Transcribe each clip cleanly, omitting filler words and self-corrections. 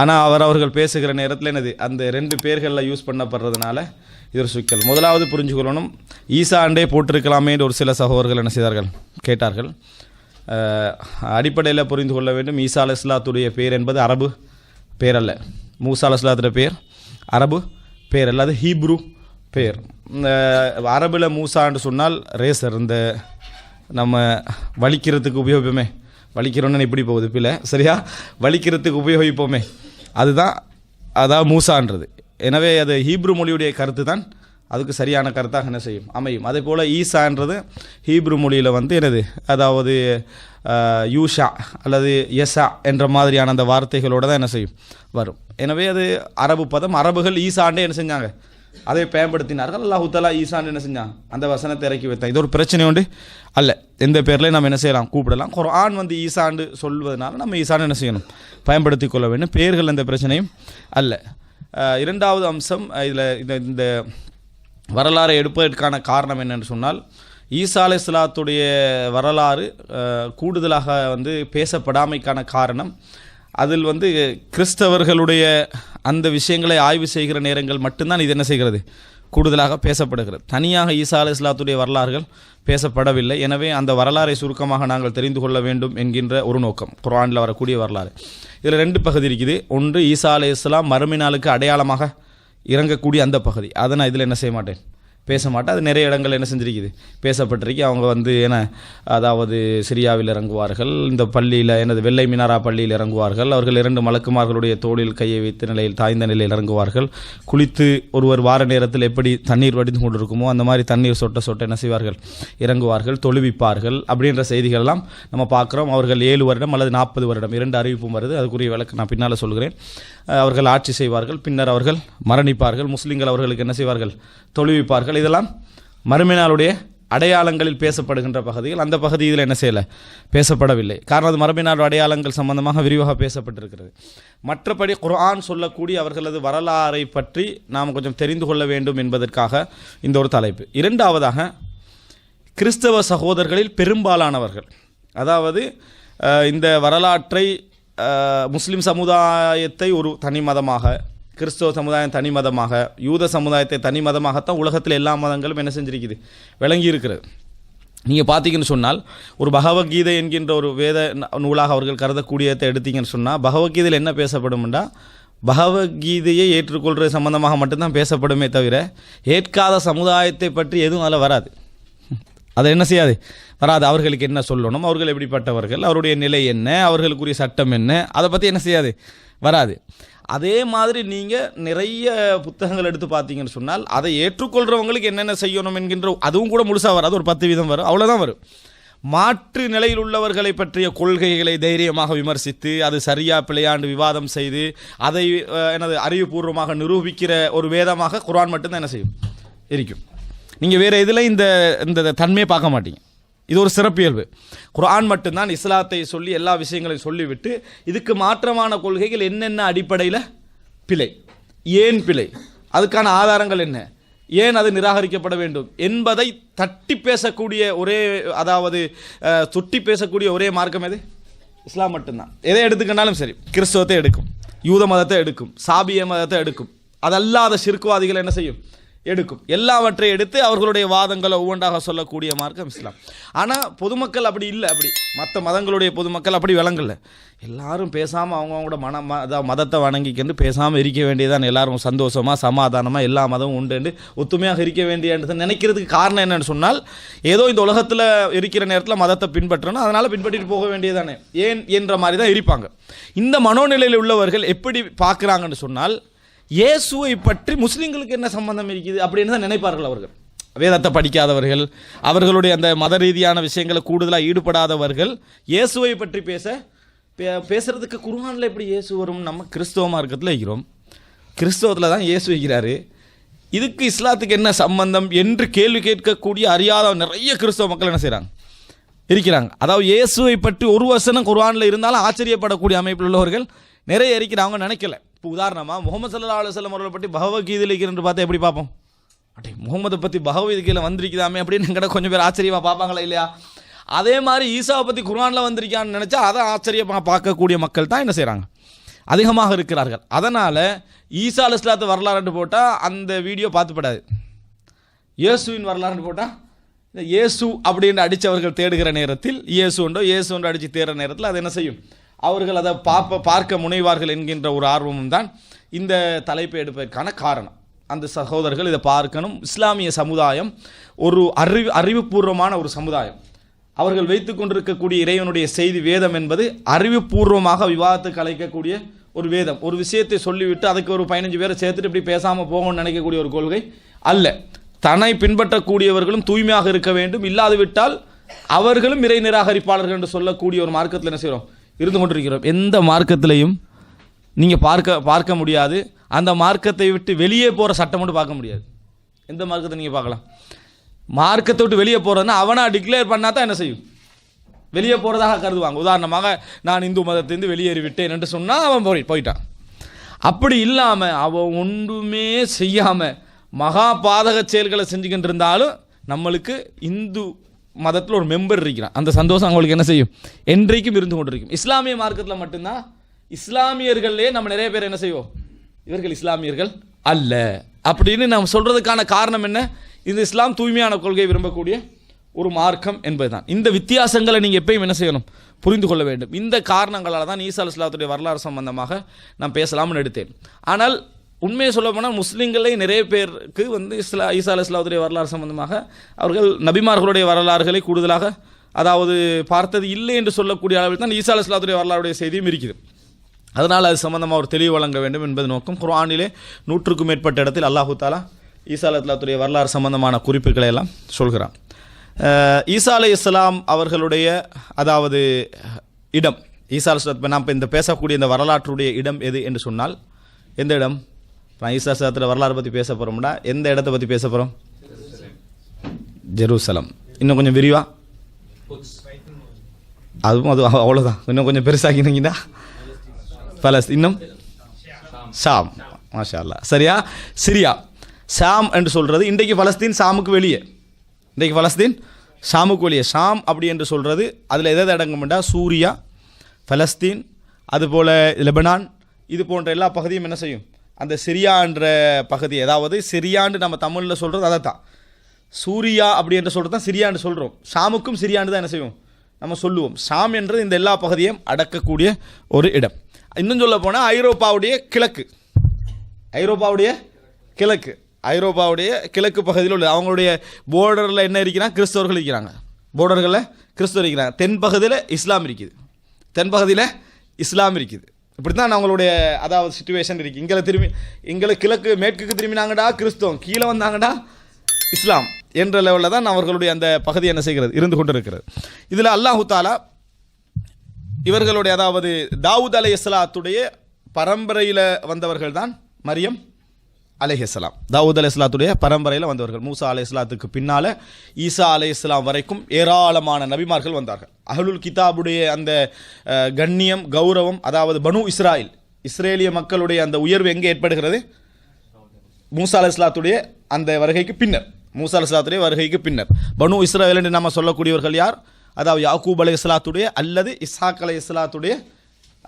ஆனால் அவர்கள் பேசுகிற நேரத்தில் என்னது அந்த 2 பேர்களில் யூஸ் பண்ணப்படுறதுனால இது ஒரு சிக்கல். முதலாவது புரிஞ்சுக்கொள்ளணும், ஈசா அண்டே போட்டிருக்கலாமே என்று ஒரு சில சகோதரர்கள் என்ன செய்தார்கள், கேட்டார்கள். அடிப்படையில் புரிந்து கொள்ள வேண்டும், ஈசா அலைஹிஸ்ஸலாத்துடைய பேர் என்பது அரபு பேர் அல்ல. மூசா அலைஹிஸ்ஸலாத்துடைய பேர் அரபு பேர் அல்ல, அது ஹீப்ரு பேர். அரபில் மூசான்னு சொன்னால் ரேசர், இந்த நம்ம வலிக்கிறதுக்கு உபயோகிப்போமே, வலிக்கிறோன்னு இப்படி போகுது பிள்ளை சரியா, வலிக்கிறதுக்கு உபயோகிப்போமே அதுதான், அதாவது மூசான்றது. எனவே அது ஹீப்ரு மொழியுடைய கருத்து தான் அதுக்கு சரியான கருத்தாக என்ன செய்யும், அமையும். அதே போல் ஈசான்றது ஹீப்ரு மொழியில் என்னது, அதாவது யூஷா அல்லது யசா என்ற மாதிரியான அந்த வார்த்தைகளோடு தான் என்ன செய்யும் வரும். எனவே அது அரபு பதம். அரபுகள் ஈசாண்டே என்ன செஞ்சாங்க, அதை பயன்படுத்தினார்கள். அல்லாஹு தஆலா ஈசான் என்ன செஞ்சான், அந்த வசனத்தை இறக்கி வைத்தான். இது ஒரு பிரச்சனை உண்டு அல்ல, எந்த பேர்லையும் நம்ம என்ன செய்யலாம், கூப்பிடலாம். குர்ஆன் ஈசாண்டு சொல்வதனால நம்ம ஈசான் என்ன செய்யணும், பயன்படுத்தி கொள்ள வேண்டும். பேர்கள் எந்த பிரச்சனையும் அல்ல. இரண்டாவது அம்சம், இதில் இந்த வரலாறை எடுப்பதற்கான காரணம் என்னென்னு சொன்னால், ஈசா அலைஹிஸ்ஸலாத்துடைய வரலாறு கூடுதலாக பேசப்படாமைக்கான காரணம், அதில் கிறிஸ்தவர்களுடைய அந்த விஷயங்களை ஆய்வு செய்கிற நேரங்கள் மட்டும்தான் இது என்ன செய்கிறது, கூடுதலாக பேசப்படுகிறது. தனியாக ஈசா அலைஹிஸ்ஸலாத்துடைய வரலாறுகள் பேசப்படவில்லை. எனவே அந்த வரலாறை சுருக்கமாக நாங்கள் தெரிந்து கொள்ள வேண்டும் என்கின்ற ஒரு நோக்கம் குர்ஆனில் வரக்கூடிய வரலாறு. இதில் 2 பகுதி இருக்குது. ஒன்று ஈசா அலைஹிஸ்ஸலாம் மறுமை நாளுக்கு அடையாளமாக இறங்கக்கூடிய அந்த பகுதி, அதை நான் இதில் என்ன செய்ய மாட்டேன், பேச மாட்டேன். அது நிறைய இடங்கள் என்ன செஞ்சிருக்குது, பேசப்பட்டிருக்கு. அவங்க என்ன, அதாவது சிரியாவில் இறங்குவார்கள், இந்த பள்ளியில் எனது வெள்ளை மினாரா பள்ளியில் இறங்குவார்கள். அவர்கள் 2 மலக்குமார்களுடைய தோளில் கையை வைத்த நிலையில், தாய்ந்த நிலையில் இறங்குவார்கள். குளித்து ஒருவர் வார நேரத்தில் எப்படி தண்ணீர் வடிந்து கொண்டு இருக்குமோ அந்த மாதிரி தண்ணீர் சொட்ட சொட்ட என்ன செய்வார்கள், இறங்குவார்கள், தொழுவிப்பார்கள். அப்படின்ற செய்திகளெல்லாம் நம்ம பார்க்குறோம். அவர்கள் 7 வருடம் அல்லது 40 வருடம் 2 அறிவிப்பும் வருது. அதுக்குரிய விளக்கு நான் பின்னால் சொல்கிறேன். அவர்கள் ஆட்சி செய்வார்கள், பின்னர் அவர்கள் மரணிப்பார்கள். முஸ்லீம்கள் அவர்களுக்கு என்ன செய்வார்கள், தொழுவிப்பார்கள். இதெல்லாம் மறுமை நாளுடைய அடையாளங்களில் பேசப்படுகின்ற பகுதிகள். அந்த பகுதி இதில் என்ன செய்யலை, பேசப்படவில்லை. காரணம் அது மறுமை நாள் அடையாளங்கள் சம்பந்தமாக விரிவாக பேசப்பட்டிருக்கிறது. மற்றபடி குர்ஆன் சொல்லக்கூடிய அவர்களது வரலாறை பற்றி நாம் கொஞ்சம் தெரிந்து கொள்ள வேண்டும் என்பதற்காக இந்த ஒரு தலைப்பு. இரண்டாவதாக, கிறிஸ்தவ சகோதரர்களில் பெரும்பாலானவர்கள், அதாவது இந்த வரலாற்றை முஸ்லிம் சமுதாயத்தை ஒரு தனி மதமாக, கிறிஸ்தவ சமுதாயம் தனி மதமாக, யூத சமுதாயத்தை தனி மதமாகத்தான் உலகத்தில் எல்லா மதங்களும் என்ன செஞ்சிருக்குது, விளங்கி இருக்கிறது. நீங்கள் பார்த்தீங்கன்னு சொன்னால், ஒரு பகவத்கீதை என்கின்ற ஒரு வேத நூலாக அவர்கள் கருதக்கூடியதை எடுத்தீங்கன்னு சொன்னால், பகவத்கீதையில் என்ன பேசப்படும்னா, பகவத்கீதையை ஏற்றுக்கொள்கிற சம்பந்தமாக மட்டும்தான் பேசப்படுமே தவிர ஏற்காத சமுதாயத்தை பற்றி எதுவும் அதில் வராது. அதை என்ன செய்யாது, வராது. அவர்களுக்கு என்ன சொல்லணும், அவர்கள் எப்படிப்பட்டவர்கள், அவருடைய நிலை என்ன, அவர்களுக்குரிய சட்டம் என்ன, அதை பற்றி என்ன செய்யாது, வராது. அதே மாதிரி நீங்கள் நிறைய புத்தகங்கள் எடுத்து பார்த்தீங்கன்னு சொன்னால், அதை ஏற்றுக்கொள்கிறவங்களுக்கு என்னென்ன செய்யணும் என்கின்ற அதுவும் கூட முழுசாக வராது, ஒரு 10 வீதம் வரும், அவ்வளோதான் வரும். மாற்று நிலையில் உள்ளவர்களை பற்றிய கொள்கைகளை தைரியமாக விமர்சித்து, அது சரியா பிழையாண்டு விவாதம் செய்து, அதை அறிவுபூர்வமாக நிரூபிக்கிற ஒரு வேதமாக குர்ஆன் மட்டும்தான் என்ன செய்யும், இருக்கும். நீங்கள் வேறு இதில் இந்த தன்மையை பார்க்க மாட்டீங்க. இது ஒரு சிறப்பியல்பு. குர்ஆன் மட்டும்தான் இஸ்லாத்தை சொல்லி எல்லா விஷயங்களையும் சொல்லிவிட்டு, இதுக்கு மாற்றமான கொள்கைகள் என்னென்ன அடிப்படையில் பிழை, ஏன் பிழை, அதுக்கான ஆதாரங்கள் என்ன, ஏன் அது நிராகரிக்கப்பட வேண்டும் என்பதை தட்டி பேசக்கூடிய ஒரே, அதாவது தொட்டி பேசக்கூடிய ஒரே மார்க்கம் எது, இஸ்லாம் மட்டும்தான். எதை எடுத்துக்கினாலும் சரி, கிறிஸ்தவத்தை எடுக்கும், யூத மதத்தை எடுக்கும், சாபிய மதத்தை எடுக்கும், அதல்லாத ஷிர்க்வாதிகள் என்ன செய்யும், எடுக்கும். எல்லாவற்றை எடுத்து அவர்களுடைய வாதங்களை ஒவ்வொன்றாக சொல்லக்கூடிய மார்க்கம் இஸ்லாம். ஆனால் பொதுமக்கள் அப்படி இல்லை. அப்படி மற்ற மதங்களுடைய பொதுமக்கள் அப்படி விளங்கல. எல்லாரும் பேசாமல் அவங்கவுங்களோட மதத்தை வணங்கிக்கிட்டு பேசாமல் இருக்க வேண்டியதான். எல்லாரும் சந்தோஷமாக சமாதானமாக எல்லா மதமும் உண்டு ஒத்துமையாக இருக்க வேண்டியது நினைக்கிறதுக்கு காரணம் என்னன்னு சொன்னால், ஏதோ இந்த உலகத்தில் இருக்கிற நேரத்தில் மதத்தை பின்பற்றணும், அதனால் பின்பற்றிட்டு போக வேண்டியதானே, ஏன் என்ற மாதிரி தான் இருப்பாங்க. இந்த மனோநிலையில் உள்ளவர்கள் எப்படி பார்க்குறாங்கன்னு சொன்னால், இயேசுவை பற்றி முஸ்லீம்களுக்கு என்ன சம்பந்தம் இருக்குது அப்படின்னு தான் நினைப்பார்கள். அவர்கள் வேதத்தை படிக்காதவர்கள், அவர்களுடைய அந்த மத ரீதியான விஷயங்களை கூடுதலாக ஈடுபடாதவர்கள் இயேசுவை பற்றி பேசுறதுக்கு குர்ஆனில் எப்படி இயேசு வரும், நம்ம கிறிஸ்தவ மார்க்கத்தில் இருக்கிறோம், கிறிஸ்தவத்தில் தான் இயேசு வைக்கிறாரு, இதுக்கு இஸ்லாத்துக்கு என்ன சம்பந்தம் என்று கேள்வி கேட்கக்கூடிய அறியாத நிறைய கிறிஸ்தவ மக்கள் என்ன செய்கிறாங்க, இருக்கிறாங்க. அதாவது இயேசுவை பற்றி ஒரு வசனம் குர்ஆனில் இருந்தாலும் ஆச்சரியப்படக்கூடிய அமைப்பில் உள்ளவர்கள் நிறைய இருக்கிறாங்க. நினைக்கல. இப்போ உதாரணமாக முகமது ஸல்லல்லாஹு அலைஹி வஸல்லம் அவர்களை பற்றி பகவத்கீதையில் இருக்கிறன்னு பார்த்தா எப்படி பார்ப்போம், முகமதை பற்றி பகவத்கீதையில் வந்திருக்குதாமே அப்படின்னு எங்கட கொஞ்சம் பேர் ஆச்சரியமாக பார்ப்பாங்களா இல்லையா? அதே மாதிரி ஈசாவை பற்றி குர்ஆனில் வந்திருக்கான்னு நினச்சா அதை ஆச்சரியமாக பார்க்கக்கூடிய மக்கள் தான் என்ன செய்கிறாங்க, அதிகமாக இருக்கிறார்கள். அதனால் ஈசா அலைஹிஸ்ஸலாத்து வரலாறுன்னு போட்டால் அந்த வீடியோ பார்த்துப்படாது. இயேசுவின் வரலாறுன்னு போட்டால் இந்த இயேசு அப்படின்னு அடித்தவர்கள் தேடுகிற நேரத்தில் இயேசு ஒன்று அடித்து தேடுற நேரத்தில் அது என்ன செய்யும், அவர்கள் அதை பார்க்க முனைவார்கள் என்கின்ற ஒரு ஆர்வமும் தான் இந்த தலைப்பை எடுப்பதற்கான காரணம். அந்த சகோதரர்கள் இதை பார்க்கணும். இஸ்லாமிய சமுதாயம் ஒரு அறிவுபூர்வமான ஒரு சமுதாயம். அவர்கள் வைத்து கொண்டிருக்கக்கூடிய இறைவனுடைய செய்தி வேதம் என்பது அறிவுபூர்வமாக விவாதத்துக்கு அழைக்கக்கூடிய ஒரு வேதம். ஒரு விஷயத்தை சொல்லிவிட்டு அதுக்கு ஒரு 15 பேரை சேர்த்துட்டு இப்படி பேசாமல் போகணும்னு நினைக்கக்கூடிய ஒரு கொள்கை அல்ல. தன்னை பின்பற்றக்கூடியவர்களும் தூய்மையாக இருக்க வேண்டும், இல்லாது விட்டால் அவர்களும் இறை நிராகரிப்பாளர்கள் என்று சொல்லக்கூடிய ஒரு மார்க்கத்தில் என்ன செய்கிறோம், இருந்து கொண்டிருக்கிறோம். எந்த மார்க்கத்திலையும் நீங்கள் பார்க்க முடியாது, அந்த மார்க்கத்தை விட்டு வெளியே போகிற சட்டம் மட்டும் பார்க்க முடியாது. எந்த மார்க்கத்தை நீங்கள் பார்க்கலாம், மார்க்கத்தை விட்டு வெளியே போகிறதுனா அவனா டிக்ளேர் பண்ணால் தான் என்ன செய்யும், வெளியே போகிறதாக கருதுவாங்க. உதாரணமாக நான் இந்து மதத்திலிருந்து வெளியேறி விட்டேன் என்று சொன்னால் அவன் போயிட்டான். அப்படி இல்லாமல் அவன் ஒன்றுமே செய்யாமல் மகா பாதக செயல்களை செஞ்சுக்கிட்டு இருந்தாலும் நம்மளுக்கு இந்து மதத்தில் ஒரு மெம்பர் இருக்கிறான், அந்த சந்தோஷம் அவங்களுக்கு என்ன செய்யும், என்றைக்கும் இருந்து கொண்டிருக்கும். இஸ்லாமிய மார்க்கத்தில் மட்டும்தான் இஸ்லாமியர்களே நம்ம நிறைய பேர் என்ன செய்வோம், இவர்கள் இஸ்லாமியர்கள் அல்ல அப்படின்னு நாம் சொல்கிறதுக்கான காரணம் என்ன, இந்த இஸ்லாம் தூய்மையான கொள்கை விரும்பக்கூடிய ஒரு மார்க்கம் என்பதுதான். இந்த வித்தியாசங்களை நீங்கள் எப்பயும் என்ன செய்யணும், புரிந்து கொள்ள வேண்டும். இந்த காரணங்களால் தான் ஈசா அலைஹிஸ்ஸலாத்துடைய வரலாறு சம்பந்தமாக நான் பேசலாம்னு எடுத்தேன். ஆனால் உண்மையை சொல்ல போனால் முஸ்லீம்களே நிறைய பேருக்கு ஈசா அலைஹிஸ்ஸலாத்துடைய வரலாறு சம்பந்தமாக அவர்கள் நபிமார்களுடைய வரலாறுகளை கூடுதலாக அதாவது பார்த்தது இல்லை என்று சொல்லக்கூடிய அளவில் தான் ஈசா அலைஹிஸ்ஸலாத்துடைய வரலாறுடைய செய்தியும் இருக்குது. அதனால் அது சம்பந்தமாக ஒரு தெளிவு வழங்க வேண்டும் என்பது நோக்கம். குர்ஆனிலே 100க்கும் மேற்பட்ட இடத்தில் அல்லாஹு தாலா ஈசா அலைஹிஸ்ஸலாத்துடைய வரலாறு சம்பந்தமான குறிப்புகளை எல்லாம் சொல்கிறான். ஈசா அலைஹிஸ்ஸலாம் அவர்களுடைய அதாவது இடம், ஈசா அலைஹிஸ்ஸலாம் நாம் இந்த பேசக்கூடிய இந்த வரலாற்றுடைய இடம் எது என்று சொன்னால் எந்த இடம், ஈசா அலைஹிஸ்ஸலாத்துடைய வரலாறு பற்றி பேச போகிறோம்னா எந்த இடத்தை பற்றி பேச போகிறோம், ஜெருசலம். இன்னும் கொஞ்சம் விரிவா, அதுவும் அவ்வளோதான். இன்னும் கொஞ்சம் பெருசாகினீங்கன்னா இன்னும் ஷாம், மாஷா அல்லாஹ், சரியா, சிரியா. ஷாம் என்று சொல்கிறது இன்றைக்கு பலஸ்தீன் ஷாமுக்கு வெளியே, இன்றைக்கு பலஸ்தீன் ஷாமுக்கு வெளியே. ஷாம் அப்படி என்று சொல்கிறது அதில் எதாவது அடங்கும்டா சூரியா, பலஸ்தீன், அதுபோல் லெபனான், இது போன்ற எல்லா பகுதியும் என்ன செய்யும், அந்த சிரியா என்ற பகுதி, அதாவது சிரியான்னு நம்ம தமிழில் சொல்கிறது அதை தான், சூரியா அப்படி என்று சொல்கிறது தான் சிரியான்னு சொல்கிறோம். ஷாமுக்கும் சிரியான்னு தான் என்ன செய்வோம் நம்ம சொல்லுவோம். ஷாம் என்றது இந்த எல்லா பகுதியும் அடக்கக்கூடிய ஒரு இடம். இன்னும் சொல்ல போனால் ஐரோப்பாவுடைய கிழக்கு, ஐரோப்பாவுடைய கிழக்கு பகுதியில் உள்ள அவங்களுடைய போர்டரில் என்ன இருக்கிறாங்க, கிறிஸ்தவர்கள் இருக்கிறாங்க, போர்டர்களில் கிறிஸ்தவர் இருக்கிறாங்க. தென் பகுதியில் இஸ்லாம் இருக்குது. இப்படி தான் அவங்களுடைய அதாவது சிச்சுவேஷன் இருக்குது. இங்கே கிழக்கு மேற்குக்கு திரும்பினாங்கடா கிறிஸ்தவம், கீழே வந்தாங்கடா இஸ்லாம் என்ற லெவலில் தான் அவர்களுடைய அந்த பகுதி என்ன செய்கிறது, இருந்து கொண்டு இருக்கிறது. இதில் அல்லாஹு தாலா இவர்களுடைய அதாவது தாவூத் அலைஹிஸ்ஸலாத்துடைய பரம்பரையில் வந்தவர்கள் தான் மரியம் அலைஹிஸ்ஸலாம். தாவூத் அலைஹிஸ்ஸலாத்துடைய பரம்பரையில் வந்தவர்கள். மூசா அலைஹிஸ்ஸலாத்துக்கு பின்னால் ஈசா அலைஹிஸ்ஸலாம் வரைக்கும் ஏராளமான நபிமார்கள் வந்தார்கள். அஹ்லுல் கிதாபுடைய அந்த கண்ணியம் கௌரவம், அதாவது பனு இஸ்ரேலிய மக்களுடைய அந்த உயர்வு எங்கே ஏற்படுகிறது, மூசா அலைஹிஸ்ஸலாத்துடைய அந்த வருகைக்கு பின்னர். பனு இஸ்ரேல் என்று நம்ம சொல்லக்கூடியவர்கள் யார், அதாவது யாக்கூப் அலைஹிஸ்ஸலாத்துடைய அல்லது இஸ்ஹாக் அலைஹிஸ்ஸலாத்துடைய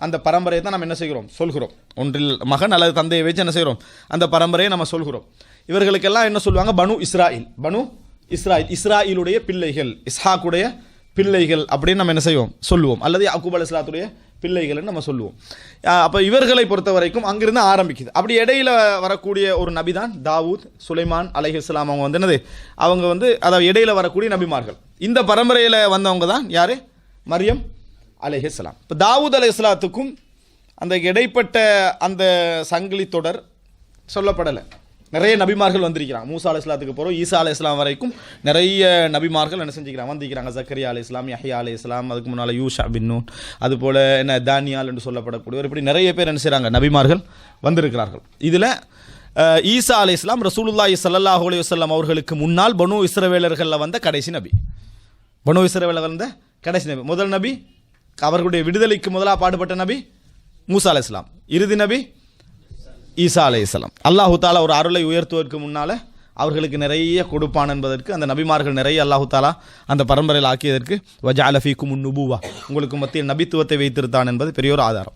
அந்த பரம்பரையை தான் நம்ம என்ன செய்கிறோம், சொல்கிறோம். ஒன்றில் மகன் அல்லது தந்தையை வச்சு என்ன செய்கிறோம், அந்த பரம்பரையை நம்ம சொல்கிறோம். இவர்களுக்கெல்லாம் என்ன சொல்லுவாங்க, பனு இஸ்ராயில், இஸ்ராயிலுடைய பிள்ளைகள், இஸ்ஹாக்குடைய பிள்ளைகள் அப்படின்னு நம்ம என்ன செய்வோம் சொல்லுவோம், அல்லது யாக்கூப் அலைஹிஸ்ஸலாத்துடைய பிள்ளைகள்னு நம்ம சொல்லுவோம். அப்போ இவர்களை பொறுத்த வரைக்கும் அங்கிருந்து ஆரம்பிக்குது. அப்படி இடையில வரக்கூடிய ஒரு நபி தான் தாவூத், சுலைமான் அலைஹிஸ்ஸலாம். அவங்க அதாவது இடையில வரக்கூடிய நபிமார்கள். இந்த பரம்பரையில் வந்தவங்க தான் யாரு, மரியம் அலைஹிஸ்ஸலாம். இப்போ தாவூத் அலைஹிஸ்ஸலாத்துக்கும் அந்த இடைப்பட்ட அந்த சங்கிலி தொடர் சொல்லப்படலை. நிறைய நபிமார்கள் வந்திருக்கிறாங்க. மூசா அலைஹிஸ்ஸலாத்துக்கு போகிறோம், ஈசா அலைஹிஸ்ஸலாம் வரைக்கும் நிறைய நபிமார்கள் என்ன செஞ்சுக்கிறாங்க, வந்திருக்கிறாங்க. ஜக்கரியா அலைஹிஸ்ஸலாம், யஹ்யா அலைஹிஸ்ஸலாம், அதுக்கு முன்னால் யூஷா பின் நூன், அதுபோல் என்ன தானியால் என்று சொல்லப்படக்கூடியவர், இப்படி நிறைய பேர் என்ன செய்கிறாங்க, நபிமார்கள் வந்திருக்கிறார்கள். இதில் ஈசா அலைஹிஸ்ஸலாம் ரசூலுல்லாஹி ஸல்லல்லாஹு அலைஹி வஸல்லம் அவர்களுக்கு முன்னால் பனு இஸ்ரவேலர்களில் வந்த கடைசி நபி. முதல் நபி, அவர்களுடைய விடுதலைக்கு முதலாக பாடுபட்ட நபி மூசா அலைஹிஸ்ஸலாம். இறுதி நபி ஈசா அலைஹிஸ்ஸலாம். அல்லாஹு தாலா ஒரு அருளை உயர்த்துவதற்கு முன்னால் அவர்களுக்கு நிறைய கொடுப்பான் என்பதற்கு அந்த நபிமார்கள் நிறைய அல்லாஹு தாலா அந்த பரம்பரையில் ஆக்கியதற்கு வஜஅல ஃபீக்கும் நுபுவா உங்களுக்கு மத்தியில் நபித்துவத்தை வைத்திருத்தான் என்பது பெரிய ஒரு ஆதாரம்.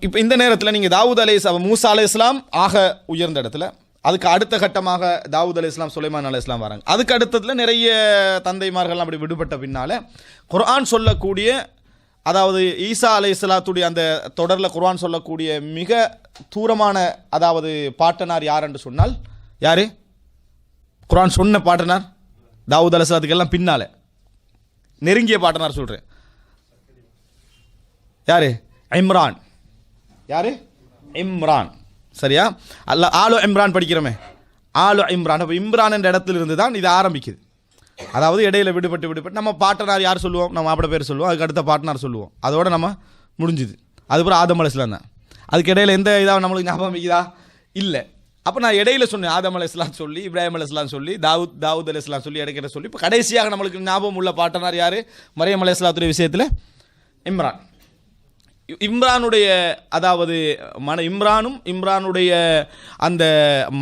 இப்போ இந்த நேரத்தில் நீங்கள் மூசா அலைஹிஸ்ஸலாம் ஆக உயர்ந்த இடத்துல, அதுக்கு அடுத்த கட்டமாக தாவூத் அலைஹிஸ்ஸலாம் சுலைமான் அலைஹிஸ்ஸலாம் வராங்க. அதுக்கு அடுத்ததில் நிறைய தந்தைமார்கள்லாம் அப்படி விடுபட்ட பின்னால் குர்ஆன் சொல்லக்கூடிய, அதாவது ஈசா அலைஹிஸ்ஸலாத்துடைய அந்த தொடரில் குர்ஆன் சொல்லக்கூடிய மிக தூரமான அதாவது பாட்டனார் யார் என்று சொன்னால் யார்? குர்ஆன் சொன்ன பாட்டனார் தாவூத் அலைஹிஸ்ஸலாத்துக்கு எல்லாம் பின்னால் நெருங்கிய பாட்டனார் சொல்கிறேன். யார்? இம்ரான். யார்? இம்ரான். சரியா? ஆலு இம்ரான் படிக்கிறோமே, ஆலு இம்ரான். அப்போ இம்ரான் என்ற இடத்துல இருந்து தான் இது ஆரம்பிக்குது. அதாவது இடையில விடுபட்டு நம்ம பாட்டனார் யார் சொல்லுவோம்? நம்ம அப்படி பேர் சொல்லுவோம். அதுக்கு அடுத்த பாட்டனார் சொல்லுவோம். அதோட நம்ம முடிஞ்சுது. அதுக்கப்புறம் ஆதம் அலைஹிஸ்ஸலாம் தான். அதுக்கு இடையில எந்த இதாக நம்மளுக்கு ஞாபகம் வைக்குதா? இல்லை. அப்போ நான் இடையில சொன்னேன் ஆதம் அலைஹிஸ்ஸலாம் சொல்லி, இப்ராஹிம் அலைஹிஸ்ஸலாம் சொல்லி, தாவூத் அலைஹிஸ்ஸலாம் சொல்லி, இடைக்கிற சொல்லி. இப்போ கடைசியாக நம்மளுக்கு ஞாபகம் உள்ள பாட்டனார் யார்? மரியம் அலைஹிஸ்ஸலாத்துடைய விஷயத்தில் இம்ரான். இம்ரானுடைய அதாவது இம்ரானுடைய அந்த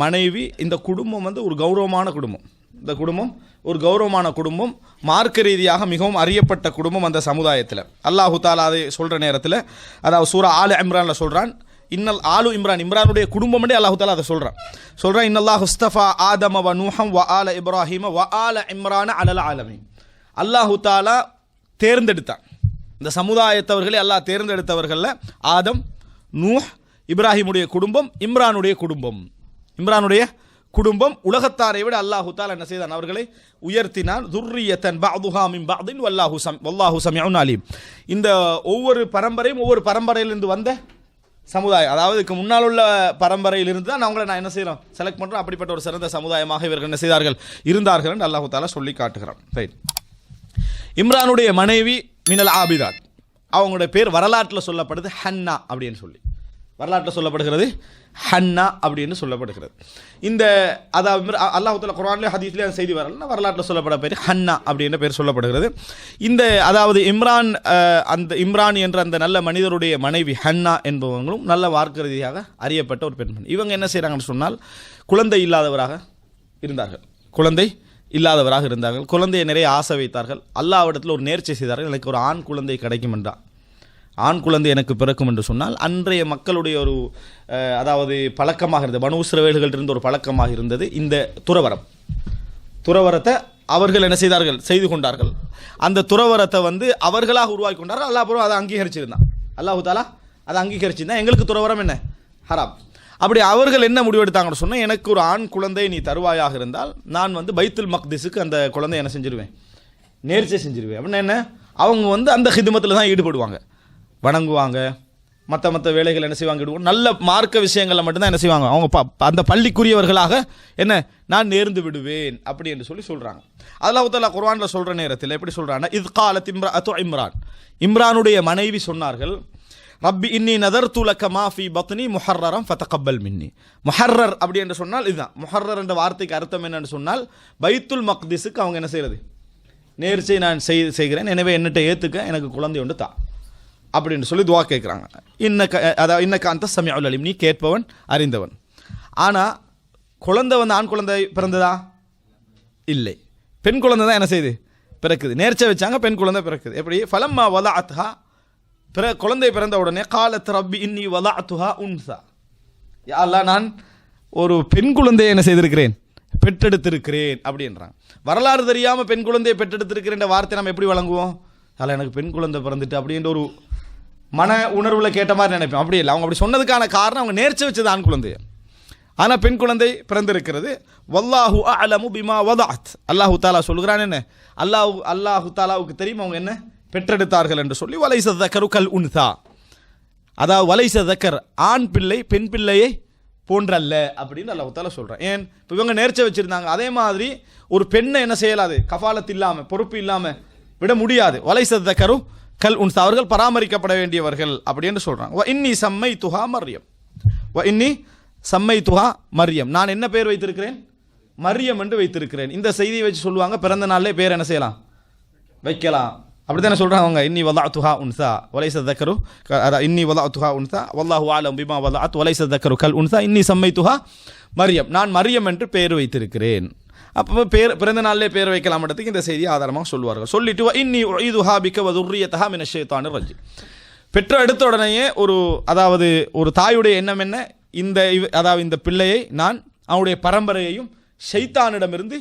மனைவி, இந்த குடும்பம் வந்து ஒரு கௌரவமான குடும்பம். இந்த குடும்பம் ஒரு கௌரவமான குடும்பம், மார்க்க ரீதியாக மிகவும் அறியப்பட்ட குடும்பம் அந்த சமுதாயத்தில். அல்லாஹு தாலா அதை சொல்கிற நேரத்தில், அதாவது சூரா ஆலு இம்ரானில் சொல்கிறான், இன்னல் ஆலு இம்ரானுடைய குடும்பம் அல்லாஹு தாலா அதை சொல்கிறான் இன்னல்லாஹு இஸ்தஃபா ஆதம வ நூஹம் வ ஆல இப்ராஹிம வ ஆல இம்ரான அலல் ஆலமீன். அல்லாஹு தாலா தேர்ந்தெடுத்தான் இந்த சமுதாயத்தவர்களை. அல்லாஹ் தேர்ந்தெடுத்தவர்களில் ஆதம், நூஹ், இப்ராஹிமுடைய குடும்பம், இம்ரானுடைய குடும்பம் உலகத்தாரை விட அல்லாஹு தஆலா என்ன செய்தான்? அவர்களை உயர்த்தினான். துர்ரியத்தன் பஅதுஹா மின் பஅதின் வல்லாஹு சமீஉன் அலீம். இந்த ஒவ்வொரு பரம்பரையும் ஒவ்வொரு பரம்பரையிலிருந்து வந்த சமுதாயம், அதாவது இதுக்கு முன்னால் உள்ள பரம்பரையிலிருந்து தான் அவங்களை நான் என்ன செய்கிறோம்? செலக்ட் பண்ணுறோம். அப்படிப்பட்ட ஒரு சிறந்த சமுதாயமாக இவர்கள் என்ன செய்தார்கள்? இருந்தார்கள் என்று அல்லாஹு தஆலா சொல்லி காட்டுகிறான். ரைட். இம்ரானுடைய மனைவி மினல் ஆபிதாத், அவங்களுடைய பேர் வரலாற்றில் சொல்லப்படுது ஹன்னா அப்படின்னு சொல்லி. வரலாற்றில் சொல்லப்படுகிறது ஹன்னா அப்படின்னு சொல்லப்படுகிறது. இந்த அதாவது அல்லாஹ் தஆலா குர்ஆன்ல ஹதீஸ்ல அந்த செய்தி வரல, வரலாற்றில் சொல்லப்பட பேர் ஹன்னா அப்படின்ற பேர் சொல்லப்படுகிறது. இந்த அதாவது இம்ரான் என்ற அந்த நல்ல மனிதருடைய மனைவி ஹன்னா என்பவங்களும் நல்ல மார்க்க ரீதியாக அறியப்பட்ட ஒரு பெண்மணி. இவங்க என்ன செய்கிறாங்கன்னு சொன்னால் குழந்தை இல்லாதவராக இருந்தார்கள். குழந்தையை நிறைய ஆசை வைத்தார்கள். அல்லாஹ்விடத்தில் ஒரு நேர்ச்சை செய்தார்கள், எனக்கு ஒரு ஆண் குழந்தை கிடைக்கும் என்றால், ஆண் குழந்தை எனக்கு பிறக்கும் என்று சொன்னால், அன்றைய மக்களுடைய ஒரு அதாவது பழக்கமாக இருந்தது, பனூ இஸ்ரவேல்கள் இருந்த ஒரு பழக்கமாக இருந்தது இந்த துறவரத்தை அவர்கள் என்ன செய்தார்கள்? செய்து கொண்டார்கள். அந்த துறவரத்தை வந்து அவர்களாக உருவாக்கி கொண்டார்கள். அல்லாஹ் அதை அங்கீகரிச்சிருந்தான். அல்லாஹு தஆலா அதை அங்கீகரிச்சிருந்தான். எங்களுக்கு துறவரம் என்ன? ஹராம். அப்படி அவர்கள் என்ன முடிவெடுத்தாங்கன்னு சொன்னால், எனக்கு ஒரு ஆண் குழந்தை நீ தருவாயாக இருந்தால் நான் வந்து பைத்துல் மக்திஸுக்கு அந்த குழந்தை என்ன செஞ்சிருவேன்? நேர்ச்சை செஞ்சிருவேன். அப்படின்னா என்ன? அவங்க வந்து அந்த ஹிதுமத்தில் தான் ஈடுபடுவாங்க, வணங்குவாங்க, மற்ற வேலைகள் என்ன செய்வாங்க? நல்ல மார்க்க விஷயங்களில் மட்டும்தான் என்ன செய்வாங்க? அவங்க அந்த பள்ளிக்குரியவர்களாக என்ன நான் நேர்ந்து விடுவேன் அப்படி என்று சொல்கிறாங்க. அல்லாஹ் தஆலா குர்ஆனில் சொல்கிற நேரத்தில் எப்படி சொல்கிறாங்கன்னா, இத் காலத் இம்ரஅத்து இம்ரானுடைய மனைவி சொன்னார்கள், ரப்பி இன்னி நதர்து லக மா ஃபீ பத்னி முஹர்ரரம் ஃபதகப்பல் மின்னி. முஹர்ரர் அப்படி என்று சொன்னால் இதுதான். முஹர்ரர் என்ற வார்த்தைக்கு அர்த்தம் என்னன்னு சொன்னால், பைத்துல் மக்திஸுக்கு அவங்க என்ன செய்கிறது? நேர்ச்சை நான் செய்கிறேன், எனவே என்னட்ட ஏற்றுக்க, எனக்கு குழந்தை ஒன்று தா அப்படின்னு சொல்லி துவா கேட்குறாங்க. இன்னக்க அந்த சமீஉல் அலீம், நீ கேட்பவன் அறிந்தவன். ஆனால் குழந்தை வந்து ஆண் குழந்தை பிறந்ததா? இல்லை, பெண் குழந்தை தான் என்ன செய்யுது? பிறக்குது. நேர்ச்சை வச்சாங்க, பெண் குழந்தை பிறக்குது. எப்படி? ஃபலம்மா வலஅத்ஹா, குழந்தை பிறந்த உடனே காலத் ரப்பி இன்னி வலஅத்துஹா உன்ஸா, யா அல்லாஹ் நான் ஒரு பெண் குழந்தையை என்ன செய்திருக்கிறேன்? பெற்றெடுத்திருக்கிறேன் அப்படின்றாங்க. வரலாறு தெரியாமல் பெண் குழந்தையை பெற்றெடுத்திருக்கிறேன் வார்த்தை நம்ம எப்படி வழங்குவோம்? அதில் எனக்கு பெண் குழந்தை பிறந்துட்டு அப்படின்ற ஒரு மன உணர்வில் கேட்ட மாதிரி நினைப்பேன். அப்படி இல்லை, அவங்க அப்படி சொன்னதுக்கான காரணம் அவங்க நேர்ச்சி வச்சது ஆண் குழந்தைய. ஆனால் பெண் குழந்தை பிறந்திருக்கிறது. வல்லாஹு அலமு பிமா வதஅத், அல்லாஹு தஆலா சொல்கிறான் என்ன? அல்லாஹு தஆலாவுக்கு தெரியும் அவங்க என்ன பெற்றெடுத்தார்கள் என்று சொல்லி. வலைஸ ஸக்கரு கல் உன்ஸா, அதாவது வலைஸ ஸக்கர் ஆண் பிள்ளை பெண் பிள்ளையை போன்றல்ல அப்படின்னு அல்லாஹ் தஆலா சொல்கிறான். ஏன்? இப்போ இவங்க நேர்ச்சை வச்சுருந்தாங்க. அதே மாதிரி ஒரு பெண்ணை என்ன செய்யலாது? கஃபாலத் இல்லாமல், பொறுப்பு இல்லாமல் விட முடியாது. வலைஸ ஸக்கரு கல் உன்ஸா, அவர்கள் பராமரிக்கப்பட வேண்டியவர்கள் அப்படின்னு சொல்கிறாங்க. வ இன்னி சம்மைதுஹா மர்யம், நான் என்ன பேர் வைத்திருக்கிறேன்? மரியம் என்று வைத்திருக்கிறேன். இந்த செய்தியை வச்சு சொல்லுவாங்க, பிறந்த நாளிலே பேர் என்ன செய்யலாம்? வைக்கலாம். அப்படித்தானே சொல்கிறாங்க அவங்க. இன்னி வலஅத்துஹா உன்சா வலைஸ தக்கரு, இன்னி வலஅத்துஹா உன்சா வல்லாஹு அலம் பிமா வலஅத் வலைஸ தக்கரு கல் உன்சா இன்னி சம்மைத்துஹா மரியம், நான் மரியம் என்று பெயர் வைத்திருக்கிறேன். அப்போ பிறந்த நாளிலே பேர் வைக்கலாம்ன்றதுக்கு இந்த செய்தியை ஆதாரமாக சொல்லுவார்கள். சொல்லிட்டு இன்னி உஈதுஹா பிக வ துர்ரியதஹா மினஷ் ஷைத்தானிர் ரஜீம். பெற்ற எடுத்த உடனேயே அதாவது ஒரு தாயுடைய எண்ணம் என்ன, அதாவது இந்த பிள்ளையை நான் அவனுடைய பரம்பரையையும் ஷைத்தானிடமிருந்து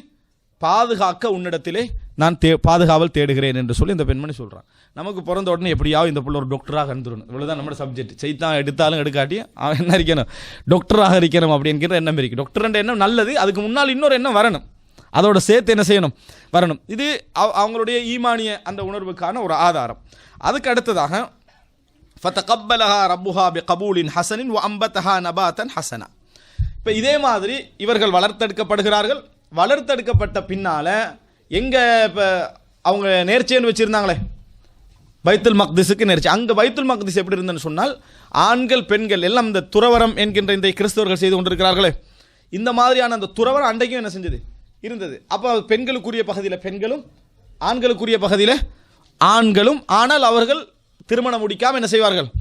பாதுகாக்க உன்னிடத்திலே நான் பாதுகாவல் தேடுகிறேன் என்று சொல்லி இந்த பெண்மணி சொல்கிறான். நமக்கு பிறந்த உடனே எப்படியாவது இந்த பிள்ளை ஒரு டாக்டராக இருந்துடணும், இவ்வளோதான் நம்ம சப்ஜெக்ட். சைத்தான் எடுத்தாலும் எடுக்காட்டி அவன் என்ன இருக்கணும், டாக்டராக இருக்கணும் அப்படிங்கிற எண்ணம் இருக்குது. டாக்டர்ன்ற எண்ணம் நல்லது, அதுக்கு முன்னால் இன்னொரு எண்ணம் வரணும், அதோட சேர்த்து என்ன செய்யணும், வரணும். இது அவங்களுடைய ஈமானிய அந்த உணர்வுக்கான ஒரு ஆதாரம். அதுக்கு அடுத்ததாக ஃபதகப்பலஹா ரப்புஹா பிகபூலின் ஹஸனின் வ அம்பதஹா நபாத்தன் ஹஸனா. இப்போ இதே மாதிரி இவர்கள் வளர்த்தெடுக்கப்படுகிறார்கள். வளர்த்தெடுக்கப்பட்ட பின்னால் எங்கே இப்போ அவங்க நேர்ச்சைன்னு வச்சுருந்தாங்களே பைத்துல் மக்திஸுக்கு நேர்ச்சி, அங்கே பைத்துல் மக்திஸ் எப்படி இருந்ததுன்னு சொன்னால் ஆண்கள் பெண்கள் எல்லாம் இந்த துறவரம் என்கின்ற இந்த கிறிஸ்தவர்கள் செய்து கொண்டிருக்கிறார்களே, இந்த மாதிரியான அந்த துறவரம் அன்றைக்கும் என்ன செஞ்சது இருந்தது. அப்போ பெண்களுக்குரிய பகுதியில் பெண்களும் ஆண்களுக்குரிய பகுதியில் ஆண்களும், ஆனால் அவர்கள் திருமணம் முடிக்காமல் என்ன செய்வார்கள்,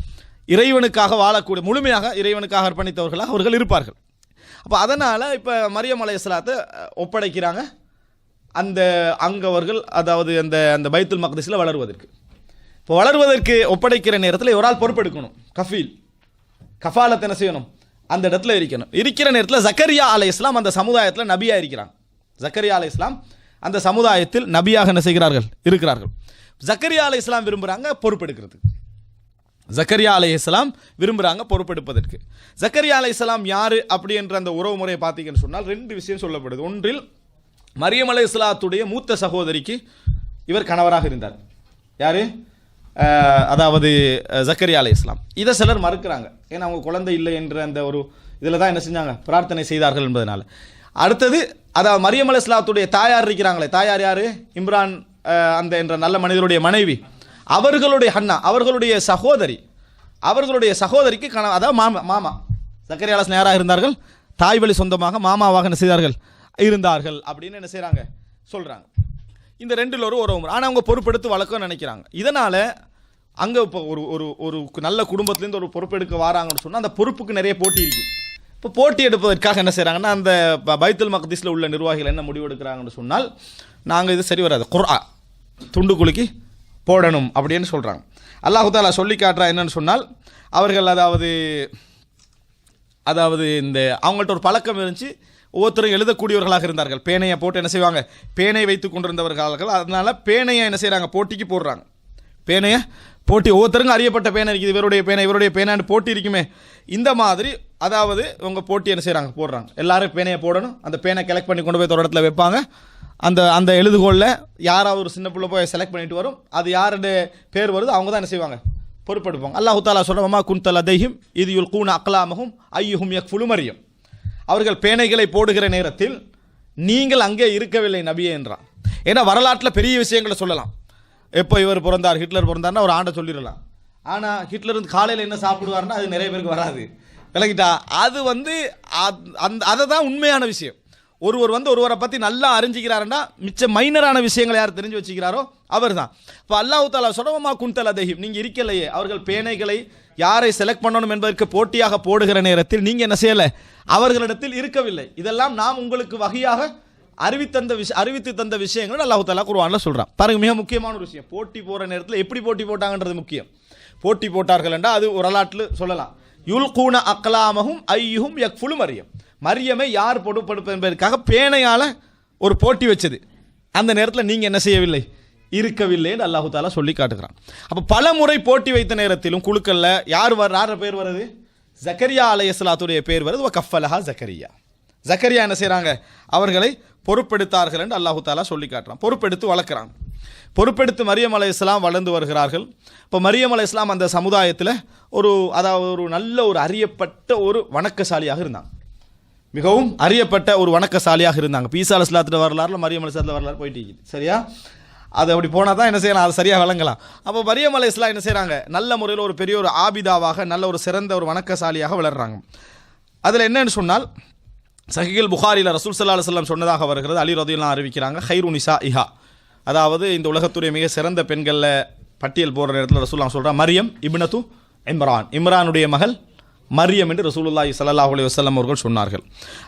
இறைவனுக்காக வாழக்கூடிய முழுமையாக இறைவனுக்காக அர்ப்பணித்தவர்களாக அவர்கள் இருப்பார்கள். அப்போ அதனால் இப்போ மரியம் அலைஹிஸ்ஸலாத்தை ஒப்படைக்கிறாங்க அந்த அங்கவர்கள், அதாவது அந்த அந்த பைத்துல் மக்திஸில் வளருவதற்கு. இப்போ வளருவதற்கு ஒப்படைக்கிற நேரத்தில் ஒரு ஆள் பொறுப்பெடுக்கணும், கஃபாலத் என்ன செய்யணும், அந்த இடத்துல இருக்கணும். இருக்கிற நேரத்தில் ஜக்கரியா அலைஹிஸ்ஸலாம் அந்த சமுதாயத்தில் நபியாக இருக்கிறாங்க. ஜக்கரியா அலைஹிஸ்ஸலாம் அந்த சமுதாயத்தில் நபியாக என்ன செய்கிறார்கள், இருக்கிறார்கள். ஜக்கரியா அலைஹிஸ்ஸலாம் விரும்புகிறாங்க பொறுப்பெடுக்கிறதுக்கு. ஜக்கரியா அலைஹிஸ்ஸலாம் விரும்புகிறாங்க பொறுப்பெடுப்பதற்கு. ஜக்கரியா அலைஹிஸ்ஸலாம் யார் அப்படி என்ற அந்த உறவு முறையை பார்த்தீங்கன்னு சொன்னால் 2 விஷயம் சொல்லப்படுது. ஒன்றில் மரியம் அலைஹிஸ்ஸலாத்துடைய மூத்த சகோதரிக்கு இவர் கணவராக இருந்தார். யார், அதாவது ஜக்கரியா அலைஹிஸ்ஸலாம். இதை சிலர் மறுக்கிறாங்க, ஏன்னா அவங்க குழந்தை இல்லை என்ற அந்த ஒரு இதில் தான் என்ன செஞ்சாங்க, பிரார்த்தனை செய்தார்கள் என்பதனால. அடுத்தது அதாவது மரியம் அலைஹிஸ்ஸலாத்துடைய தாயார் இருக்கிறாங்களே, தாயார் யார், இம்ரான் அந்த என்ற நல்ல மனிதருடைய மனைவி, அவர்களுடைய ஹன்னா அவர்களுடைய சகோதரிக்கு அதாவது மாமா ஜக்கரியா அலைஹிஸ்ஸலாம் யாராக இருந்தார்கள், தாய் வழி சொந்தமாக மாமாவாக என்ன செய்தார்கள், இருந்தார்கள் அப்படின்னு என்ன செய்கிறாங்க சொல்கிறாங்க. இந்த 2ல் ஒரு உறவு. ஆனால் அவங்க பொறுப்பெடுத்து வளர்க்க நினைக்கிறாங்க. இதனால் அங்கே இப்போ ஒரு நல்ல குடும்பத்துலேருந்து ஒரு பொறுப்பெடுக்க வராங்கன்னு சொன்னால் அந்த பொறுப்புக்கு நிறைய போட்டி இருக்கும். இப்போ போட்டி எடுப்பதற்காக என்ன செய்கிறாங்கன்னா அந்த பைத்துல் மக்திஸில் உள்ள நிர்வாகிகள் என்ன முடிவு எடுக்கிறாங்கன்னு சொன்னால், நாங்கள் இது சரி வராது, குர்ஆ துண்டு குலுக்கி போடணும் அப்படின்னு சொல்கிறாங்க. அல்லாஹ் தஆலா சொல்லி காட்டுறா என்னன்னு சொன்னால், அவர்கள் அதாவது இந்த அவங்கள்ட்ட ஒரு பழக்கம் இருந்துச்சு, ஒவ்வொருத்தரும் எழுதக்கூடியவர்களாக இருந்தார்கள். பேனையை போட்டு என்ன செய்வாங்க, பேனை வைத்து கொண்டிருந்தவர்கள். அதனால் பேனையை என்ன செய்கிறாங்க, போட்டிக்கு போடுறாங்க. பேனையை போட்டி, ஒவ்வொருத்தருக்கும் அறியப்பட்ட பேனை இருக்குது, இவருடைய பேனான்னு போட்டி இருக்குமே, இந்த மாதிரி அதாவது உங்க போட்டி என்ன செய்கிறாங்க, போடுறாங்க. எல்லாரும் பேனையை போடணும், அந்த பேனை கலெக்ட் பண்ணி கொண்டு போய் ஒரு இடத்துல வைப்பாங்க. அந்த எழுதுகோளில் யாராவது ஒரு சின்ன பிள்ளை போய் செலக்ட் பண்ணிட்டு வரும், அது யாருடைய பேர் வருது அவங்க தான் என்ன செய்வாங்க, பொறுப்பெடுப்பாங்க. அல்லாஹ் தஆலா சொல்றமா குன்த லதைஹிம் இது யுல்கூன அக்லாமஹும் ஐயுஹும் யக்ஃபுலு மரியம். அவர்கள் பேனைகளை போடுகிற நேரத்தில் நீங்கள் அங்கே இருக்கவில்லை நபியே என்றான். ஏன்னா வரலாற்றில் பெரிய விஷயங்களை சொல்லலாம். எப்போ இவர் பிறந்தார், ஹிட்லர் பிறந்தார்னா ஒரு ஆண்டை சொல்லிடலாம். ஆனால் ஹிட்லர் வந்து காலையில் என்ன சாப்பிடுவார்னா அது நிறைய பேருக்கு வராது, விளங்கிட்டா. அது அதை தான் உண்மையான விஷயம். ஒருவரை பற்றி நல்லா அறிஞ்சிக்கிறாருன்னா மிச்ச மைனரான விஷயங்களை யார் தெரிஞ்சு வச்சுக்கிறாரோ அவர் தான். இப்போ அல்லாஹ் தஆலா சொல்றமா குன்தல் அதஹிம், நீங்கள் இருக்கலையே, அவர்கள் பேனைகளை யாரை செலக்ட் பண்ணணும் என்பதற்கு போட்டியாக போடுகிற நேரத்தில் நீங்கள் என்ன செய்யலை, அவர்களிடத்தில் இருக்கவில்லை. இதெல்லாம் நாம் உங்களுக்கு வகையாக அறிவித்து தந்த விஷயங்கள் அல்லாஹ் தஆலா குர்ஆனில் சொல்கிறான். பாருங்க, மிக முக்கியமான ஒரு விஷயம். போட்டி போகிற நேரத்தில் எப்படி போட்டி போட்டாங்கன்றது முக்கியம். போட்டி போட்டார்கள் என்றால் அது ஒரு வரலாற்றில் சொல்லலாம். யுல்கூன அக்லாமஹும் ஐயுஹும் யக்ஃபுலு மரியம், மரியமை யார் பொறுப்பெடுப்பது என்பதற்காக பேனையால் ஒரு போட்டி வச்சது. அந்த நேரத்தில் நீங்கள் என்ன செய்யவில்லை, இருக்கவில்லை என்று அல்லாஹ் தஆலா சொல்லி காட்டுகிறான். அப்போ பல முறை போட்டி வைத்த நேரத்திலும் குழுக்களில் யார் பேர் வருது, ஜக்கரியா அலைஹிஸ்ஸலாத்துடைய பேர் வருது. கஃபலஹா ஜக்கரியா என்ன செய்கிறாங்க, அவர்களை பொறுப்பெடுத்தார்கள் என்று அல்லாஹ் தஆலா சொல்லி காட்டுறான். பொறுப்பெடுத்து வளர்க்குறாங்க. பொறுப்பெடுத்து மரியம் அலைஹிஸ்ஸலாம் வளர்ந்து வருகிறார்கள். இப்போ மரியம் அலைஹிஸ்ஸலாம் அந்த சமுதாயத்தில் அதாவது ஒரு நல்ல ஒரு அறியப்பட்ட ஒரு வணக்கசாலியாக இருந்தாங்க. மிகவும் அறியப்பட்ட ஒரு வணக்கசாலியாக இருந்தாங்க. ஈசா அலைஹிஸ்ஸலாத்தோட வரலாறுல மரியம் அலைஹிஸ்ஸலாத்தோட வரலாறு போயிட்டு இருக்குது, சரியா? அது அப்படி போனால் தான் என்ன செய்யலாம், அது சரியாக விளங்கலாம். அப்போ மரியம் அலைஹிஸ்ஸலாம் என்ன செய்கிறாங்க, நல்ல முறையில் ஒரு பெரிய ஒரு ஆபிதாவாக, நல்ல ஒரு சிறந்த ஒரு வணக்கசாலியாக வளர்கிறாங்க. அதில் என்னன்னு சொன்னால், சஹீஹுல் புகாரியில் ரசூல் ஸல்லல்லாஹு அலைஹி வஸல்லம் சொன்னதாக வருகிறது. அலி ரலியல்லாஹு அன்ஹு அறிவிக்கிறாங்க, ஹைரு நிசாஇஹா, அதாவது இந்த உலகத்துடைய மிக சிறந்த பெண்களில் பட்டியல் போடுற நேரத்தில் ரசூலுல்லாஹ் சொல்கிறான் மரியம் இப்னத்து இம்ரான், இம்ரானுடைய மகள் மரியம் என்று ரசூலுல்லாஹி ஸல்லல்லாஹு அலைஹி வஸல்லம் அவர்கள் சொன்னார்கள்.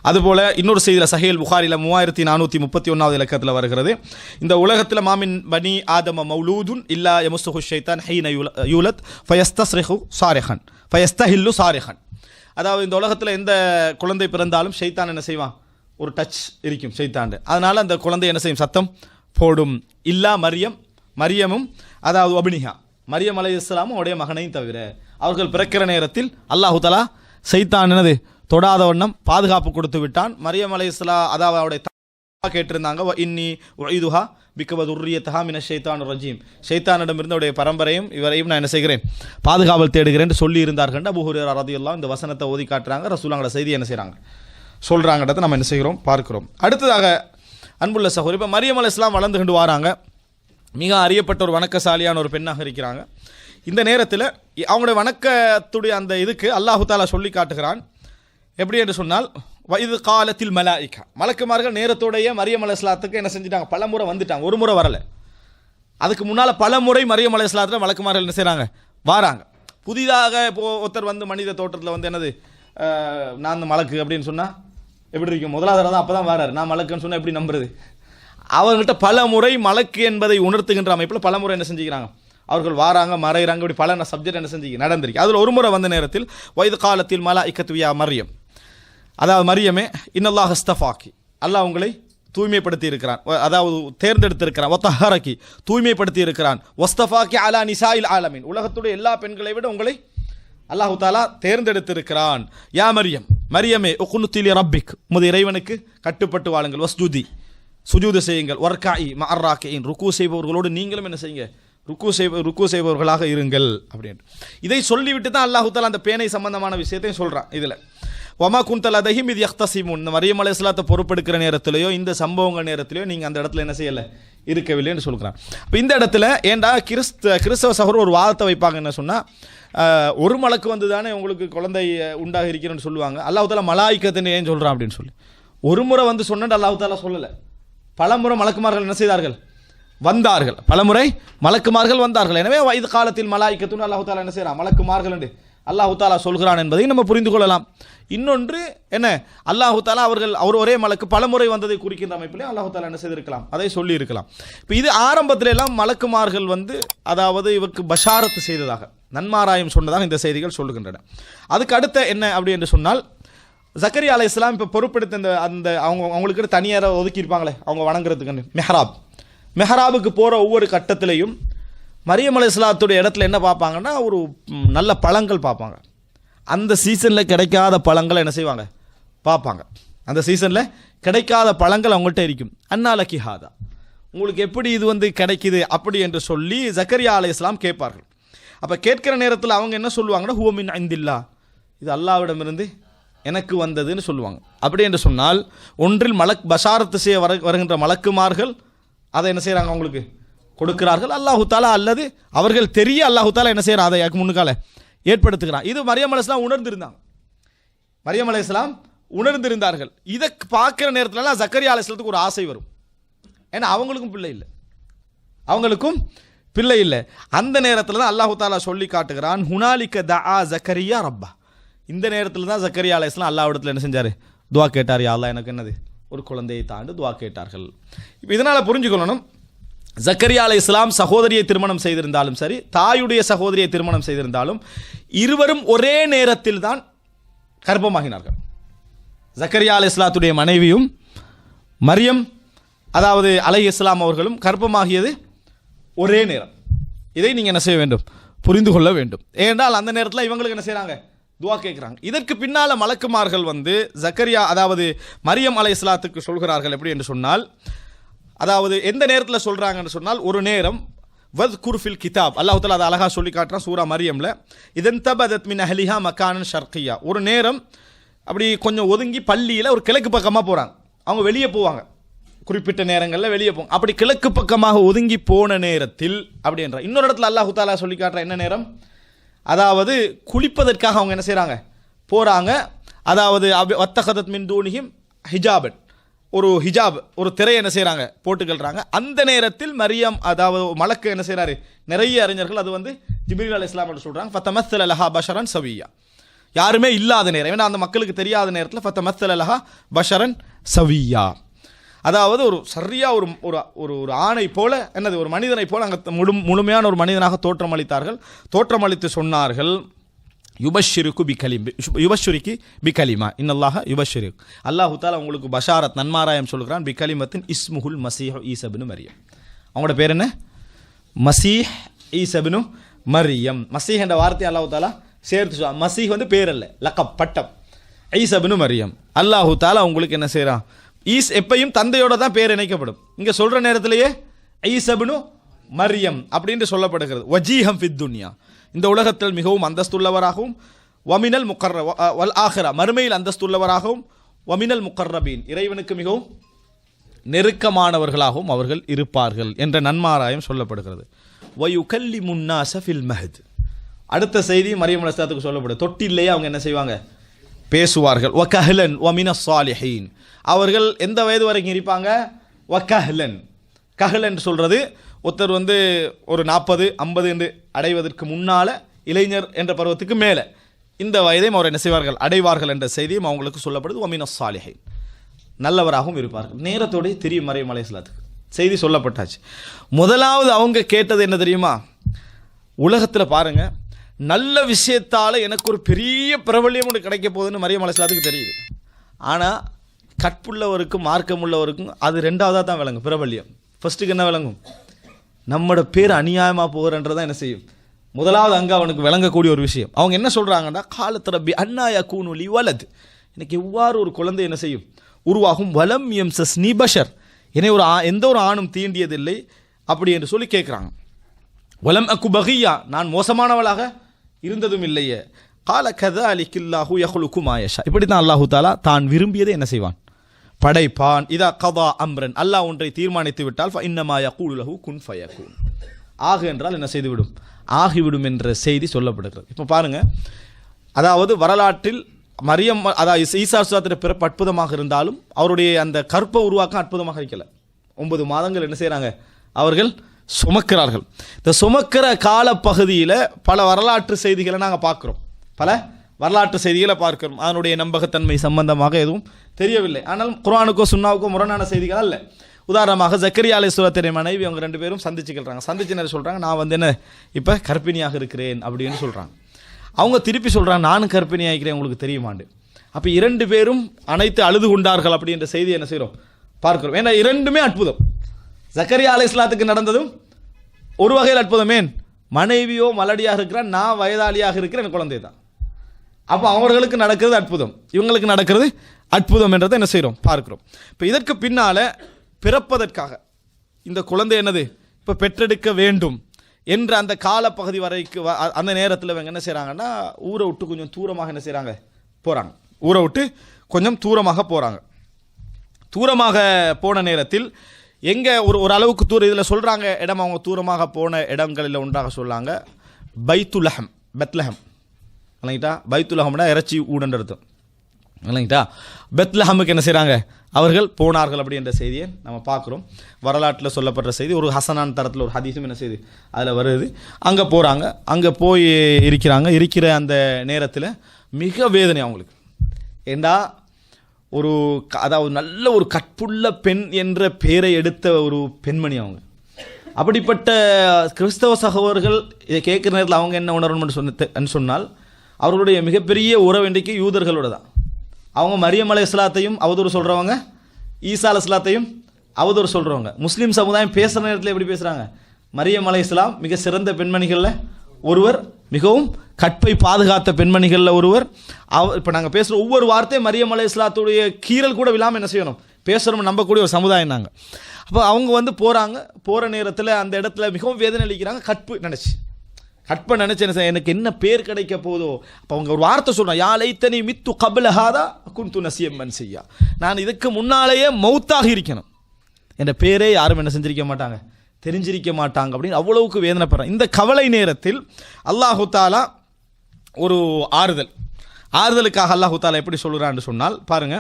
அதுபோல் இன்னொரு செய்தியில் சஹீஹ் புகாரியில் 3431 இலக்கத்தில் வருகிறது, இந்த உலகத்தில் மாமின் பனி ஆதம மௌலூதுன் இல்லா யமுஸ்ஸுஹு ஷைத்தான் ஹீன யூலத் ஃபயஸ்தஸ்ரிஹு சாரிஹன் ஃபயஸ்தஹில்லு சாரிஹன். அதாவது இந்த உலகத்தில் எந்த குழந்தை பிறந்தாலும் ஷைத்தான் என்ன செய்வான், ஒரு டச் இருக்கும் ஷைத்தாண்டு, அதனால் அந்த குழந்தை என்ன செய்யும், சத்தம் போடும். இல்லா மரியமும் அதாவது அபினிஹா மரியம் அலைஹிஸ்ஸலாமும் அவருடைய மகனையும் தவிர அவர்கள் பிறக்கிற நேரத்தில் அல்லாஹு தஆலா ஷைத்தான் என்னது தொடாத வண்ணம் பாதுகாப்பு கொடுத்து விட்டான். மரியம் அலைஹிஸ்ஸலாம் அதாவது அவருடைய கேட்டிருந்தாங்க, இன்னி உஇதுஹா பிக வ துர்ரியதஹா மினஷ் ஷைத்தானிர் ரஜீம், ஷைத்தானிடமிருந்து அவருடைய பரம்பரையும் இவரையும் நான் என்ன செய்கிறேன், பாதுகாவல் தேடுகிறேன் என்று சொல்லி இருந்தார்கள். அபூ ஹுரைரா ரலியல்லாஹு இந்த வசனத்தை ஓதி காட்டுறாங்க, ரசூலுல்லாஹ்வோட செய்தி என்ன செய்கிறாங்க சொல்கிறாங்கன்றதை நம்ம என்ன செய்கிறோம் பார்க்கிறோம். அடுத்ததாக அன்புள்ள சகோதரி, இப்போ மரியம் அலைஹிஸ்ஸலாம் வளர்ந்து கொண்டு வராங்க, மிக அறியப்பட்ட ஒரு வணக்கசாலியான ஒரு பெண்ணாக இருக்கிறாங்க. இந்த நேரத்தில் அவங்களுடைய வணக்கத்துடைய அந்த இதுக்கு அல்லாஹு தாலா சொல்லி காட்டுகிறான். எப்படி என்று சொன்னால் வயது காலத்தில் மலாயிகா, மலக்குமார்கள் நேரத்தோடைய மரியம் அலைஹிஸ்ஸலாத்துக்கு என்ன செஞ்சிட்டாங்க, பல முறை வந்துட்டாங்க, ஒரு முறை வரலை. அதுக்கு முன்னால் பல முறை மரியம் அலைஹிஸ்ஸலாத்தில் மலக்குமார்கள் என்ன செய்கிறாங்க, வாராங்க. புதிதாக இப்போ ஒருத்தர் வந்து மனித தோற்றத்தில் வந்து என்னது நான் அந்த மலக்கு அப்படின்னு சொன்னால் எப்படி இருக்கும், முதலாவது தான் அப்போ தான் வராரு, நான் மலக்குன்னு சொன்னால் எப்படி நம்புறது. அவர்கிட்ட பல முறை மலக்கு என்பதை உணர்த்துகின்ற அமைப்பில் பல முறை என்ன செஞ்சுக்கிறாங்க, அவர்கள் வாராங்க மறைகிறாங்க, இப்படி பல சப்ஜெக்ட் என்ன செஞ்சு நடந்திருக்கு. அதில் ஒரு முறை வந்த நேரத்தில் வயது காலத்தில் மலாயிகத்து யா மரியம், அதாவது மரியமே இன்னல்லாஹ் அஸ்தஃபாக்கி, அல்லாஹ் உங்களை தூய்மைப்படுத்தி இருக்கிறான், அதாவது தேர்ந்தெடுத்திருக்கிறான், வத்தஹரக்கி தூய்மைப்படுத்தி இருக்கிறான், வஸ்தஃபாக்கி அலா நிசாயில் ஆலமீன், உலகத்துடைய எல்லா பெண்களை விட உங்களை அல்லாஹு தாலா தேர்ந்தெடுத்திருக்கிறான். யா மரியம், மரியமே உக்னுத்தி ரப்பிக், உமது இறைவனுக்கு கட்டுப்பட்டு வாழுங்கள், வஸ்ஜுதி சுஜூது செய்யுங்கள், வர்காஇ மஅர்ராகியின் ருக்கு செய்பவர்களோடு நீங்களும் என்ன செய்யுங்க, ருக்கு செய்பவர்களாக இருங்கள் அப்படின்னு. இதை சொல்லிவிட்டு தான் அல்லாஹு தாலா அந்த பேனை சம்பந்தமான விஷயத்தையும் சொல்கிறான். இதில் வமா குந்தல் அதஹிம் இது யஹ்தசிமுன், இந்த மரியம் அலைஹிஸ்ஸலாத்தை பொறுப்பெடுக்கிற நேரத்திலேயோ இந்த சம்பவங்கள் நேரத்திலேயோ நீங்கள் அந்த இடத்துல என்ன செய்யலை, இருக்கவில்லை என்று சொல்கிறான். இப்போ இந்த இடத்துல ஏண்டா கிறிஸ்தவ சகோதரர் ஒரு வாதத்தை வைப்பாங்க, என்ன சொன்னால் ஒரு மலக்கு வந்து தானே உங்களுக்கு குழந்தை உண்டாக இருக்கிறேன்னு சொல்லுவாங்க, அல்லாஹு தாலா மலாயிக்கத்துன்னு ஏன் சொல்கிறான் அப்படின்னு சொல்லி. ஒரு முறை வந்து சொன்னது அல்லாஹு தாலா சொல்லலை, பலமுறை மலக்குமார்கள் என்ன செய்தார்கள், வந்தார்கள், பலமுறை மலக்குமார்கள் வந்தார்கள். எனவே வயது காலத்தில் மலாயிக்கத்துன்னு அல்லாஹு தாலா என்ன செய்கிறான், மலக்குமார்கள் என்று அல்லாஹு தாலா சொல்கிறான் என்பதை நம்ம புரிந்து கொள்ளலாம். இன்னொன்று என்ன, அல்லாஹு தாலா அவர் ஒரே மலக்கு பலமுறை வந்ததை குறிக்கின்ற அமைப்பிலே அல்லாஹு தாலா என்ன செய்திருக்கலாம், அதை சொல்லி இருக்கலாம். இப்போ இது ஆரம்பத்தில் எல்லாம் மலக்குமார்கள் வந்து அதாவது இவருக்கு பஷாரத்து செய்ததாக, நன்மாராயம் சொன்னதாக இந்த செய்திகள் சொல்லுகின்றன. அதுக்கு அடுத்த என்ன அப்படி என்று சொன்னால், ஜக்கரியா அலைஹிஸ்ஸலாம் இப்போ பொறுப்பெடுத்த அந்த அவங்களுக்கு தனியாரை ஒதுக்கியிருப்பாங்களே அவங்க வணங்குறதுக்கு மெஹராபுக்கு போகிற ஒவ்வொரு கட்டத்திலையும் மரியம் அலைஹிஸ்ஸலாத்துடைய இடத்துல என்ன பார்ப்பாங்கன்னா, ஒரு நல்ல பழங்கள் பார்ப்பாங்க. அந்த சீசனில் கிடைக்காத பழங்களை என்ன செய்வாங்க, பார்ப்பாங்க. அந்த சீசனில் கிடைக்காத பழங்கள் அவங்கள்ட்ட இருக்கும். அன்னாலக்கி ஹாதா, உங்களுக்கு எப்படி இது வந்து கிடைக்குது அப்படி என்று சொல்லி ஜக்கரியா அலைஹிஸ்ஸலாம் கேட்பார்கள். அப்போ கேட்கிற நேரத்தில் அவங்க என்ன சொல்லுவாங்கன்னா, ஹுவ மின் இந்தில்லா, இது அல்லாஹ்விடமிருந்து எனக்கு வந்ததுன்னு சொல்லுவாங்க. அப்படி என்று சொன்னால் ஒன்றில் பஷாரத்து செய்ய வருகின்ற மலக்குமார்கள் அதை என்ன செய்கிறாங்க, அவங்களுக்கு கொடுக்கிறார்கள் அல்லாஹு தாலா, அல்லது அவர்கள் தெரிய அல்லாஹு தாலா என்ன செய்கிறான், அதை முன்னுக்கால ஏற்படுத்துகிறான். இது மரியம் அலைஹிஸ்ஸலாம் உணர்ந்திருந்தாங்க, மரியம் அலைஹிஸ்ஸலாம் உணர்ந்திருந்தார்கள். இதை பார்க்குற நேரத்துலலாம் ஜக்கரியா அலைஹிஸ்ஸலாத்துக்கு ஒரு ஆசை வரும், ஏன்னா அவங்களுக்கும் பிள்ளை இல்லை. அந்த நேரத்தில் தான் அல்லாஹு தாலா சொல்லி காட்டுகிறான், ஹுனாலிக தஆ ஜக்கரியா ரப்பா, இந்த நேரத்தில் தான் ஜக்கரியா அலைஹிஸ்ஸலாம் அல்லாஹ்விடத்தில் என்ன செஞ்சார், துவா கேட்டார், யா அல்லாஹ் எனக்கு என்னது ஒரு குழந்தையை தாண்டு துவா கேட்டார்கள். இப்போ இதனால் புரிஞ்சுக்கொள்ளணும், ஜக்கரியா அலைஹிஸ்ஸலாம் சகோதரியை திருமணம் செய்திருந்தாலும் சரி, தாயுடைய சகோதரியை திருமணம் செய்திருந்தாலும் இருவரும் ஒரே நேரத்தில் தான் கர்ப்பமாகினார்கள். ஜக்கரியா அலைஹிஸ்ஸலாத்துடைய மனைவியும் மரியம் அதாவது அலைஹிஸ்ஸலாம் அவர்களும் கர்ப்பமாகியது ஒரே நேரம். இதை நீங்கள் என்ன செய்ய வேண்டும், புரிந்து கொள்ள வேண்டும். ஏனென்றால் அந்த நேரத்தில் இவங்களுக்கு என்ன செய்கிறாங்க, துவா கேட்குறாங்க. இதற்கு பின்னால் மலக்குமார்கள் வந்து ஜக்கரியா அதாவது மரியம் அலைஹிஸ்ஸலாத்துக்கு சொல்கிறார்கள் எப்படி என்று சொன்னால், அதாவது எந்த நேரத்தில் சொல்கிறாங்கன்னு சொன்னால், ஒரு நேரம் வத் குர்ஃபில் கிதாப், அல்லாஹ் தஆலா அதை அழகாக சொல்லி காட்டுறான் சூரா மரியமில், இதன் தபதத் மின் அஹ்லிஹா மக்கானன் ஷர்கியா, ஒரு நேரம் அப்படி கொஞ்சம் ஒதுங்கி பள்ளியில் ஒரு கிழக்கு பக்கமாக போகிறாங்க, அவங்க வெளியே போவாங்க, குறிப்பிட்ட நேரங்களில் வெளியே போங்க. அப்படி கிழக்கு பக்கமாக ஒதுங்கி போன நேரத்தில் அப்படின்ற இன்னொரு இடத்துல அல்லாஹ் தஆலா சொல்லி காட்டுற என்ன நேரம், அதாவது குளிப்பதற்காக அவங்க என்ன செய்கிறாங்க, போகிறாங்க. அதாவது வத்தகதத் மின் தூனிஹிம் ஹிஜாபன், ஒரு ஹிஜாப், ஒரு திரை என்ன செய்கிறாங்க, போட்டுக்கொள்கிறாங்க. அந்த நேரத்தில் மரியம், அதாவது மலக்கு என்ன செய்கிறாரு, நிறைய அறிஞர்கள் அது வந்து ஜிப்ரீல் அலைஹிஸ்ஸலாம் என்று சொல்கிறாங்க. ஃபத்தமஸ்ஸல லஹா பஷரன் சவியா, யாருமே இல்லாத நேரம், ஏன்னா அந்த மக்களுக்கு தெரியாத நேரத்தில் ஃபத்தமஸ்ஸல லஹா பஷரன் சவியா, அதாவது ஒரு சரியா ஒரு ஒரு ஒரு ஆணை போல என்னது, ஒரு மனிதனை போல அங்கே முழுமையான ஒரு மனிதனாக தோற்றமளித்தார்கள். தோற்றமளித்து சொன்னார்கள், யுபஷிருக்கு பிகலிமா இன்னல்லாஹ யுபஷிருக்கு, அல்லாஹு தாலா உங்களுக்கு பஷாரத் நன்மாராயம் சொல்கிறான், பிகலிமத்தின் இஸ்முஹுல் மசீஹ் ஈஸா இப்னு மரியம். அவங்களோட பேர் என்ன, மசீஹ் ஈஸா இப்னு மரியம். மசீஹ் என்ற வார்த்தை அல்லாஹு தாலா சேர்த்து சொல்ல, மசீஹ் வந்து பேர் அல்ல, லக்கப் பட்டம், ஈஸா இப்னு மரியம். அல்லாஹு தாலா உங்களுக்கு என்ன செய்கிறான், எப்பையும் தந்தையோட தான் பேர் இணைக்கப்படும். இங்கே சொல்கிற நேரத்திலேயே ஈஸா இப்னு மரியம் அப்படின்னு சொல்லப்படுகிறது. வஜீஹம் ஃபித் துன்யா, இந்த உலகத்தில் மிகவும் அந்தஸ்துள்ளவராகவும், வமினல் வல் ஆஹிரா, மறுமையில் அந்தஸ்துள்ளவராகவும், வமினல் முக்கர்ரபீன், இறைவனுக்கு மிகவும் நெருக்கமானவர்களாகவும் அவர்கள் இருப்பார்கள் என்ற நன்மாராயம் சொல்லப்படுகிறது. வயுகல்லிமுன் நாஸ ஃபில் மஹ்த், அடுத்த செய்தி மரியம் அலைஹிஸ்ஸலாத்துக்கு சொல்லப்படுது, தொட்டிலேயே அவங்க என்ன செய்வாங்க, பேசுவார்கள். வகஹ்லன் வமினஸ் சாலிஹீன், அவர்கள் எந்த வயது வரைக்கும் இருப்பாங்க, வகஹ்லன், கஹ்லன் சொல்கிறது ஒருத்தர் வந்து ஒரு 40-50 என்று அடைவதற்கு முன்னால், இளைஞர் என்ற பருவத்துக்கு மேலே இந்த வயதையும் அவர் என்ன செய்வார்கள், அடைவார்கள் என்ற செய்தியும் அவங்களுக்கு சொல்லப்படுது. வமினஸ் சாலிஹீன், நல்லவராகவும் இருப்பார்கள். நேரத்தோடய தெரியும் மரியம் அலைஹிஸ்ஸலாத்துக்கு செய்தி சொல்லப்பட்டாச்சு. முதலாவது அவங்க கேட்டது என்ன தெரியுமா, உலகத்தில் பாருங்க, நல்ல விஷயத்தால் எனக்கு ஒரு பெரிய பிரபல்யம் ஒன்று கிடைக்க போகுதுன்னு மரியம் அலைஹிஸ்ஸலாத்துக்கு தெரியுது. ஆனால் கற்புள்ளவருக்கும் மார்க்கமுள்ளவருக்கும் அது ரெண்டாவதாக தான் விளங்கும் பிரபல்யம். ஃபர்ஸ்ட்டுக்கு என்ன விளங்கும், நம்மளோட பேர் அநியாயமாக போகிறன்றதான் என்ன செய்யும், முதலாவது அங்கே அவனுக்கு விளங்கக்கூடிய ஒரு விஷயம். அவங்க என்ன சொல்கிறாங்கன்னா, காலத்து ரப்பி அன்னாயா கூனுலி வலது, எனக்கு எவ்வாறு ஒரு குழந்தை என்ன செய்யும், உருவாகும், வலம் எம்சஸ் நிபஷர், என்னை ஒரு எந்த ஒரு ஆணும் தீண்டியதில்லை அப்படி என்று சொல்லி கேட்குறாங்க. வலம் அக்கு பகியா, நான் மோசமானவளாக இருந்ததும் இல்லையே. கால கதா அலிக்கில்லாஹு யஹ்லுகு மா யஷா, இப்படி தான் அல்லாஹு தாலா தான் விரும்பியதை என்ன செய்வான், படைப்பான். இதா கதா அம்ரன், அல்லாஹ் ஒன்றை தீர்மானித்து விட்டால் இன்னமா யகூலு லஹு குன் ஃபயகூன், ஆகு என்றால் என்ன செய்துவிடும், ஆகிவிடும் என்ற செய்தி சொல்லப்படுகிறது. இப்போ பாருங்க, அதாவது வரலாற்றில் மரியம், அதாவது ஈசா அலைஹிஸ்ஸலாத்துடைய பிறப்பு அற்புதமாக இருந்தாலும் அவருடைய அந்த கற்பை உருவாக்கம் அற்புதமாக இருக்கல. 9 மாதங்கள் என்ன செய்கிறாங்க, அவர்கள் சுமக்கிறார்கள். இந்த சுமக்கிற காலப்பகுதியில் பல வரலாற்று செய்திகளை நாங்கள் பார்க்குறோம், பல வரலாற்று செய்திகளை பார்க்கிறோம். அதனுடைய நம்பகத்தன்மை சம்பந்தமாக எதுவும் தெரியவில்லை. ஆனால் குர்ஆனுக்கோ சுன்னாவுக்கோ முரணான செய்திகள் அல்ல. உதாரணமாக ஜக்கரியா அலைஹிஸ்ஸலாத்துடைய மனைவி அவங்க 2 பேரும் சந்திச்சுக்கிறாங்க. சந்திச்சு என்ன சொல்கிறாங்க, நான் வந்து என்ன இப்போ கர்ப்பிணியாக இருக்கிறேன் அப்படின்னு சொல்கிறாங்க. அவங்க திருப்பி சொல்கிறாங்க, நானும் கர்ப்பிணியாக இருக்கிறேன், உங்களுக்கு தெரியுமாண்டு. அப்போ 2 பேரும் அனைத்து அழுது கொண்டார்கள் அப்படின்ற செய்தி என்ன செய்கிறோம், பார்க்கிறோம். ஏன்னா 2மே அற்புதம். ஜக்கரியா அலைஹிஸ்ஸலாத்துக்கு நடந்ததும் ஒரு வகையில் அற்புதம். ஏன், மனைவியோ மலடியாக இருக்கிறான், நான் வயதாளியாக இருக்கிறேன், என் குழந்தை தான். அப்போ அவர்களுக்கு நடக்கிறது அற்புதம், இவங்களுக்கு நடக்கிறது அற்புதம் என்றதை என்ன செய்கிறோம், பார்க்கிறோம். இப்போ இதற்கு பின்னால் பிறப்பதற்காக இந்த குழந்தை என்னது இப்போ பெற்றெடுக்க வேண்டும் என்ற அந்த காலப்பகுதி வரைக்கும் அந்த நேரத்தில் இவங்க என்ன செய்கிறாங்கன்னா, ஊரை விட்டு கொஞ்சம் தூரமாக என்ன செய்கிறாங்க, போகிறாங்க. ஊரை விட்டு கொஞ்சம் தூரமாக போகிறாங்க. தூரமாக போன நேரத்தில் எங்கே ஒரு அளவுக்கு தூரம், இதில் சொல்கிறாங்க இடம், அவங்க தூரமாக போன இடங்களில் ஒன்றாக சொல்லாங்க பைத்துலஹம், பெத்லஹம் இல்லைங்கிட்டா. பைத்துலஹம்னா இறைச்சி ஊடன்ற அர்த்தம் இல்லைங்கிட்டா. பெத்லஹமுக்கு என்ன செய்கிறாங்க, அவர்கள் போனார்கள் அப்படின்ற செய்தியை நம்ம பார்க்குறோம். வரலாற்றில் சொல்லப்படுற செய்தி ஒரு ஹசனான் தரத்தில் ஒரு ஹதீஸும் என்ன செய்யுது அதில் வருது. அங்கே போகிறாங்க, அங்கே போய் இருக்கிறாங்க. இருக்கிற அந்த நேரத்தில் மிக வேதனை அவங்களுக்கு. ஏண்டா ஒரு அதாவது நல்ல ஒரு கற்புள்ள பெண் என்ற பெயரை எடுத்த ஒரு பெண்மணி அவங்க. அப்படிப்பட்ட கிறிஸ்தவ சகோதரர்கள் இதை கேட்குற நேரத்தில் அவங்க என்ன உணரணும்னு சொன்னால், அவர்களுடைய மிகப்பெரிய உறவு இன்றைக்கு யூதர்களோட தான். அவங்க மரியம் அலைஹிஸ்ஸலாத்தையும் அவதூறு சொல்கிறவங்க, ஈசா அலைஹிஸ்ஸலாத்தையும் அவதூறு சொல்கிறவங்க. முஸ்லீம் சமுதாயம் பேசுகிற நேரத்தில் எப்படி பேசுகிறாங்க, மரியம் அலைஹிஸ்ஸலாம் மிக சிறந்த பெண்மணிகளில் ஒருவர், மிகவும் கற்பை பாதுகாத்த பெண்மணிகளில் ஒருவர். இப்போ நாங்கள் பேசுகிற ஒவ்வொரு வார்த்தையும் மரியம் அலைஹிஸ்ஸலாத்துடைய கீறல் கூட விழாமல் என்ன செய்யணும், பேசுகிறோம், நம்பக்கூடிய ஒரு சமுதாயம் நாங்கள். அப்போ அவங்க வந்து போகிறாங்க. போகிற நேரத்தில் அந்த இடத்துல மிகவும் வேதனை அளிக்கிறாங்க. கற்பை நினச்சி என்ன, எனக்கு என்ன பேர் கிடைக்க போதோ. அப்போ அவங்க ஒரு வார்த்தை சொல்கிறான், யா லைத்தனி மித்து கப்ல ஹாதா குன்து நஸியம் மன்சியா, நான் இதுக்கு முன்னாலேயே மௌத்தாக இருக்கணும், என்ற பேரே யாரும் என்ன செஞ்சிருக்க மாட்டாங்க, தெரிஞ்சிருக்க மாட்டாங்க அப்படின்னு அவ்வளவுக்கு வேதனைப்படுறாங்க. இந்த கவலை நேரத்தில் அல்லாஹு தாலா ஒரு ஆறுதலுக்காக அல்லாஹு தாலா எப்படி சொல்கிறான்னு சொன்னால் பாருங்க,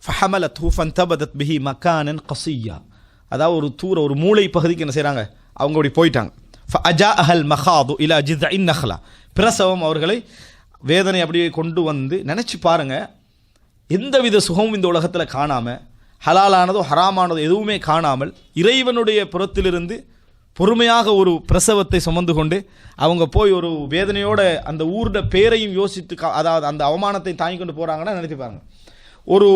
ஃபஹமலத்ஹு ஃபன்தபதத் பிஹி மகானன் கஸியா. அதாவது ஒரு மூளை பகுதிக்கு என்ன செய்கிறாங்க, அவங்க அப்படி போயிட்டாங்க. ஃபஅஜாஅஹல் மகாது இலா ஜித்இன் நஹ்லா. பிரசவம் அவர்களை வேதனை அப்படியே கொண்டு வந்து, நினச்சி பாருங்கள், எந்தவித சுகமும் இந்த உலகத்தில் காணாமல், ஹலாலானதோ ஹராமானதோ எதுவுமே காணாமல், இறைவனுடைய புறத்திலிருந்து பொறுமையாக ஒரு பிரசவத்தை சுமந்து கொண்டு அவங்க போய் ஒரு வேதனையோட அந்த ஊரோட பேரையும் யோசித்து, அதாவது அந்த அவமானத்தை தாங்கி கொண்டு போகிறாங்கன்னா நினைத்து பாருங்க. ஒரு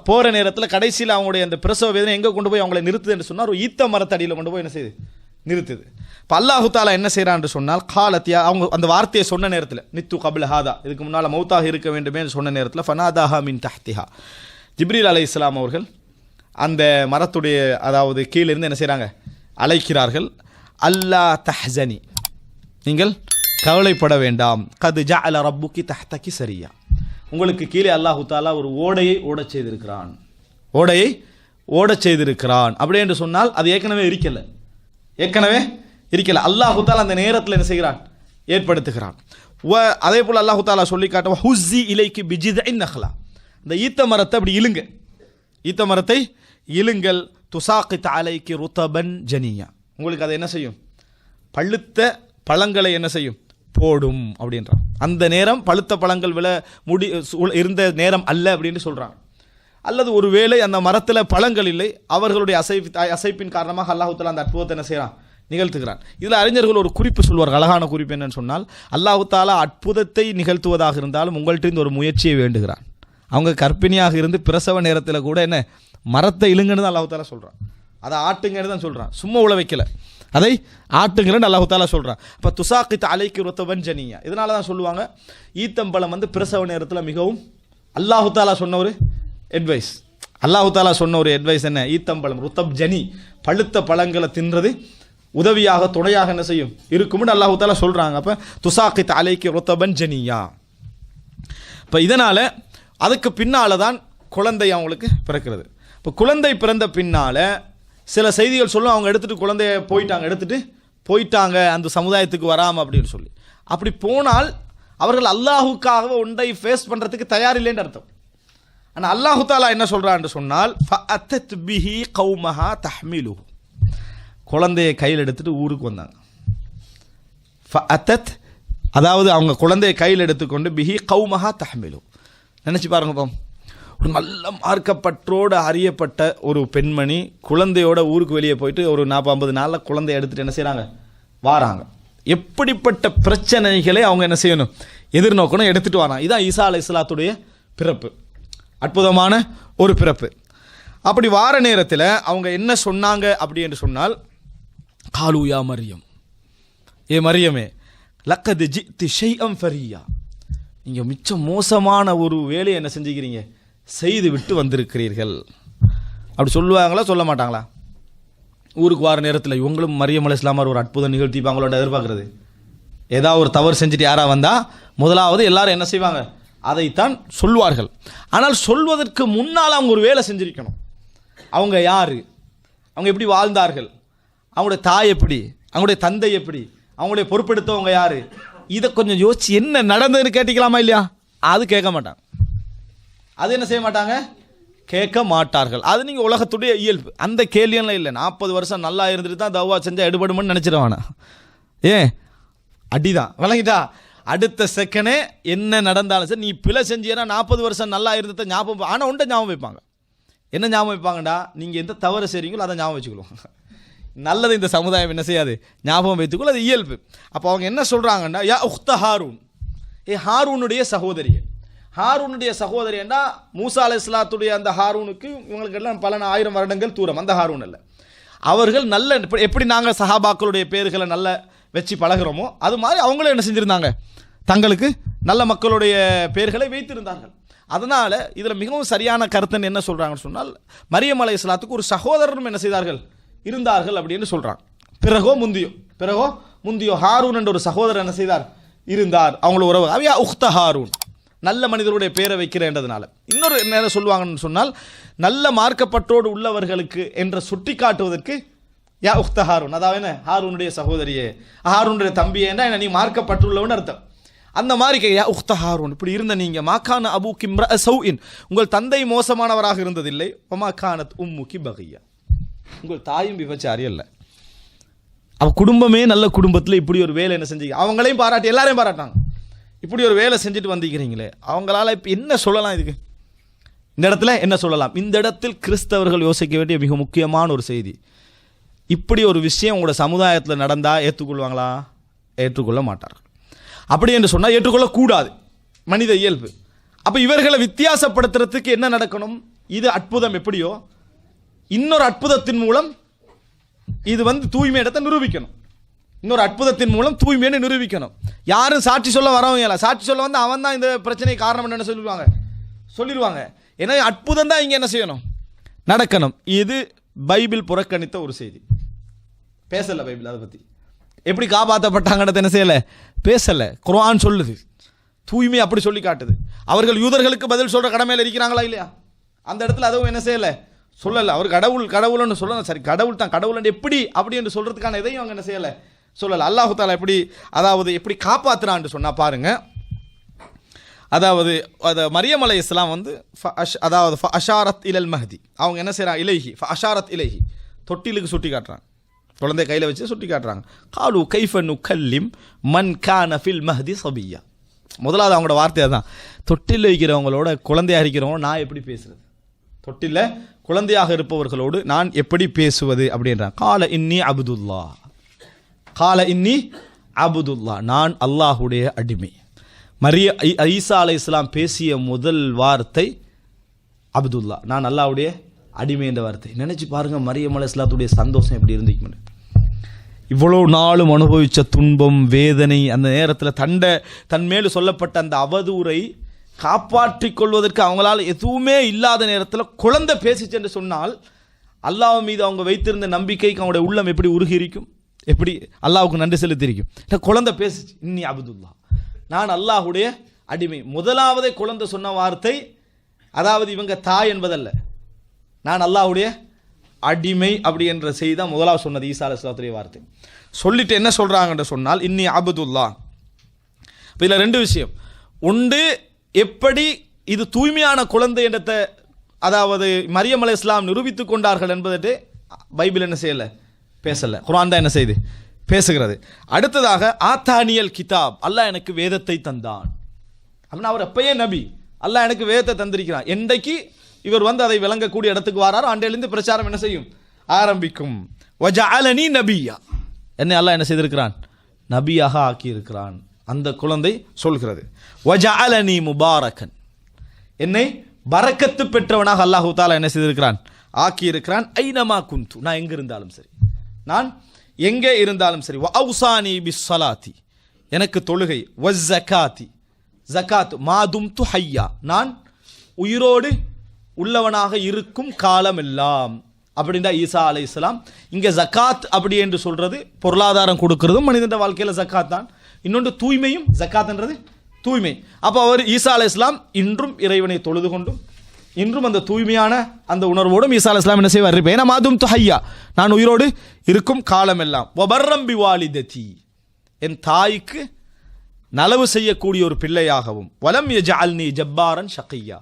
போகிற நேரத்தில் கடைசியில் அவங்களுடைய அந்த பிரசவ வேதனை எங்கே கொண்டு போய் அவங்களை நிறுத்துது என்று சொன்னால், ஒரு ஈத்த மரத்தடியில் கொண்டு போய் என்ன செய்யுது, நிறுத்துது. இப்போ அல்லாஹு தாலா என்ன செய்கிறான்னு சொன்னால், காலத்தியா அவங்க அந்த வார்த்தையை சொன்ன நேரத்தில், நித்து கபில் ஹாதா, இதுக்கு முன்னால் மௌத்தாக இருக்க வேண்டுமே சொன்ன நேரத்தில், ஃபனாதாஹா மின் தஹ்திஹா, ஜிப்ரீல் அலைஹிஸ்ஸலாம் அவர்கள் அந்த மரத்துடைய அதாவது கீழிருந்து என்ன செய்கிறாங்க, அழைக்கிறார்கள். அல்லா தஹ்சனி, நீங்கள் கவலைப்பட வேண்டாம், கது ஜஅல ரப்புக்கி தஹ்தகி சரியா, உங்களுக்கு கீழே அல்லாஹு தாலா ஒரு ஓடையை ஓடச் செய்திருக்கிறான், ஓடையை ஓடச் செய்திருக்கிறான். அப்படி என்று சொன்னால் அது ஏற்கனவே இருக்கல, அல்லாஹு தாலா அந்த நேரத்தில் என்ன செய்கிறான், ஏற்படுத்துகிறான். அதே போல் அல்லாஹு தாலா சொல்லி காட்ட, ஹுஸ்ஸி இலைக்கு பிஜித்இன் நஹ்லா, இந்த ஈத்த மரத்தை அப்படி இழுங்க, ஈத்த மரத்தை இழுங்கள். துசாக்கித் அலைக்கு ருதபன் ஜனியா, உங்களுக்கு அதை என்ன செய்யும், பழுத்த பழங்களை என்ன செய்யும், போடும் அப்படின்றான். அந்த நேரம் பழுத்த பழங்கள் இருந்த நேரம் அல்ல அப்படின்னு சொல்கிறான். அல்லது ஒருவேளை அந்த மரத்தில் பழங்கள் இல்லை, அவர்களுடைய அசைப்பின் காரணமாக அல்லாஹு தஆலா அந்த அற்புதத்தை என்ன செய்கிறான், நிகழ்த்துகிறான். இதில் அறிஞர்கள் ஒரு குறிப்பு சொல்வார்கள், அழகான குறிப்பு என்னன்னு சொன்னால், அல்லாஹு தஆலா அற்புதத்தை நிகழ்த்துவதாக இருந்தாலும் உங்கள்கிட்ட ஒரு முயற்சியை வேண்டுகிறான். அவங்க கர்ப்பிணியாக இருந்து பிரசவ நேரத்தில் கூட என்ன மரத்தை இழுங்கன்னு தான் அல்லாஹு தஆலா சொல்கிறான், அதை ஆட்டுங்கன்னு தான் சொல்கிறான், சும்மா உள்ள வைக்கல, அதை ஆட்டுங்கன்னு அல்லாஹு தஆலா சொல்கிறான். இப்போ துசாக்கித் அலைக்கு ருதபன் ஜனியா, இதனால தான் சொல்லுவாங்க ஈத்தம்பழம் பிரசவ நேரத்தில் மிகவும் அல்லாஹு தஆலா சொன்ன ஒரு அட்வைஸ், அல்லாஹு தஆலா சொன்ன ஒரு அட்வைஸ் என்ன, ஈத்தம்பழம் ருதப் ஜனி, பழுத்த பழங்களை தின்றது உதவியாக துணையாக என்ன செய்யும் இருக்கும்னு அல்லாஹு தஆலா சொல்கிறாங்க. அப்போ துசாக்கித் அலைக்கு ருதபன் ஜனியா. இப்போ இதனால் அதுக்கு பின்னால் தான் குழந்தை அவங்களுக்கு பிறக்கிறது. இப்போ குழந்தை பிறந்த பின்னால் சில செய்திகள் சொல்லும், அவங்க எடுத்துகிட்டு குழந்தைய எடுத்துகிட்டு போயிட்டாங்க அந்த சமுதாயத்துக்கு வராமல் அப்படின்னு சொல்லி. அப்படி போனால் அவர்கள் அல்லாஹுக்காக ஒன்றை ஃபேஸ் பண்ணுறதுக்கு தயாரில்லைன்னு அர்த்தம். ஆனால் அல்லாஹு தாலா என்ன சொல்கிறான்னு சொன்னால், ஃபஅத்தத் பிஹி கௌமஹா தஹ்மிலுஹு, குழந்தையை கையில் எடுத்துகிட்டு ஊருக்கு வந்தாங்க. ஃபஅத்தத், அதாவது அவங்க குழந்தையை கையில் எடுத்துக்கொண்டு பிஹி கௌமஹா தஹ்மிலுஹு. நினச்சி பாருங்கப்பா, ஒரு நல்ல மார்க்கப்பற்றோடு அறியப்பட்ட ஒரு பெண்மணி குழந்தையோட ஊருக்கு வெளியே போயிட்டு ஒரு 40-50 நாளில் குழந்தைய எடுத்துகிட்டு என்ன செய்கிறாங்க, வாராங்க. எப்படிப்பட்ட பிரச்சனைகளை அவங்க என்ன செய்யணும், எதிர்நோக்கணும், எடுத்துகிட்டு வராங்க. இதுதான் ஈசா அலைஹிஸ்ஸலாத்துடைய பிறப்பு, அற்புதமான ஒரு பிறப்பு. அப்படி வார நேரத்தில் அவங்க என்ன சொன்னாங்க அப்படி என்று சொன்னால், காலு யா மரியம், ஏ மரியமே, லக்கது ஜித்தி ஷைஅம் ஃபரியா, நீங்கள் மிச்சம் மோசமான ஒரு வேலையை என்ன செஞ்சுக்கிறீங்க, செய்து விட்டு வந்திருக்கிறீர்கள். அப்படி சொல்லுவாங்களா சொல்ல மாட்டாங்களா? ஊருக்கு வார நேரத்தில் இவங்களும் மரியம் அலைஹிஸ்ஸலாம் ஒரு அற்புதம் நிகழ்த்திப்பாங்களோட எதிர்பார்க்குறது. ஏதாவது ஒரு தவறு செஞ்சுட்டு யாராக வந்தால் முதலாவது எல்லாரும் என்ன செய்வாங்க, அதைத்தான் சொல்வார்கள். ஆனால் சொல்வதற்கு முன்னால் அவங்க ஒரு வேலை செஞ்சிருக்கணும். அவங்க யார், அவங்க எப்படி வாழ்ந்தார்கள், அவங்களுடைய தாய் எப்படி, அவங்களுடைய தந்தை எப்படி, அவங்களுடைய பொறுப்பெடுத்தவங்க யார், இதை கொஞ்சம் யோசிச்சு என்ன நடந்ததுன்னு கேட்டிக்கலாமா இல்லையா? அது கேட்க மாட்டாங்க, அது என்ன செய்ய மாட்டாங்க, கேட்க மாட்டார்கள். அது நீங்கள் உலகத்துடைய இயல்பு, அந்த கேள்வியெல்லாம் இல்லை. 40 வருஷம் நல்லா இருந்துட்டு தான் தவ்வா செஞ்சால் எடுபடுமென்னு நினச்சிடுவானா? அடிதான் விளங்கிட்டா, அடுத்த செகண்டே என்ன நடந்தாலும் சரி, நீ பிழை செஞ்சீன்னா 40 வருஷம் நல்லா இருந்ததை ஞாபகம், ஆனால் உண்டை ஞாபகம் வைப்பாங்க. என்ன ஞாபகம் வைப்பாங்கடா, நீங்கள் எந்த தவறு செய்கிறீங்களோ அதை ஞாபகம் வச்சுக்கணும். நல்லது இந்த சமுதாயம் என்ன செய்யாது, ஞாபகம் வைத்துக்கொள்ள, அது இயல்பு. அப்போ அவங்க என்ன சொல்கிறாங்கன்னா, யா உக்த ஹாரூன், ஹாரூனுடைய சகோதரியே, ஹாரூனுடைய சகோதரியன்னா மூசா அலைஹிஸ்ஸலாத்துடைய அந்த ஹாரூனுக்கு இவங்களுக்கு எல்லாம் பல 1000 வருடங்கள் தூரம், அந்த ஹாரூன் அல்ல. அவர்கள் நல்ல, எப்படி நாங்கள் சஹாபாக்களுடைய பேர்களை நல்ல வச்சு பழகிறோமோ அது மாதிரி அவங்களும் என்ன செஞ்சுருந்தாங்க, தங்களுக்கு நல்ல மக்களுடைய பெயர்களை வைத்திருந்தார்கள். அதனால் இதில் மிகவும் சரியான கருத்துன்னு என்ன சொல்கிறாங்கன்னு சொன்னால், மரியம் அலைஹிஸ்ஸலாத்துக்கு ஒரு சகோதரனும் என்ன செய்தார்கள், இருந்தார்கள் அப்படின்னு சொல்கிறாங்க. பிறகோ முந்தியோ ஹாரூன் என்ற ஒரு சகோதரர் என்ன செய்தார், இருந்தார். அவங்களோட உறவு அவையா உக்த ஹாரூன், நல்ல மனிதருடைய பேரை வைக்கிறேன்றதுனால. இன்னொரு என்ன சொல்லுவாங்கன்னு சொன்னால், நல்ல மார்க்கப்பற்றோடு உள்ளவர்களுக்கு என்று சுட்டி காட்டுவதற்கு யா உக்த ஹாரூன், அதாவது என்ன, ஹாரூனுடைய சகோதரியே, ஹாரூனுடைய தம்பியே என்ன, நீ மார்க்கப்பட்டுள்ளவன்னு அர்த்தம். அந்த மாதிரி யா உக்த ஹாரூன், இப்படி இருந்த நீங்கள் மாக்கான அபூக்கி இம்ரஅ சௌஇன், உங்கள் தந்தை மோசமானவராக இருந்ததில்லை, வமாக்கானத் உம்முக்கி பகியா, உங்கள் தாயும் விபச்சாரி அல்ல. அவ குடும்பமே நல்ல குடும்பத்தில் இப்படி ஒரு வேலை என்ன செஞ்சீங்க, அவங்களையும் பாராட்டி எல்லாரையும் பாராட்டாங்க. இப்படி ஒரு வேலை செஞ்சுட்டு வந்திருக்கிறீங்களே, அவங்களால இப்போ என்ன சொல்லலாம்? இதுக்கு இந்த இடத்துல என்ன சொல்லலாம்? இந்த இடத்தில் கிறிஸ்தவர்கள் யோசிக்க வேண்டிய மிக முக்கியமான ஒரு செய்தி, இப்படி ஒரு விஷயம் உங்களோட சமுதாயத்தில் நடந்தால் ஏற்றுக்கொள்வாங்களா? ஏற்றுக்கொள்ள மாட்டார்கள். அப்படி என்று சொன்னால் ஏற்றுக்கொள்ளக்கூடாது, மனித இயல்பு. அப்போ இவர்களை வித்தியாசப்படுத்துறதுக்கு என்ன நடக்கணும்? இது அற்புதம் எப்படியோ இன்னொரு அற்புதத்தின் மூலம் இது தூய்மை இடத்தை நிரூபிக்கணும். இன்னொரு அற்புதத்தின் மூலம் தூய்மையை நிரூபிக்கணும். யாரும் சாட்சி சொல்ல வரவங்க இல்லை, சாட்சி சொல்ல அவன் தான் இந்த பிரச்சனைக்கு காரணம் என்னன்னு சொல்லிடுவாங்க. ஏன்னா அற்புதம் தான் இங்கே என்ன செய்யணும், நடக்கணும். இது பைபிள் புறக்கணித்த ஒரு செய்தி. பேசலை பைபிள் அதை பற்றி. எப்படி காப்பாற்றப்பட்டாங்கன்னு என்ன செய்யலை, பேசலை. குர்ஆன் சொல்லுது, தூய்மை அப்படி சொல்லி காட்டுது. அவர்கள் யூதர்களுக்கு பதில் சொல்கிற கடமையில் இருக்கிறாங்களா இல்லையா? அந்த இடத்துல அதுவும் என்ன செய்யலை, சொல்லலை. அவர் கடவுள்னு சொல்லணும், சரி கடவுள் தான், கடவுள் எப்படி அப்படி என்று சொல்கிறதுக்கான எதையும் அவங்க என்ன செய்யலை, சொல்லலை. அல்லாஹு தாலா எப்படி காப்பாற்றுறான்னு சொன்னால் பாருங்க. அதாவது மரியம் அலைஹிஸ்ஸலாம் அஷாரத் இலல் மஹதி, அவங்க என்ன செய்கிறாங்க, இலைஹி அஷாரத் இலைஹி, தொட்டிலுக்கு சுட்டி காட்டுறாங்க, குழந்தை கையில் வச்சு சுட்டி காட்டுறாங்க. காலு கைஃப நுகல்லிம் மன் கான ஃபில் மஹதி சபியா. முதலாவது அவங்களோட வார்த்தை தான், தொட்டில் வைக்கிறவங்களோட குழந்தையாக இருக்கிறவங்க நான் எப்படி பேசுறது, தொட்டில் குழந்தையாக இருப்பவர்களோடு நான் எப்படி பேசுவது அப்படின்றாங்க. கால இன்னி அபுதுல்லா, நான் அல்லாஹுடைய அடிமை. ஈசா அலைஹிஸ்ஸலாம் பேசிய முதல் வார்த்தை அப்துல்லா, நான் அல்லாஹ்வுடைய அடிமை என்ற வார்த்தை. நினைச்சு பாருங்க மரியம் அலைஹிஸ்ஸலாத்துடைய சந்தோஷம் எப்படி இருந்துச்சு. இவ்வளோ நாளும் அனுபவித்த துன்பம் வேதனை, அந்த நேரத்தில் தன் மேல் சொல்லப்பட்ட அந்த அவதூறை காப்பாற்றிக் கொள்வதற்கு அவங்களால் எதுவுமே இல்லாத நேரத்தில் குழந்தை பேசிச்சு என்று சொன்னால் அல்லாஹ் மீது அவங்க வைத்திருந்த நம்பிக்கைக்கு அவங்களுடைய உள்ளம் எப்படி உருகி இருக்கும், எப்படி அல்லாஹ்வுக்கு நன்றி செலுத்தியிருக்கும். குழந்தை பேசிச்சு, இன்னி அப்துல்லா, நான் அல்லாஹுடைய அடிமை. முதலாவதே குழந்தை சொன்ன வார்த்தை அதாவது இவங்க தாய் என்பதல்ல, நான் அல்லாஹுடைய அடிமை அப்படி என்ற செய்தி தான் முதலாவது சொன்னது ஈசா அலைஹிஸ்ஸலாத்துடைய வார்த்தை. சொல்லிட்டு என்ன சொல்றாங்கன்னு சொன்னால் இன்னி அபுதுல்லா. இதில் ரெண்டு விஷயம். ஒன்று, எப்படி இது தூய்மையான குழந்தை என்றதை அதாவது மரியம் அலைஹிஸ்ஸலாம் நிரூபித்துக் கொண்டார்கள் என்பதை பைபிள் என்ன செய்யலை, பேசலை. குர்ஆன் தான் என்ன செய்யுது, பேசுகிறது. அடுத்ததாக ஆத்தானியல் கிதாப், அல்லாஹ் எனக்கு வேதத்தை தந்தான். அப்படின்னா அவர் எப்பயே நபி, அல்லாஹ் எனக்கு வேதத்தை தந்திருக்கிறான். என்றைக்கு இவர் அதை விளங்கக்கூடிய இடத்துக்கு வராரோ அன்றையிலிருந்து பிரச்சாரம் என்ன செய்யும், ஆரம்பிக்கும். வஜஅலனி நபியா, என்னை அல்லாஹ் என்ன செய்திருக்கிறான், நபியாக ஆக்கியிருக்கிறான். அந்த குழந்தை சொல்கிறது. வஜஅலனி முபாரக்கன், என்னை பரக்கத்து பெற்றவனாக அல்லாஹு தஆலா என்ன செய்திருக்கிறான், ஆக்கியிருக்கிறான். ஐனமா குந்து, நான் எங்கே இருந்தாலும் சரி, நான் எங்கே இருந்தாலும் சரி. வஅவ்சானி பிஸ்ஸலாத்தி, எனக்கு தொழுகை. வஸ்ஸகாத்தி, ஜகாத். மாதும்து ஹய்யா, நான் உயிரோடு உள்ளவனாக இருக்கும் காலமெல்லாம். அப்படின்னா ஈசா அலைஹிஸ்ஸலாம் இங்கே ஜகாத் அப்படி என்று சொல்றது பொருளாதாரம் கொடுக்கிறதும் மனிதன் வாழ்க்கையில் ஜகாத் தான். இன்னொன்று தூய்மையும், ஜகாத்ன்றது தூய்மை. அப்போ அவர் ஈசா அலைஹிஸ்ஸலாம் இன்றும் இறைவனை தொழுது கொண்டும் இன்றும் அந்த தூய்மையான அந்த உணர்வோடும் ஈசா அலைஹிஸ்ஸலாம் என்ன செய்வார், ஏன்னா மாதும் துஹையா, நான் உயிரோடு இருக்கும் காலமெல்லாம். வபர்ரம் பிவாலிததி, என் தாய்க்கு நலவு செய்யக்கூடிய ஒரு பிள்ளையாகவும். வலம் யஜஅல்னி ஜப்பாரன் ஷகியா,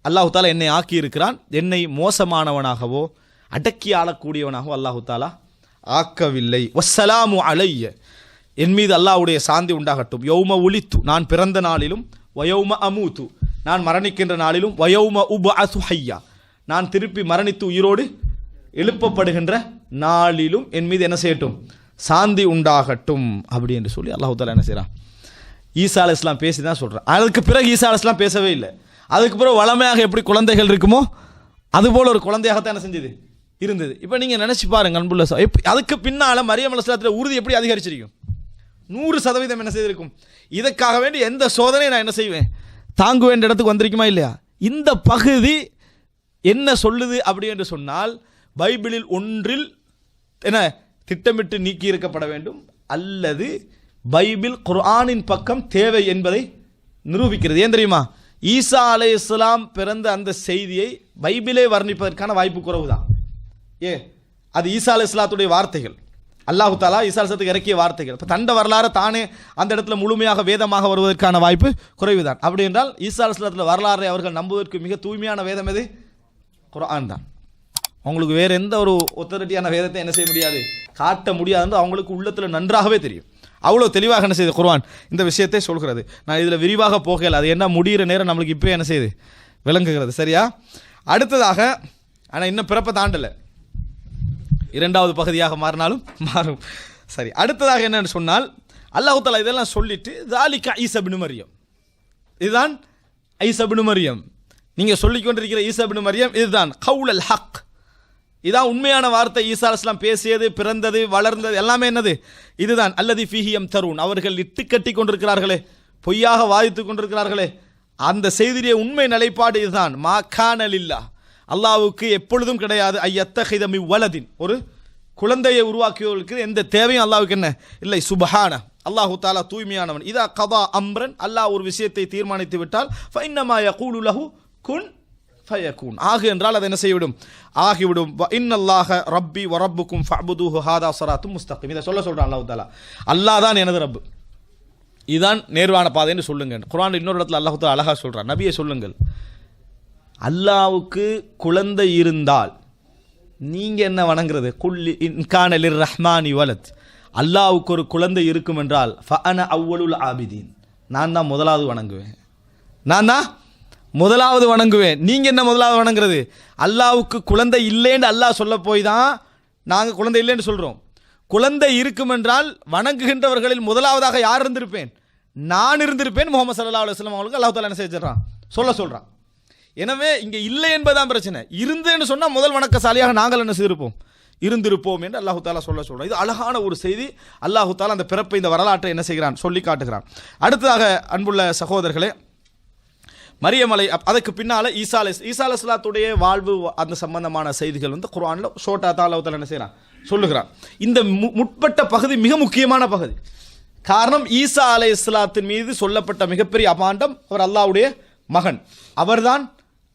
அல்லாஹு தாலா என்னை ஆக்கி இருக்கிறான், என்னை மோசமானவனாகவோ அடக்கி ஆளக்கூடியவனாகவோ அல்லாஹு தாலா ஆக்கவில்லை. வஸ்ஸலாமு அலைய, என் மீது அல்லாஹ்வுடைய சாந்தி உண்டாகட்டும். யௌம உலித்து, நான் பிறந்த நாளிலும். வயௌம அமூத்து, நான் மரணிக்கின்ற நாளிலும். வயௌம உபஅஸு ஹய்யா, நான் திருப்பி மரணித்து உயிரோடு எழுப்பப்படுகின்ற நாளிலும் என் மீது என்ன செய்யட்டும், சாந்தி உண்டாகட்டும் அப்படி என்று சொல்லி அல்லாஹு தஆலா என்ன செய்கிறான், ஈசா அலைஹிஸ்ஸலாம் பேசி தான் சொல்கிறான். அதுக்கு பிறகு ஈசா அலைஹிஸ்ஸலாம் பேசவே இல்லை. அதுக்கு பிறகு வளமையாக எப்படி குழந்தைகள் இருக்குமோ அதுபோல் ஒரு குழந்தையாகத்தான் என்ன செஞ்சது, இருந்தது. இப்போ நீங்கள் நினச்சி பாருங்க அன்புள்ள, அதுக்கு பின்னால் மரியம் அலைஹிஸ்ஸலாத்துடைய உறுதி எப்படி அதிகரிச்சிருக்கும், 100% என்ன செய்திருக்கும். இதற்காக வேண்டி எந்த சோதனையை நான் என்ன செய்வேன், தாங்க வேண்டிய இடத்துக்கு வந்திருக்குமா இல்லையா. இந்த பகுதி என்ன சொல்லுது அப்படி என்று சொன்னால், பைபிளில் ஒன்றில் என்ன திட்டமிட்டு நீக்கி இருக்கப்பட வேண்டும், அல்லது பைபிள் குர்ஆனின் பக்கம் தேவை என்பதை நிரூபிக்கிறது. ஏன் தெரியுமா, ஈசா அலைஹிஸ்ஸலாம் பிறந்த அந்த செய்தியை பைபிளே வர்ணிப்பதற்கான வாய்ப்பு குறைவு தான். அது ஈசா அலைஹிஸ்ஸலாத்துடைய வார்த்தைகள், அல்லாஹு தாலா ஈசா அலைஹிஸ்ஸலாத்துக்கு இறக்கிய வார்த்தைகள். இப்போ தண்ட வரலாறு தானே அந்த இடத்துல முழுமையாக வேதமாக வருவதற்கான வாய்ப்பு குறைவுதான். அப்படி என்றால் ஈசா அலைஹிஸ்ஸலாத்துல வரலாறை அவர்கள் நம்புவதற்கு மிக தூய்மையான வேதம் எது? குர்ஆன் தான். அவங்களுக்கு வேறு எந்த ஒரு ஒத்தரிட்டியான வேதத்தை என்ன செய்ய முடியாது, காட்ட முடியாது. அவங்களுக்கு உள்ளத்தில் நன்றாகவே தெரியும். அவ்வளோ தெளிவாக என்ன செய்யுது குர்ஆன் இந்த விஷயத்தை சொல்கிறது. நான் இதில் விரிவாக போகல, அது என்ன முடிகிற நேரம் நம்மளுக்கு இப்போ என்ன செய்யுது விளங்குகிறது. சரியா? அடுத்ததாக, ஆனால் இன்னும் பிறப்பை தாண்டலை, இரண்டாவது பகுதியாக மாறினாலும் மாறும். சரி, அடுத்ததாக என்னன்னு சொன்னால் அல்லாஹ் தஆலா இதெல்லாம் சொல்லிட்டு ذَلِكَ ஈஸா இப்னு மரியம், இதுதான் ஈஸா இப்னு மரியம், நீங்கள் சொல்லிக்கொண்டிருக்கிற ஈஸா இப்னு மரியம் இதுதான் கவுல் ஹக், இதான் உண்மையான வார்த்தை. ஈசா அலைஹிஸ்ஸலாம் பேசியது, பிறந்தது, வளர்ந்தது எல்லாமே என்னது? இதுதான். அல்லதி ஃபீஹி யம்தரூன், அவர்கள் இட்டு கட்டி கொண்டிருக்கிறார்களே, பொய்யாக வாதித்து கொண்டிருக்கிறார்களே, அந்த செய்தியுடைய உண்மை நிலைப்பாடு இதுதான். மா கான லில்லாஹ், அல்லாஹ்வுக்கு எப்பொழுதும் கிடையாது ஐயத்தஹித மின் வலதின், ஒரு குழந்தையை உருவாக்கியவர்களுக்கு எந்த தேவையும் அல்லாஹ்வுக்கு என்ன இல்லை. சுப்ஹான, அல்லாஹு தஆலா தூய்மையானவன். இதா கதா அம்ரன், அல்லாஹ் ஒரு விஷயத்தை தீர்மானித்து விட்டால் ஃபஇன்னமா யகூலு லஹு குன் ஃபயகூன், ஆகு என்றால் அதை என்ன செய்விடும், ஆகிவிடும். இன்னல்லாஹ ரப்பி வ ரப்புக்கும் ஃபஅபுதுஹு ஹாதா ஸிராத்தும் முஸ்தகீம், இதை சொல்றான் அல்லாஹ் தஆலா. அல்லாஹ் தான் எனது ரப்பு, இதுதான் நேர்வான பாதைன்னு சொல்லுங்க. குர்ஆன் இன்னொரு இடத்துல அல்லாஹ் தஆலா அழகா சொல்றான், நபியை சொல்லுங்கள், அல்லாஹ்வுக்கு குழந்தை இருந்தால் நீங்க என்ன வணங்குறது? குல் இன் கான லிர்ரஹ்மானி வலத், அல்லாஹ்வுக்கு ஒரு குழந்தை இருக்கும் என்றால் ஃபஅன அவ்வலுல் ஆபிதீன், நான் தான் முதலாவது வணங்குவேன், நான் தான் முதலாவது வணங்குவேன். நீங்க என்ன முதலாவது வணங்குறது? அல்லாஹ்வுக்கு குழந்தை இல்லைன்னு அல்லாஹ் சொல்ல போய் தான் நாங்கள் குழந்தை இல்லைன்னு சொல்றோம். குழந்தை இருக்கும் என்றால் வணங்குகின்றவர்களில் முதலாவதாக யார் இருந்திருப்பேன்? நான் இருந்திருப்பேன். முஹம்மது ஸல்லல்லாஹு அலைஹி வஸல்லம் அவங்களுக்கு அல்லாஹ் தஆலா என்ன செஞ்சிடறான், சொல்றான். எனவே இங்கே இல்லை என்பதுதான் பிரச்சனை. இருந்தேன்னு சொன்னால் முதல் வணக்கசாலியாக நாங்கள் என்ன செய்திருப்போம், இருந்திருப்போம் என்று அல்லாஹு தாலா சொல்றோம். இது அழகான ஒரு செய்தி. அல்லாஹு தாலா அந்த பிறப்பை, இந்த வரலாற்றை என்ன செய்கிறான், சொல்லி காட்டுகிறான். அடுத்ததாக அன்புள்ள சகோதரர்களே, மரியம் அலை, அதுக்கு பின்னால ஈசா அலைஹிஸ்ஸலாத்துடைய வாழ்வு அந்த சம்பந்தமான செய்திகள் வந்து குர்ஆன்ல ஷோட்டா தான் அல்லாஹ் தஆலா என்ன செய்றான், சொல்லுகிறான். இந்த முற்பட்ட பகுதி மிக முக்கியமான பகுதி. காரணம், ஈசா அலைஹிஸ்ஸலாத்தின் மீது சொல்லப்பட்ட மிகப்பெரிய அபாண்டம், அவர் அல்லாஹ்வுடைய மகன், அவர்தான்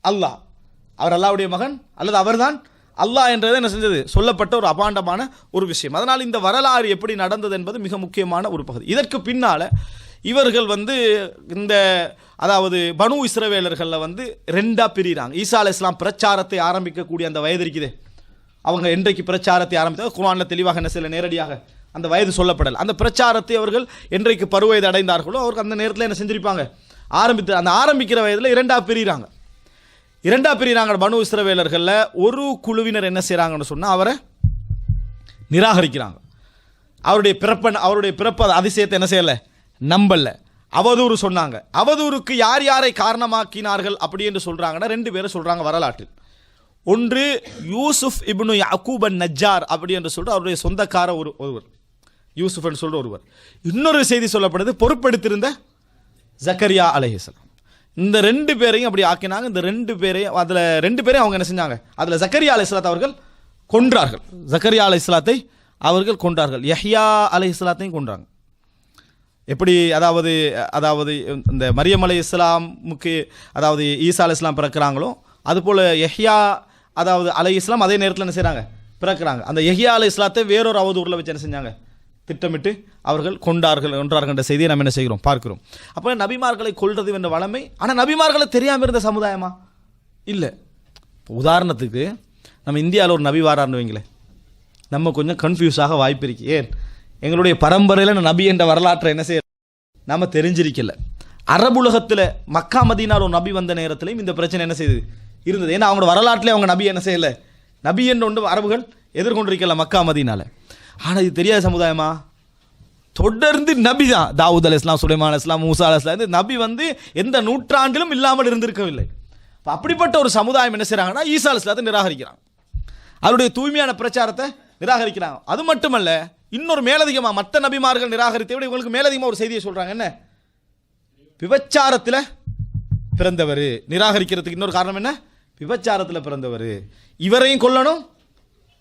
அல்லாஹ், அவர் அல்லாஹ்வுடைய மகன் அல்லது அவர்தான் அல்லாஹ் என்றதை என்ன செஞ்சது, சொல்லப்பட்ட ஒரு அபாண்டமான ஒரு விஷயம். அதனால் இந்த வரலாறு எப்படி நடந்தது என்பது மிக முக்கியமான ஒரு பகுதி. இதற்கு பின்னால இவர்கள் வந்து இந்த, அதாவது பனு இஸ்ரவேலர்களில் வந்து ரெண்டா பிரிகிறாங்க. ஈசா அலைஹிஸ்ஸலாம் பிரச்சாரத்தை ஆரம்பிக்கக்கூடிய அந்த வயது இருக்குதே, அவங்க என்றைக்கு பிரச்சாரத்தை ஆரம்பித்தால் குர்ஆன்ல தெளிவாக என்ன செய்யல, நேரடியாக அந்த வயது சொல்லப்படலை. அந்த பிரச்சாரத்தை அவர்கள் என்றைக்கு பருவயது அடைந்தார்களோ அவருக்கு அந்த நேரத்தில் என்ன செஞ்சிருப்பாங்க, அந்த ஆரம்பிக்கிற வயதில் இரண்டா பிரிகிறாங்க. பனு இஸ்ரவேலர்களில் ஒரு குழுவினர் என்ன செய்கிறாங்கன்னு சொன்னால் அவரை நிராகரிக்கிறாங்க. அவருடைய பிறப்பு அதிசயத்தை என்ன செய்யலை, நம்பல, அவதூறு சொன்னாங்க. அவதூறுக்கு யார் யாரை காரணமாக்கினார்கள் அப்படி என்று சொல்றாங்கன்னா ரெண்டு பேரை சொல்றாங்க வரலாற்றில். ஒன்று யூசுப் இப்னு யாக்கூப் அன்-நஜ்ஜார் அப்படி என்று சொல்ற அவருடைய சொந்தக்கார ஒருவர், யூசுப் என்று சொல்ற ஒருவர். இன்னொரு செய்தி சொல்லப்படுது, பொறுப்பெடுத்திருந்த ஜக்கரியா அலைஹிஸ்ஸலாம். இந்த ரெண்டு பேரையும் அப்படி ஆக்கினாங்க. இந்த ரெண்டு பேரையும் அவங்க என்ன செஞ்சாங்க, அதில் ஜக்கரியா அலைஹிஸ்ஸலாத்தை அவர்கள் கொன்றார்கள். ஜக்கரியா அலைஹிஸ்ஸலாத்தை அவர்கள் கொன்றார்கள். யஹ்யா அலைஹிஸ்ஸலாத்தையும் கொன்றாங்க. எப்படி, அதாவது இந்த மரியம் அலைஹிஸ்ஸலாமுக்கு, அதாவது ஈசா அலைஹிஸ்ஸலாம் பிறக்கிறாங்களோ அதுபோல் யஹ்யா அலைஹிஸ்ஸலாம் அதே நேரத்தில் என்ன செய்கிறாங்க, பிறக்கிறாங்க. அந்த யஹ்யா அலைஹிஸ்ஸலாத்தை வேறொரு அவதூறில் வச்சு என்ன செஞ்சாங்க, திட்டமிட்டு அவர்கள் கொன்றார்கள் என்ற செய்தியை நம்ம என்ன செய்கிறோம், பார்க்கிறோம். அப்போ நபிமார்களை கொல்றது என்ற வளமை, ஆனால் நபிமார்களை தெரியாமல் இருந்த சமுதாயமா இல்லை. உதாரணத்துக்கு நம்ம இந்தியாவில் ஒரு நபி வாரான்னு வைங்களேன், நம்ம கொஞ்சம் கன்ஃபியூஸாக வாய்ப்பு இருக்கு. ஏன், எங்களுடைய பரம்பரையில் நபி என்ற வரலாற்றை என்ன செய்ய நம்ம தெரிஞ்சிருக்கல. அரபுலகத்தில் மக்கா மதீனாவில் ஒரு நபி வந்த நேரத்திலையும் இந்த பிரச்சனை என்ன செய்யுது இருந்தது. ஏன்னா அவங்களோட வரலாற்றிலே அவங்க நபி என்ன செய்யலை, நபி என்று ஒன்று அரபுகள் எதிர்கொண்டிருக்கல மக்கா மதீனால. ஆனால் இது தெரியாத சமுதாயமா, தொடர்ந்து நபி தான். தாவூத் அலைஹிஸ்ஸலாம், சுலைமான் அலைஹிஸ்ஸலாம், மூசா அலைஹிஸ்ஸலாம், இந்த நபி வந்து எந்த நூற்றாண்டிலும் இல்லாமல் இருந்திருக்கவில்லை. அப்படிப்பட்ட ஒரு சமுதாயம் என்ன செய்கிறாங்கன்னா ஈசா அலைஹிஸ்ஸலாத்தை நிராகரிக்கிறாங்க, அவருடைய தூய்மையான பிரச்சாரத்தை நிராகரிக்கிறாங்க. அது மட்டுமல்ல, இன்னொரு மேலதிகமாக மற்ற நபிமார்கள் நிராகரித்தை விட இவங்களுக்கு மேலதிகமாக ஒரு செய்தியை சொல்றாங்க. என்ன, விபச்சாரத்தில் பிறந்தவர். நிராகரிக்கிறதுக்கு இன்னொரு காரணம் என்ன, விபச்சாரத்தில் பிறந்தவர், இவரையும் கொல்லணும்,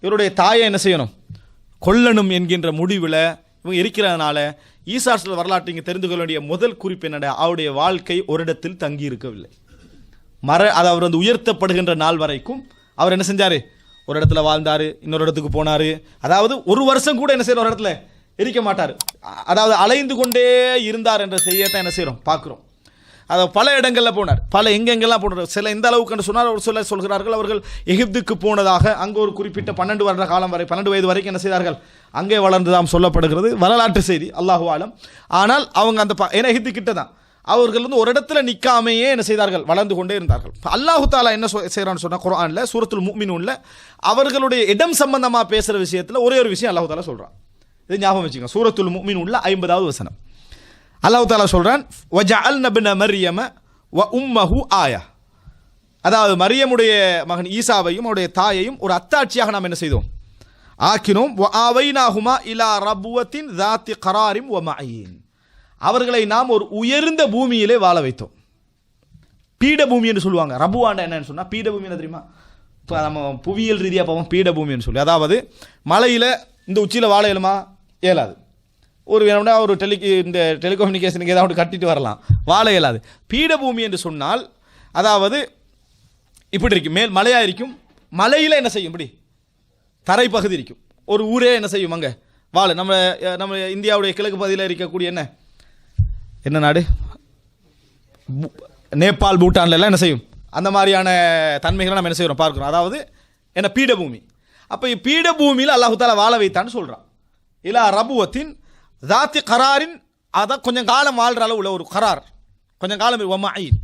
இவருடைய தாயை என்ன செய்யணும், கொல்லணும் என்கின்ற முடிவில் இவங்க இருக்கிறதுனால ஈசா அலைஹிஸ்ஸலாம் வரலாற்றை இங்கே தெரிந்து கொள்ள வேண்டிய முதல் குறிப்பு என்னடா, அவருடைய வாழ்க்கை ஒரு இடத்தில் தங்கி இருக்கவில்லை. அவர் வந்து உயர்த்தப்படுகின்ற நாள் வரைக்கும் அவர் என்ன செஞ்சார், ஒரு இடத்துல வாழ்ந்தார், இன்னொரு இடத்துக்கு போனார். அதாவது ஒரு வருஷம் கூட என்ன செய்யற ஒரு இடத்துல இருக்க மாட்டார். அதாவது அலைந்து கொண்டே இருந்தார் என்ற செய்யத்தான் என்ன செய்கிறோம் பார்க்குறோம். அதை பல இடங்களில் போனார், பல எங்கெங்கெல்லாம் போனார். சில எந்த அளவுக்கு சொன்னால் ஒரு சில சொல்கிறார்கள் அவர்கள் எகிப்துக்கு போனதாக. அங்கே ஒரு குறிப்பிட்ட 12 வருட காலம் வரை 12 வயது வரைக்கும் என்ன செய்தார்கள், அங்கே வளர்ந்துதான் சொல்லப்படுகிறது. வரலாற்று செய்தி, அல்லாஹு ஆலம். ஆனால் அவங்க அந்த ஏன்னா எகிப்து கிட்ட தான் அவர்கள் வந்து ஒரு இடத்துல நிற்காமையே என்ன செய்தார்கள், வளர்ந்து கொண்டே இருந்தார்கள். அல்லாஹு தாலா என்ன செய்கிறான்னு சொன்னால் குர்ஆன்ல சூரத்துல் முஃமினூன்ல அவர்களுடைய இடம் சம்பந்தமாக பேசுகிற விஷயத்தில் ஒரே ஒரு விஷயம் அல்லாஹு தாலா சொல்கிறான். இது ஞாபகம் வச்சுக்கோங்க. சூரத்துல் முஃமினூன்ல 50வது வசனம் அல்லாஹ் தாலா சொல்றான், வஜஅல்ன இப்ன மர்யம வ உம்மஹு ஆயா. அதாவது மரியமுடைய மகன் ஈசாவையும் அவருடைய தாயையும் ஒரு அத்தாட்சியாக நாம் என்ன செய்தோம், ஆக்கினோம். வ ஆவைனாஹுமா இலா ரபுவத்தின் ذات قرار ومعين. அவர்களை நாம் ஒரு உயர்ந்த பூமியிலே வாழ வைத்தோம். பீடபூமி என்று சொல்லுவாங்க. ரபுவாண்ட என்னன்னு சொன்னா பீடபூமி என்ன தெரியுமா? இப்போ நம்ம புவியியல் ரீதியாக பார்ப்போம் பீடபூமின்னு சொல்லி. அதாவது மலையில் இந்த உச்சியில் வாழ இயலுமா? இயலாது. ஒரு வேணும்னா ஒரு இந்த டெலிகம்யூனிகேஷனுக்கு ஏதாவது கட்டிட்டு வரலாம், வாழ இயலாது. பீடபூமி என்று சொன்னால் அதாவது இப்படி இருக்கும், மேல் மலையாக இருக்கும், மலையில் என்ன செய்யும், இப்படி தரைப்பகுதி இருக்கும். ஒரு ஊரே என்ன செய்யும் அங்கே வாழ. நம்ம இந்தியாவுடைய கிழக்கு பகுதியில் இருக்கக்கூடிய என்ன நாடு, நேபாள் பூட்டான்ல எல்லாம் என்ன செய்யும், அந்த மாதிரியான தன்மைகளை நம்ம என்ன செய்கிறோம் பார்க்குறோம். அதாவது என்ன பீடபூமி. அப்போ பீடபூமியில் அல்லாஹு தாலா வாழ வைத்தான்னு சொல்கிறான். இல்லா ரபுவத்தின் ذات கராரின், அதான் கொஞ்சம் காலம் வாழ்கிற அளவில் ஒரு கரார், கொஞ்சம் காலம் வமாயின்.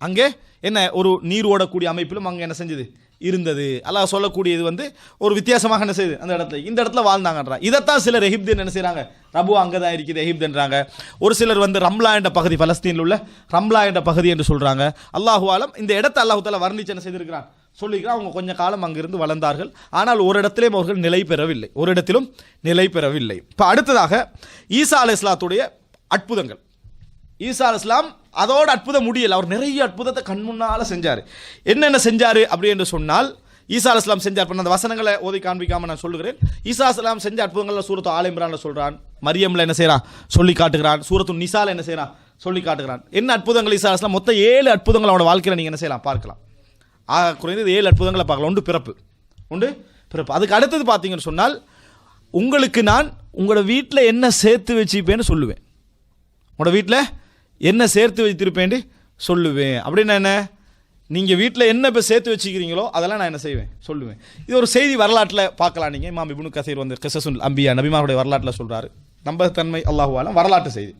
அங்கே என்ன ஒரு நீர் ஓடக்கூடிய அமைப்பிலும் அங்கே என்ன செஞ்சது இருந்தது. அல்லாஹ் சொல்லக்கூடியது வந்து ஒரு வித்தியாசமாக என்ன செய்யுது, அந்த இடத்துல இந்த இடத்துல வாழ்ந்தாங்கன்றாங்க. இதைத்தான் சிலர் எகிப்துன்னு என்ன செய்கிறாங்க, ரபு அங்கே தான் இருக்குது எகிப்துன்றாங்க. ஒரு சிலர் வந்து ரம்லா என்ற பகுதி, பலஸ்தீனில் உள்ள ரம்லா என்ற பகுதி என்று சொல்கிறாங்க. அல்லாஹு ஆலம் இந்த இடத்தை அல்லாஹு தாலா வர்ணிச்சு என்ன செய்திருக்கிறான் சொல்லிக்கிறான். அவங்க கொஞ்ச காலம் அங்கிருந்து வளர்ந்தார்கள். ஆனால் ஒரு இடத்திலும் அவர்கள் நிலை பெறவில்லை, ஒரு இடத்திலும் நிலை பெறவில்லை. இப்போ அடுத்ததாக ஈசா அலைஹிஸ்ஸலாத்துடைய அற்புதங்கள். ஈசா அலைஹிஸ்ஸலாம் அதோட அற்புதம் முடியல, அவர் நிறைய அற்புதத்தை கண் முன்னால செஞ்சார். என்னென்ன செஞ்சார் அப்படி என்று சொன்னால், ஈசா அலைஹிஸ்ஸலாம் செஞ்சார். அந்த வசனங்களை ஓதி காண்பிக்காம நான் சொல்லுகிறேன். ஈசா அலைஹிஸ்ஸலாம் செஞ்ச அற்புதங்கள் சூரத்து ஆல இம்ரான்ல சொல்றான், மரியம்ல என்ன செய்யறான் சொல்லி காட்டுகிறான், சூரத்து நிசால என்ன செய்யறான் சொல்லி காட்டுகிறான். என்ன அற்புதங்கள் ஈசா அலைஹிஸ்ஸலாம், மொத்தம் 7 அற்புதங்கள் அவனோட வாழ்க்கையில் நீங்க என்ன செய்யலாம் பார்க்கலாம். குறைந்தது 7 அற்புதங்களை பார்க்கலாம். ஒன்று பிறப்பு. அதுக்கு அடுத்தது பார்த்தீங்கன்னு சொன்னால், உங்களுக்கு நான் உங்களோட வீட்டில் என்ன சேர்த்து வச்சுப்பேன்னு சொல்லுவேன். உங்களோட வீட்டில் என்ன சேர்த்து வைத்திருப்பேன்னு சொல்லுவேன். அப்படின்னா என்ன, நீங்கள் வீட்டில் என்ன இப்போ சேர்த்து வச்சுக்கிறீங்களோ அதெல்லாம் நான் என்ன செய்வேன் சொல்லுவேன். இது ஒரு செய்தி வரலாற்றில் பார்க்கலாம். நீங்கள் இமாம் இப்னு கஸீர் வந்து கிஸஸுல் அம்பியா நபிமாருடைய வரலாற்றில் சொல்கிறாரு. நம்பகத்தன்மை அல்லாஹு ஆலம் வரலாற்று செய்தி.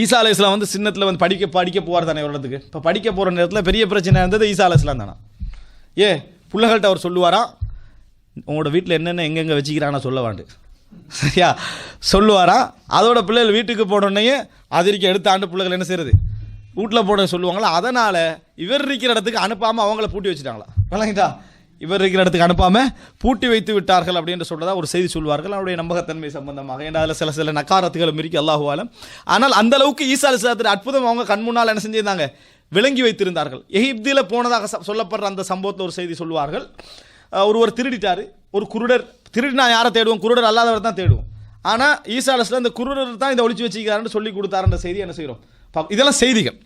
ஈசா அலைஹிஸ்ஸலாம் வந்து சின்னத்தில் வந்து படிக்க போவார் தானே ஒரு இடத்துக்கு. இப்போ படிக்க போகிற நேரத்தில் பெரிய பிரச்சனை இருந்தது ஈசா அலைஹிஸ்ஸலாம் தானே. பிள்ளைகள்கிட்ட அவர் சொல்லுவாரா, உங்களோட வீட்டில் என்னென்ன எங்கெங்கே வச்சுக்கிறானா சொல்ல வாண்டு, சரியா சொல்லுவாரா. அதோட பிள்ளைகள் வீட்டுக்கு போனோடனே அதிரிக்க எடுத்த ஆண்டு பிள்ளைகள் என்ன செய்யறது வீட்டில் போட சொல்லுவாங்களா. அதனால் இவர் இருக்கிற இடத்துக்கு அனுப்பாமல் அவங்கள பூட்டி வச்சுட்டாங்களா, விளங்கிட்டா, இவர் இருக்கிற இடத்துக்கு அனுப்பாமல் பூட்டி வைத்து விட்டார்கள் அப்படின்னு சொல்றதா ஒரு செய்தி சொல்வார்கள். அவருடைய நம்பகத்தன்மை சம்பந்தமாக. ஏன்னா அதில் சில நக்காரத்துகளும் இருக்கு அல்லாஹு ஆலம். ஆனால் அந்த அளவுக்கு ஈசா அலைஹிஸ்ஸலாத்துடைய அற்புதம் அவங்க கண் முன்னால் என்ன செஞ்சிருந்தாங்க, விளங்கி வைத்திருந்தார்கள். எகிப்தில் போனதாக சொல்லப்படுற அந்த சம்பவத்தில் ஒரு செய்தி சொல்வார்கள். ஒருவர் திருடிட்டார், ஒரு குருடர். திருடினா யாரை தேடுவோம், குருடர் அல்லாதவர் தான் தேடுவோம். ஆனால் ஈசா அலைஹிஸ்ஸலாம் இந்த குருடர் தான் இதை ஒழிச்சு வச்சுக்கிறாருன்னு சொல்லி கொடுத்தாருன்ற செய்தி என்ன செய்கிறோம். இதெல்லாம் செய்திகள்,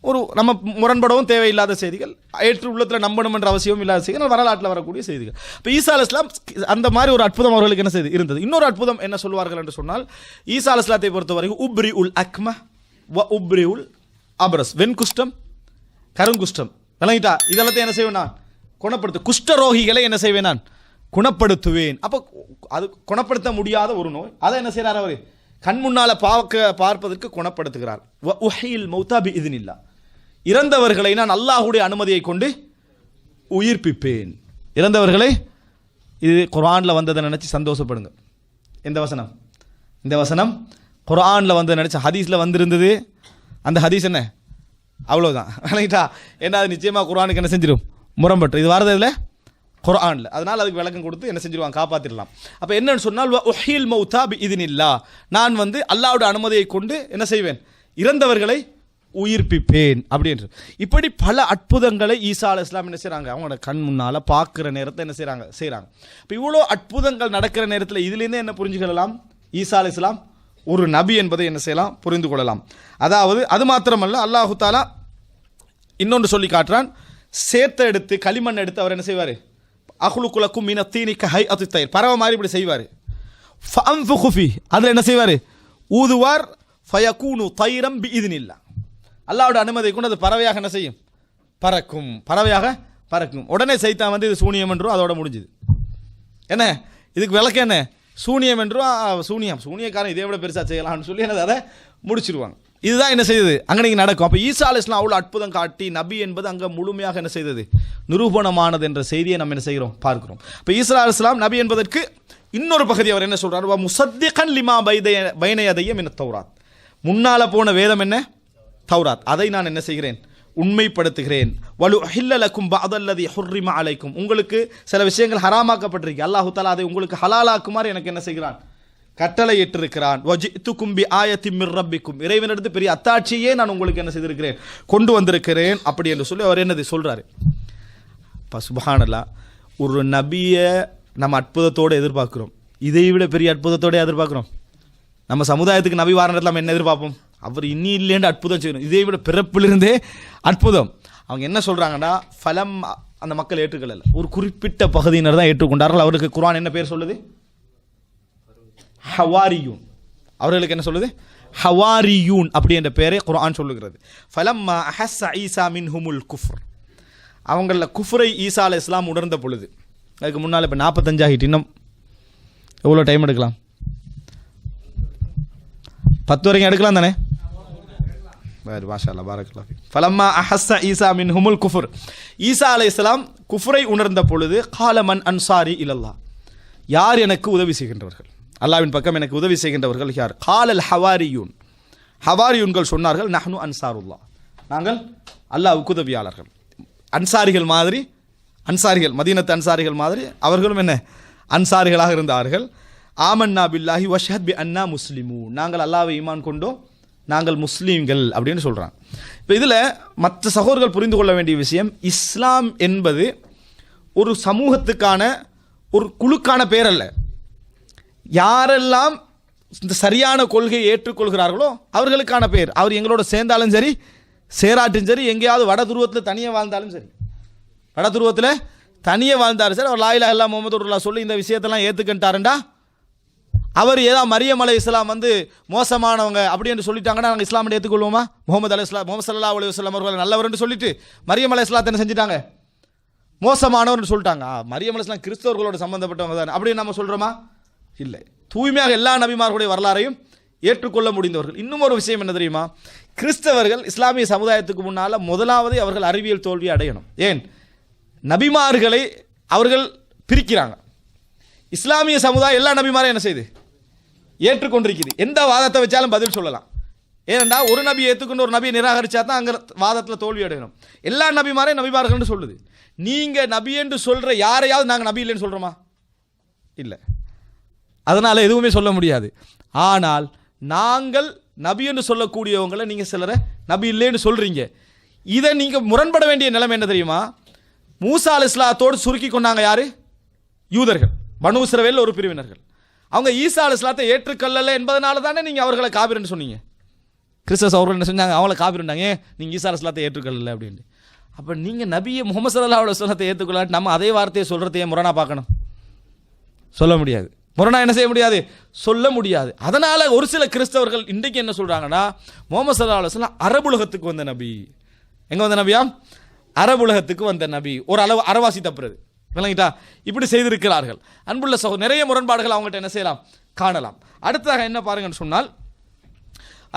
ஒரு நம்ம முரண்படவும் தேவையில்லாத செய்திகள், ஏற்று உள்ளத்தில் நம்பணும் என்ற அவசியம் இல்லாத செய்திகள், வரலாற்றில் வரக்கூடிய செய்திகள். இப்போ ஈசா அலைஹிஸ்ஸலாம் அந்த மாதிரி ஒரு அற்புதம் அவர்களுக்கு என்ன செய்து இருந்தது. இன்னொரு அற்புதம் என்ன சொல்வார்கள் என்று சொன்னால், ஈசா அலைஹிஸ்ஸலாத்தை பொறுத்தவரைக்கும் உப்ரி உல் அக்ம வ உப்ரி உல் அப்ரஸ், வெண்குஷ்டம் கருங்குஷ்டம், விளங்கிட்டா, இதெல்லாத்தையும் என்ன செய்வேன் நான் குணப்படுத்து. குஷ்டரோகிகளை என்ன செய்வேன் நான் குணப்படுத்துவேன். அப்போ அது குணப்படுத்த முடியாத ஒரு நோய், அதை என்ன செய்கிறார் அவர் கண் முன்னால் பார்ப்பதற்கு குணப்படுத்துகிறார். வ உஹில் மௌதா பி இத்னில்லா, இறந்தவர்களை நான் அல்லாஹ்வுடைய அனுமதியை கொண்டு உயிர்ப்பிப்பேன். இறந்தவர்களை, இது குர்ஆனில் வந்ததை நினச்சி சந்தோஷப்படுங்க. இந்த வசனம் குர்ஆனில் வந்ததை நினச்சி ஹதீஸில் வந்திருந்தது. அந்த ஹதீஸ் என்ன அவ்வளோதான், விளங்கிட்டா. ஏன்னா அது நிச்சயமாக குர்ஆனுக்கு என்ன செஞ்சிடும் முரண்பட்டு. இது வரது இல்லை குர்ஆனில், அதனால் அதுக்கு விளக்கம் கொடுத்து என்ன செஞ்சிருவாங்க, காப்பாற்றிடலாம். அப்போ என்னன்னு சொன்னால், வ உஹில் மௌதா பி இத்னில்லா, நான் வந்து அல்லாஹ்வுடைய அனுமதியை கொண்டு என்ன செய்வேன், இறந்தவர்களை உயிர்ப்பிப்பேன் அப்படின்ற. இப்படி பல அற்புதங்களை ஈசா அலைஹிஸ்ஸலாம் என்ன செய்கிறாங்க, அவங்களோட கண் முன்னால் பார்க்குற நேரத்தை என்ன செய்கிறாங்க. இப்போ இவ்வளோ அற்புதங்கள் நடக்கிற நேரத்தில் இதுலேருந்தே என்ன புரிஞ்சுக்கலாம், ஈசா அலைஹிஸ்ஸலாம் ஒரு நபி என்பதை என்ன செய்யலாம் புரிந்து கொள்ளலாம். அதாவது அது மாத்திரமல்ல, அல்லாஹு தாலா இன்னொன்று சொல்லி காட்டுறான். சேர்த்த எடுத்து களிமண் எடுத்து அவர் என்ன செய்வார், அஹ்லுகு லக்கும் மின தீனி கஹைஅத்தி தைர், பறவை மாதிரி இப்படி செய்வார். ஃபஅன்ஃபுகு ஃபீஹ், அதில் என்ன செய்வார், ஊதுவார். ஃபயகூனு தைரம் பிஇذنில்லாஹ், அல்லாஹ்வுடைய அனுமதி கொண்டு அது பறவையாக என்ன செய்யும், பறக்கும், பறவையாக பறக்கும். உடனே சைத்தான் வந்து இது சூனியம் என்றும் அதோட முடிஞ்சுது. என்ன இதுக்கு விளக்கம் என்ன, சூனியம் என்றும் சூனியக்காரன் இதே விட பெருசாக செய்யலாம்னு சொல்லி என்னது அதை முடிச்சிருவாங்க. இதுதான் என்ன செய்யுது அங்கே நீங்கள் நடக்கும். அப்போ ஈசா அலைஹிஸ்ஸலாம் அவ்வளோ அற்புதம் காட்டி நபி என்பது அங்கே முழுமையாக என்ன செய்தது, நிரூபணமானது என்ற செய்தியை நம்ம என்ன செய்கிறோம், பார்க்கிறோம். இப்போ ஈசா அலைஹிஸ்ஸலாம் நபி என்பதற்கு இன்னொரு பகுதி அவர் என்ன சொல்றார், முஸத்திகன் லிமா பைன யதைய மின தௌராத், முன்னால போன வேதம் என்ன, தௌராத், அதை நான் என்ன செய்கிறேன், உண்மைப்படுத்துகிறேன். வலு ஹில்லலக்கும் பஅதல்லதி ஹுர்ரிம அலைக்கும், உங்களுக்கு சில விஷயங்கள் ஹராமாக்கப்பட்டிருக்கு, அல்லாஹு தஆலா அதை உங்களுக்கு ஹலாலாக்குமாறு எனக்கு என்ன செய்கிறான், கட்டளை இட்டிருக்கிறான். வஜித்துக்கும் பி ஆயத்தின் மிர் ரப்பிக்கும், இறைவனிடத்து பெரிய அத்தாட்சியே நான் உங்களுக்கு என்ன செய்திருக்கிறேன், கொண்டு வந்திருக்கிறேன் அப்படி என்று சொல்லி அவர் என்னது சொல்றாரு. சுப்ஹானல்லாஹ், ஒரு நபியை நம்ம அற்புதத்தோடு எதிர்பார்க்கிறோம், இதை விட பெரிய அற்புதத்தோடு எதிர்பார்க்கிறோம். நம்ம சமுதாயத்துக்கு நபி வார நேரத்தில் நம்ம என்ன எதிர்பார்ப்போம், அவர் இன்னி இல்லைன்னு அற்புதம் செய்யணும், இதை விட பிறப்பிலிருந்தே அற்புதம். அவங்க என்ன சொல்றாங்கன்னா, ஃபலம் அந்த மக்கள் ஏற்றுக்கொள்ளல, ஒரு குறிப்பிட்ட பகுதியினர் தான் ஏற்றுக்கொண்டார்கள். அவருக்கு குர்ஆன் என்ன பேர் சொல்லுது, ஹவாரியூன், அவர்களுக்கு என்ன சொல்லுது, ஹவாரியூன் அப்படி என்ற பெயரை குர்ஆன் சொல்லுகிறது. ஃபலம்மா அஹஸ்ஸ ஈசா மின்ஹுமுல் குஃப்ர், அவங்கள குஃப்ரை ஈசா அலைஹிஸ்ஸலாம் உணர்ந்த பொழுது, அதுக்கு முன்னால் இப்போ 45 ஆகிட்டு, இன்னும் எவ்வளோ டைம் எடுக்கலாம், 10 வரைக்கும் எடுக்கலாம் தானே. மாஷா அல்லாஹ், பாரக்கல்லாஹ் ஃபீக். ஃபலம்மா அஹஸ்ஸ ஈசா மின்ஹுமுல் குஃப்ர், ஈசா அலைஹிஸ்ஸலாம் குஃப்ரை உணர்ந்த பொழுது, கால மன் அன்சாரி இலல்லாஹ், யார் எனக்கு உதவி செய்கின்றவர்கள், அல்லாஹ்வின் பக்கம் எனக்கு உதவி செய்கின்றவர்கள் யார். காலல் ஹவாரியூன், ஹவாரியூன்கள் சொன்னார்கள், நஹ்னு அன்சாருல்லாஹ், நாங்கள் அல்லாஹ்வுக்கு உதவியாளர்கள். அன்சாரிகள் மாதிரி, அன்சாரிகள் மதீனத்து அன்சாரிகள் மாதிரி அவர்களும் என்ன அன்சாரிகளாக இருந்தார்கள். ஆமன்னா பில்லாஹி வஷ்ஹத் பி அன்னா முஸ்லிமூன், நாங்கள் அல்லாஹ்வை ஈமான் கொண்டோம், நாங்கள் முஸ்லீம்கள் அப்படின்னு சொல்கிறாங்க. இப்போ இதில் மற்ற சகோதரர்கள் புரிந்து கொள்ள வேண்டிய விஷயம், இஸ்லாம் என்பது ஒரு சமூகத்துக்கான ஒரு குழுக்கான பேர் அல்ல. யாரெல்லாம் இந்த சரியான கொள்கையை ஏற்றுக்கொள்கிறார்களோ அவர்களுக்கான பேர். அவர் எங்களோட சேர்ந்தாலும் சரி சேராட்டும் சரி, எங்கேயாவது வட துருவத்தில் தனியாக வாழ்ந்தாலும் சரி, வட துருவத்தில் தனியாக வாழ்ந்தாலும் சரி, அவர் லா இலாஹா இல்லல்லாஹ் முஹம்மது ரசூலுல்லாஹ் சொல்லி இந்த விஷயத்தெல்லாம் ஏற்றுக்கிட்டாருண்டா, அவர் ஏதாவது மரியம் அலைஹிஸ்ஸலாம் வந்து மோசமானவங்க அப்படி என்று சொல்லிட்டாங்கன்னா நாங்கள் இஸ்லாமை ஏற்றுக்கொள்வோமா? முகமது ஸல்லல்லாஹு அலைஹி வஸல்லம் அவர்கள் நல்லவர்னு சொல்லிட்டு மரியம் அலைஹிஸ்ஸலாத்தை என்ன செஞ்சிட்டாங்க, மோசமானவர்னு சொல்லிட்டாங்க. மரியம் அலைஹிஸ்ஸலாம் கிறிஸ்தவர்களோட சம்பந்தப்பட்டவங்க தான் அப்படின்னு நம்ம சொல்கிறோமா? இல்லை. தூய்மையாக எல்லா நபிமார்களுடைய வரலாறையும் ஏற்றுக்கொள்ள முடிந்தவர்கள். இன்னும் ஒரு விஷயம் என்ன தெரியுமா, கிறிஸ்தவர்கள் இஸ்லாமிய சமுதாயத்துக்கு முன்னால் முதலாவது அவர்கள் அறிவியல் தோல்வி அடையணும். ஏன், நபிமார்களை அவர்கள் பிரிக்கிறாங்க. இஸ்லாமிய சமுதாயம் எல்லா நபிமாரையும் என்ன செய்யுது, ஏற்றுக்கொண்டிருக்குது. எந்த வாதத்தை வச்சாலும் பதில் சொல்லலாம். ஏனென்றா ஒரு நபியை ஏற்றுக்கொண்டு ஒரு நபியை நிராகரிச்சா தான் அங்கே வாதத்தில் தோல்வி அடையணும். எல்லா நபிமாரையும் நபிமார்கள்னு சொல்லுது. நீங்கள் நபி என்று சொல்கிற யாரையாவது நாங்கள் நபி இல்லைன்னு சொல்கிறோமா? இல்லை. அதனால் எதுவுமே சொல்ல முடியாது. ஆனால் நாங்கள் நபி என்று சொல்லக்கூடியவங்களை நீங்கள் சிலரை நபி இல்லைன்னு சொல்கிறீங்க. இதை நீங்கள் முரண்பட வேண்டிய நிலைமை என்ன தெரியுமா, மூசா அலைஹிஸ்ஸலாத்தோடு சுருக்கி கொண்டாங்க யார், யூதர்கள், பனு இஸ்ரவேல் ஒரு பிரிவினர்கள். அவங்க ஈசா அலைஹிஸ்ஸலாத்தை ஏற்றுக்கொள்ளலை என்பதனால தானே நீங்கள் அவர்களை காபிர்னு சொன்னீங்க. கிறிஸ்தவ அவர்கள் என்ன செஞ்சாங்க, அவங்கள காபிர்ண்டாங்க, நீங்கள் ஈசா அலைஹிஸ்ஸலாத்தை ஏற்றுக்கொள்ளலை அப்படின்னு. அப்போ நீங்கள் நபியை முஹம்மது ஸல்லல்லாஹு அலைஹி வஸல்லத்தை ஏற்றுக்கொள்ளாட்டி நம்ம அதே வார்த்தையை சொல்கிறதையே முரணா பார்க்கணும்? சொல்ல முடியாது. முரணா என்ன செய்ய முடியாது, சொல்ல முடியாது. அதனால் ஒரு சில கிறிஸ்தவர்கள் இன்றைக்கு என்ன சொல்கிறாங்கன்னா, முஹம்மது ஸல்லல்லாஹு அலைஹி வஸல்லம் அரபுலகத்துக்கு வந்த நபி. எங்கே வந்த நபியா, அரபுலகத்துக்கு வந்த நபி. ஒரு அளவு அறவாசி தப்புறது விளங்கிட்டா, இப்படி செய்திருக்கிறார்கள். அன்புள்ள சகோதரர், நிறைய முரண்பாடுகள் அவங்ககிட்ட என்ன செய்யலாம், காணலாம். அடுத்ததாக என்ன பாருங்கன்னு சொன்னால்,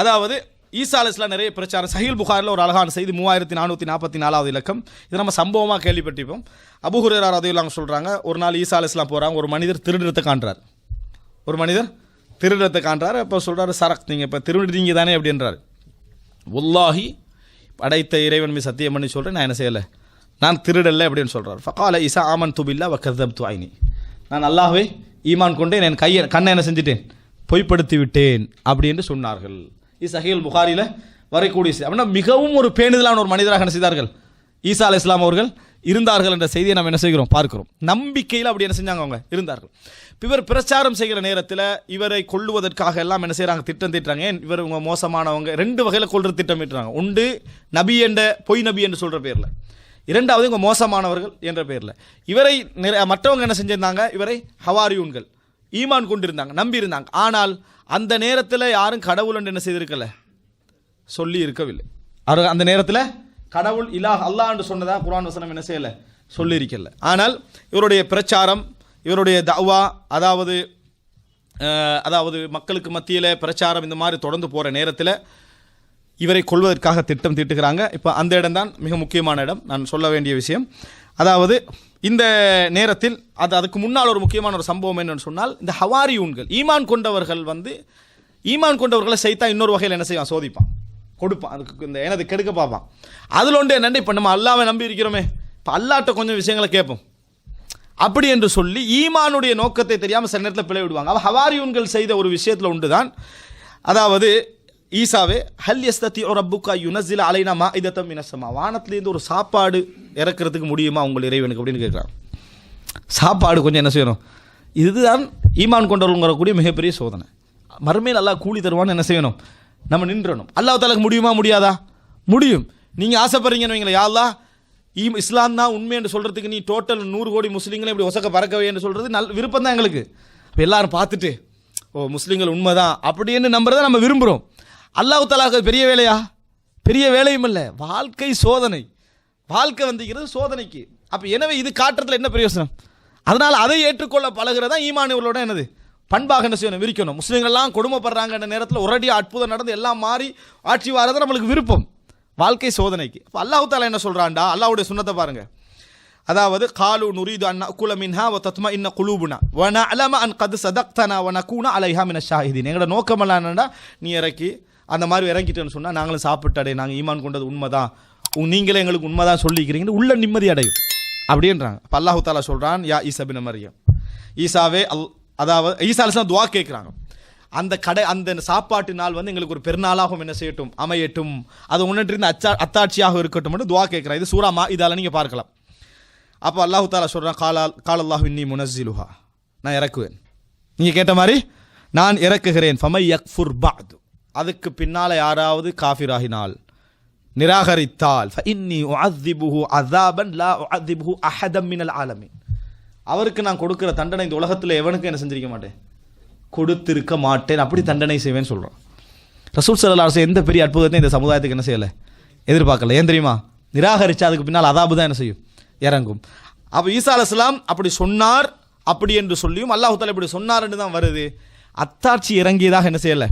அதாவது ஈசா அலைஹிஸ்ஸலாம் நிறைய பிரச்சாரம். சஹீல் புகாரில் ஒரு அழகான செய்தி, 3444வது இலக்கம். இது நம்ம சம்பவமாக கேள்விப்பட்டிருப்போம். அபூ ஹுரைரா ரலியல்லாஹு சொல்கிறாங்க, ஒரு நாள் ஈசா அலைஹிஸ்ஸலாம் போகிறாங்க, ஒரு மனிதர் திருடுறதை காண்றார். ஒரு மனிதர் திருடுறதை காண்றார். அப்போ சொல்கிறாரு, சரக், நீங்கள் இப்போ திருடுறீங்க தானே அப்படின்றார். வல்லாஹி, படைத்த இறைவன் மீது சத்தியம் பண்ணி சொல்கிறேன், நான் என்ன செய்யலை, நான் திருடலை அப்படின்னு சொல்கிறார். ஃபகால ஈசா ஆமன்து பில்லாஹ் வ கஸப்து ஐனி, நான் அல்லாஹ்வை ஈமான் கொண்டேன், என் கண்ணை என்ன செஞ்சிட்டேன், பொய்ப்படுத்தி விட்டேன் அப்படின்னு சொன்னார்கள். இது சஹீல் புகாரியில் வரக்கூடிய செய்தி. அப்படின்னா மிகவும் ஒரு பேணுதலான ஒரு மனிதராக என்ன செய்தார்கள், ஈசா அலைஹிஸ்ஸலாம் அவர்கள் இருந்தார்கள் என்ற செய்தியை நம்ம என்ன செய்கிறோம், பார்க்கிறோம். நம்பிக்கையில் அப்படி என்ன செஞ்சாங்க, அவங்க இருந்தார்கள். இவர் பிரச்சாரம் செய்கிற நேரத்தில் இவரை கொல்லுவதற்காக எல்லாம் என்ன செய்கிறாங்க, திட்டம் தீட்டுறாங்க. இவர் இவங்க மோசமானவங்க, 2 வகையில் கொல்ற திட்டம் தீட்டுறாங்க. உண்டு நபி என்ற பொய் நபி என்று சொல்கிற பேரில், இரண்டாவது இவங்க மோசமானவர்கள் என்ற பெயரில். இவரை மற்றவங்க என்ன செஞ்சிருந்தாங்க, இவரை ஹவாரியூன்கள் ஈமான் கொண்டிருந்தாங்க, நம்பி இருந்தாங்க. ஆனால் அந்த நேரத்தில் யாரும் கடவுள் என்று என்ன செய்திருக்கல, சொல்லி இருக்கவில்லை. அவர் அந்த நேரத்தில் கடவுள் இலாஹ் அல்லாஹ் என்று சொன்னதா குர்ஆன் வசனம் என்ன செய்யலை, சொல்லி இருக்கல. ஆனால் இவருடைய பிரச்சாரம், இவருடைய தஅவா, அதாவது மக்களுக்கு மத்தியில் பிரச்சாரம் இந்த மாதிரி தொடர்ந்து போகிற நேரத்தில் இவரை கொள்வதற்காக திட்டம் தீட்டுகிறாங்க. இப்போ அந்த இடம் தான் மிக முக்கியமான இடம், நான் சொல்ல வேண்டிய விஷயம். அதாவது இந்த நேரத்தில் அதுக்கு முன்னால் ஒரு முக்கியமான ஒரு சம்பவம் என்னன்னு சொன்னால், இந்த ஹவாரியூன்கள் ஈமான் கொண்டவர்கள் ஈமான் கொண்டவர்களை சைத்தான் இன்னொரு வகையில் என்ன செய்வான், சோதிப்பான், கொடுப்பான், அதுக்கு இந்த எனது கெடுக்க பார்ப்பான். அதில் ஒன்று என்னென்ன, இப்போ நம்ம அல்லாஹ்வை நம்பி இருக்கிறோமே, இப்போ அல்லாஹ்ட்ட கொஞ்சம் விஷயங்களை கேட்போம் அப்படி என்று சொல்லி ஈமானுடைய நோக்கத்தை தெரியாமல் சில நேரத்தில் பிழை விடுவாங்க. ஹவாரியூன்கள் செய்த ஒரு விஷயத்தில் உண்டு தான், அதாவது ஈசாவே ஹல் யஸ்ததி ரப்புக யுனஸில அலைனா மாஇதத்தம் மினஸ் ஸமா, வானத்திலேருந்து ஒரு சாப்பாடு இறக்கிறதுக்கு முடியுமா உங்கள் இறைவனுக்கு அப்படின்னு கேட்குறாங்க. சாப்பாடு கொஞ்சம் என்ன செய்யணும், இதுதான் ஈமான் கொண்டவர்கள்ங்கூடிய மிகப்பெரிய சோதனை. மறுமையில் அல்லாஹ் கூலி தருவான்னு என்ன செய்யணும், நம்ம நின்றணும். அல்லாஹ் தஆலாக்கு முடியுமா, முடியாதா, முடியும். நீங்கள் ஆசைப்படுறீங்கன்னு வைங்களேன், யா அல்லாஹ் இஸ்லாம் தான் உண்மை என்று சொல்கிறதுக்கு நீ டோட்டல் 100 கோடி முஸ்லீம்களை இப்படி ஒசக்க பறக்கவே என்று சொல்கிறது விருப்பம் தான் எங்களுக்கு. இப்போ எல்லாரும் பார்த்துட்டு ஓ முஸ்லீம்கள் உண்மைதான் அப்படின்னு நம்புறதை நம்ம விரும்புகிறோம். அல்லாஹ் தஆலாக்கு பெரிய வேலையா, பெரிய வேலையும் இல்லை, வாழ்க்கை சோதனை, வாழ்க்கை வந்திக்கிறது சோதனைக்கு. அப்போ எனவே இது காட்டுறதுல என்ன பிரயோசனம், அதனால் அதை ஏற்றுக்கொள்ள பழகிறதா ஈமானியவர்களோட என்னது பண்பாக என்ன செய்யணும், விரிக்கணும். முஸ்லீம்கள்லாம் கொடுமைப்படுறாங்கன்ற நேரத்தில் ஒரேடியாக அற்புதம் நடந்து எல்லாம் மாறி ஆட்சி வாரது நம்மளுக்கு விருப்பம், வாழ்க்கை சோதனைக்கு. அப்போ அல்லாஹ் தஆலா என்ன சொல்கிறான்டா, அல்லாஹ்வுடைய சுன்னத்தை பாருங்க. அதாவது காலு நுரீது அன் நஅகுல மின்ஹா வ தத்மஇன்ன குலூபுனா வ நஅலம அன் கத் சதக்தனா வ நகூன அலைஹா மினஷ் ஷாஹிதீன். எங்களோட நோக்கமெல்லாம் என்னடா, நீ இறக்கி அந்த மாதிரி இறங்கிட்டேன்னு சொன்னால் நாங்களும் சாப்பிட்டாடே, நாங்கள் ஈமான் கொண்டது உண்மைதான், நீங்களே எங்களுக்கு உண்மைதான் சொல்லிக்கிறீங்கன்னு உள்ள நிம்மதி அடையும் அப்படின்றாங்க. அப்போ அல்லாஹ் தஆலா சொல்கிறான், யா ஈசா பின் மரியம், ஈசாவே அதாவது ஈசா அலைஹிஸ்ஸலாம் துஆ கேட்குறாங்க, அந்த சாப்பாட்டு நாள் எங்களுக்கு ஒரு பெருநாளாகவும் என்ன செய்யட்டும், அமையட்டும், அது உன்னிட்டிருந்து அத்தாட்சியாக இருக்கட்டும் என்று துஆ கேட்குறான். இது சூரா மாஇதால நீங்கள் பார்க்கலாம். அப்போ அல்லாஹ் தஆலா சொல்கிறான், கால அல்லாஹு இன்னி முனஸ்ஸிலுஹா, நான் இறக்குவேன், நீங்கள் கேட்ட மாதிரி நான் இறக்குகிறேன். ஃபமை யக்ஃபுர் பஅது, அதுக்கு பின்னால் யாராவது காஃபிராகினால், நிராகரித்தால், ஃபஇன்னி உஅذிபுஹு அஸாபன் லா உஅذிபுஹு அஹதம் மினல் ஆலமீன், அவருக்கு நான் கொடுக்கிற தண்டனை இந்த உலகத்தில் எவனுக்கும் என்ன செஞ்சிருக்க மாட்டேன், கொடுத்திருக்க மாட்டேன், அப்படி தண்டனை செய்வேன்னு சொல்கிறான். ரசூல் ஸல்லல்லாஹு அலைஹி வஸல்லம் எந்த பெரிய அற்புதத்தை இந்த சமுதாயத்துக்கு என்ன செய்யலை, எதிர்பார்க்கல. ஏன் தெரியுமா, நிராகரிச்சா அதுக்கு பின்னால் அதாபு தான் என்ன செய்யும், இறங்கும். அப்போ ஈசா அலைஹிஸ்ஸலாம் அப்படி சொன்னார், அப்படி என்று சொல்லியும் அல்லாஹ் தஆலா இப்படி சொன்னார் என்று தான் வருது, அத்தாட்சி இறங்கியதாக என்ன செய்யலை,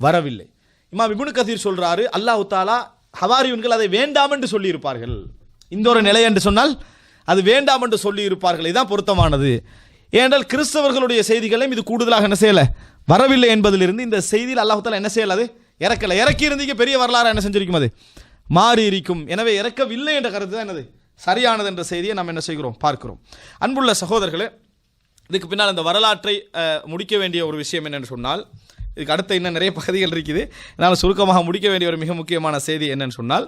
வரவில்லை. இமாம் இப்னு கஸீர் சொல்றாரு, அல்லாஹ் தஆலா ஹவாரியூன்கள் அதை வேண்டாம் என்று சொல்லி இருப்பார்கள், இந்த ஒரு நிலை என்று சொன்னால் அது வேண்டாம் என்று சொல்லி இருப்பார்கள், இதுதான் பொருத்தமானது. ஏனென்றால் கிறிஸ்தவர்களுடைய செய்திகளையும் இது கூடுதலாக என்ன செய்யலை, வரவில்லை என்பதிலிருந்து இந்த செய்தியில் அல்லாஹ் தஆலா என்ன செய்யலாது, இறக்கலை. இறக்கி இருந்தீங்க பெரிய வரலாறு என்ன செஞ்சிருக்கும், அது மாறி இருக்கும். எனவே இறக்கவில்லை என்ற கருத்து தான் என்னது சரியானது என்ற செய்தியை நாம் என்ன செய்கிறோம், பார்க்கிறோம். அன்புள்ள சகோதரர்களே, இதுக்கு பின்னால் இந்த வரலாற்றை முடிக்க வேண்டிய ஒரு விஷயம் என்னென்னு சொன்னால், இதுக்கு அடுத்த இன்னும் நிறைய பகுதிகள் இருக்குது, என்னால் சுருக்கமாக முடிக்க வேண்டிய ஒரு மிக முக்கியமான செய்தி என்னன்னு சொன்னால்,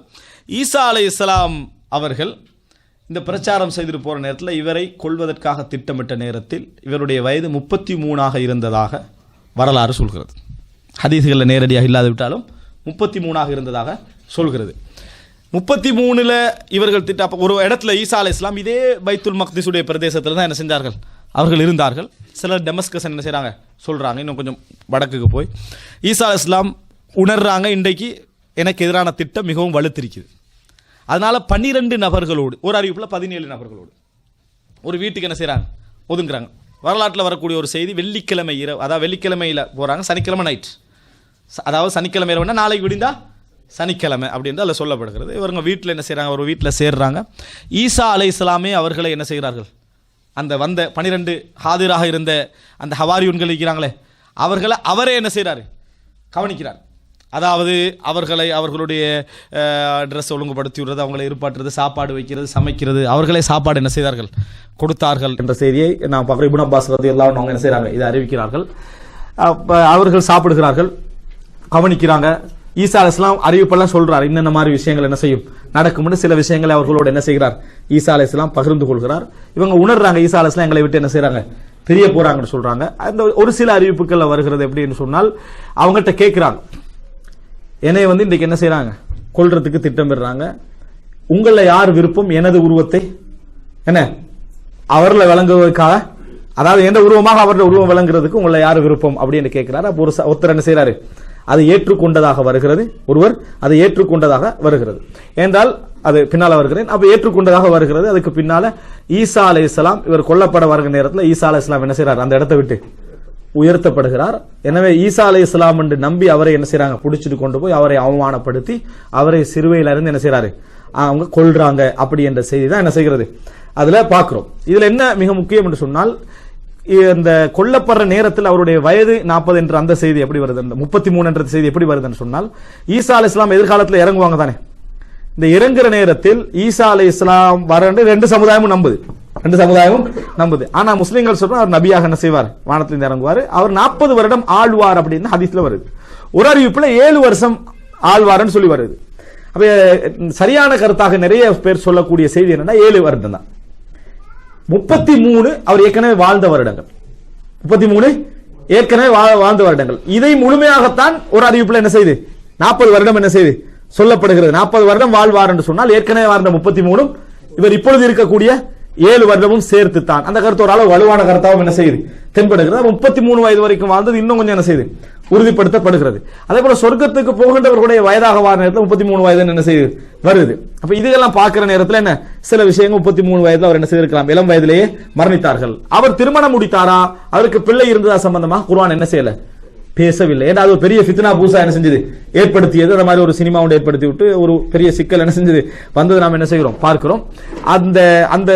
ஈசா அலைஹிஸ்ஸலாம் அவர்கள் இந்த பிரச்சாரம் செய்துட்டு போகிற நேரத்தில் இவரை கொல்வதற்காக திட்டமிட்ட நேரத்தில் இவருடைய வயது 33 இருந்ததாக வரலாறு சொல்கிறது. ஹதீஸ்களில் நேரடியாக இல்லாது விட்டாலும் 33 இருந்ததாக சொல்கிறது. 33 இவர்கள் ஒரு இடத்துல ஈசா அலைஹிஸ்ஸலாம் இதே பைத்துல் மக்திஸுடைய பிரதேசத்தில் தான் என்ன செஞ்சார்கள், அவர்கள் இருந்தார்கள். சிலர் டெமஸ்கஸ் என்ன செய்கிறாங்க சொல்கிறாங்க, இன்னும் கொஞ்சம் வடக்குக்கு போய் ஈசா அலைஹிஸ்ஸலாம் உணர்றாங்க, இன்றைக்கு எனக்கு எதிரான திட்டம் மிகவும் வலுத்திருக்குது. அதனால் 12 நபர்களோடு, ஒரு அறிவிப்பில் 17 நபர்களோடு ஒரு வீட்டுக்கு என்ன செய்கிறாங்க, ஒதுங்குறாங்க. வரலாற்றில் வரக்கூடிய ஒரு செய்தி, வெள்ளிக்கிழமை இரவு, அதாவது வெள்ளிக்கிழமையில் போகிறாங்க, சனிக்கிழமை நைட், அதாவது சனிக்கிழமை இரவுனா நாளைக்கு விடிந்தா சனிக்கிழமை அப்படின்னு அதில் சொல்லப்படுகிறது. இவங்க வீட்டில் என்ன செய்கிறாங்க, ஒரு வீட்டில் சேர்றாங்க. ஈசா அலைஹிஸ்ஸலாமே அவர்களை என்ன செய்கிறார்கள், அந்த வந்த 12 ஹாதிராக இருந்த அந்த ஹவாரியூன்கள் இருக்கிறாங்களே அவர்களை அவரே என்ன செய்கிறாரு, கவனிக்கிறார். அதாவது அவர்களுடைய ட்ரெஸ் ஒழுங்குபடுத்தி விடுறது, அவங்களை இருப்பாட்டுறது, சாப்பாடு வைக்கிறது, சமைக்கிறது, அவர்களே சாப்பாடு என்ன செய்தார்கள், கொடுத்தார்கள் என்ற செய்தியை நாம் இப்னு அப்பாஸ் ரலியல்லாஹு அன்ஹு அவங்க என்ன செய்கிறாங்க, இதை அறிவிக்கிறார்கள். அவர்கள் சாப்பிடுகிறார்கள், கவனிக்கிறாங்க. ஈசா அலைஹிஸ்ஸலாம் அறிவிப்பெல்லாம் சொல்றார், இன்னென்ன மாதிரி விஷயங்கள் என்ன செய்யும் நடக்கும்னு. சில விஷயங்களை அவர்களோடு என்ன செய்கிறார், ஈசா அலைஹிஸ்ஸலாம் பகிர்ந்து கொள்கிறார். இவங்க உணர்றாங்க, ஈசா அலைஹிஸ்ஸலாம் எங்களை விட்டு என்ன செய்றாங்க, பிரிய போறாங்கன்னு சொல்றாங்க. அந்த ஒரு சில அறிவிப்புகள் வருகிறது எப்படின்னு சொன்னால், அவங்கள்ட்ட கேட்கிறாங்க, என்னை இன்றைக்கு என்ன செய்கிறாங்க, கொல்றதுக்கு திட்டமிடுறாங்க, உங்கள யார் விருப்பம் எனது உருவத்தை என்ன அவர்ல விளங்குவதற்காக, அதாவது எந்த உருவமாக அவருடைய உருவம் விளங்குறதுக்கு உங்களை யார் விருப்பம் அப்படின்னு கேட்கிறாரு. அப்போ ஒருத்தர் என்ன செய்யறாரு, அதை ஏற்றுக்கொண்டதாக வருகிறது. ஒருவர் அதை ஏற்றுக்கொண்டதாக வருகிறது என்றால் அது பின்னால வருகிறேன். அப்ப ஏற்றுக்கொண்டதாக வருகிறது. அதுக்கு பின்னால ஈசா அலைஹிஸ்ஸலாம் இவர் கொல்லப்பட வருகிற நேரத்தில் ஈசா அலைஹிஸ்ஸலாம் என்ன செய்யறார், அந்த இடத்தை விட்டு உயர்த்தப்படுகிறார். எனவே ஈசா அலைஹிஸ்ஸலாம் என்று நம்பி அவரை என்ன செய்யறாங்க, பிடிச்சிட்டு கொண்டு போய் அவரை அவமானப்படுத்தி அவரை சிறுவையில இருந்து என்ன செய்யறாரு, அவங்க கொல்றாங்க. அப்படி என்ற செய்தி தான் என்ன செய்கிறது அதுல பாக்குறோம். இதுல என்ன மிக முக்கியம் என்று சொன்னால், இந்த கொல்லப்படுற நேரத்தில் அவருடைய வயது 40 என்ற அந்த செய்தி எப்படி வருது, 33 என்ற செய்தி எப்படி வருதுன்னு சொன்னால், ஈசா அலைஹிஸ்ஸலாம் எதிர்காலத்தில் இறங்குவாங்க தானே. இந்த இறங்குற நேரத்தில் ஈசா அலைஹிஸ்ஸலாம் வர ரெண்டு சமுதாயமும் நம்புது. ஆனா முஸ்லிம்கள் சொல்றோம் அவர் நபியாக என்ன செய்வார், வானத்திலிருந்து இறங்குவார், அவர் 40 வருடம் ஆழ்வார் அப்படின்னு ஹதீஸ்ல வருது. ஒரு அறிவிப்புல 7 வருஷம் ஆழ்வார்னு சொல்லி வருது. அப்ப சரியான கருத்தாக நிறைய பேர் சொல்லக்கூடிய செய்தி என்னன்னா 7 வருடம் தான். 33 அவர் ஏற்கனவே வாழ்ந்த வருடங்கள், 33 ஏற்கனவே வாழ்ந்த வருடங்கள். இதை முழுமையாகத்தான் ஒரு அறிவிப்புல என்ன செய்து 40 வருடம் என்ன செய்து சொல்லப்படுகிறது. 40 வருடம் வாழ்வார் என்று சொன்னால் ஏற்கனவே வாழ்ந்த 33 இவர் இப்பொழுது இருக்கக்கூடிய 7 வருடமும் சேர்த்து தான். அந்த கருத்து ஒரு அளவு வலுவான கருத்தாகவும் என்ன செய்யுது தென்படுகிறது. 33 வயது வரைக்கும் வாழ்ந்தது இன்னும் கொஞ்சம் என்ன செய்யுது உறுதிப்படுத்தப்படுகிறது. அதே போல சொர்க்கத்துக்கு போகின்றவர்களுடைய வயதாக வார நேரத்தில் 33 வயது என்ன செய்யுது வருது. அப்ப இதெல்லாம் பார்க்கிற நேரத்தில் என்ன சில விஷயங்கள் 33 வயதுல அவர் என்ன செய்திருக்கலாம், இளம் வயதிலேயே மரணித்தார்கள். அவர் திருமணம் முடித்தாரா, அவருக்கு பிள்ளை இருந்ததா சம்பந்தமா குர்ஆன் என்ன செய்யல, பேசவில்லை. ஏன்னா அது ஒரு பெரிய ஃபித்னா பூசா என்ன செஞ்சது ஏற்படுத்தியது. அந்த மாதிரி ஒரு சினிமா ஒன்று ஏற்படுத்தி விட்டு ஒரு பெரிய சிக்கல் என்ன செஞ்சது வந்தது நாம் என்ன செய்கிறோம் பார்க்கிறோம். அந்த அந்த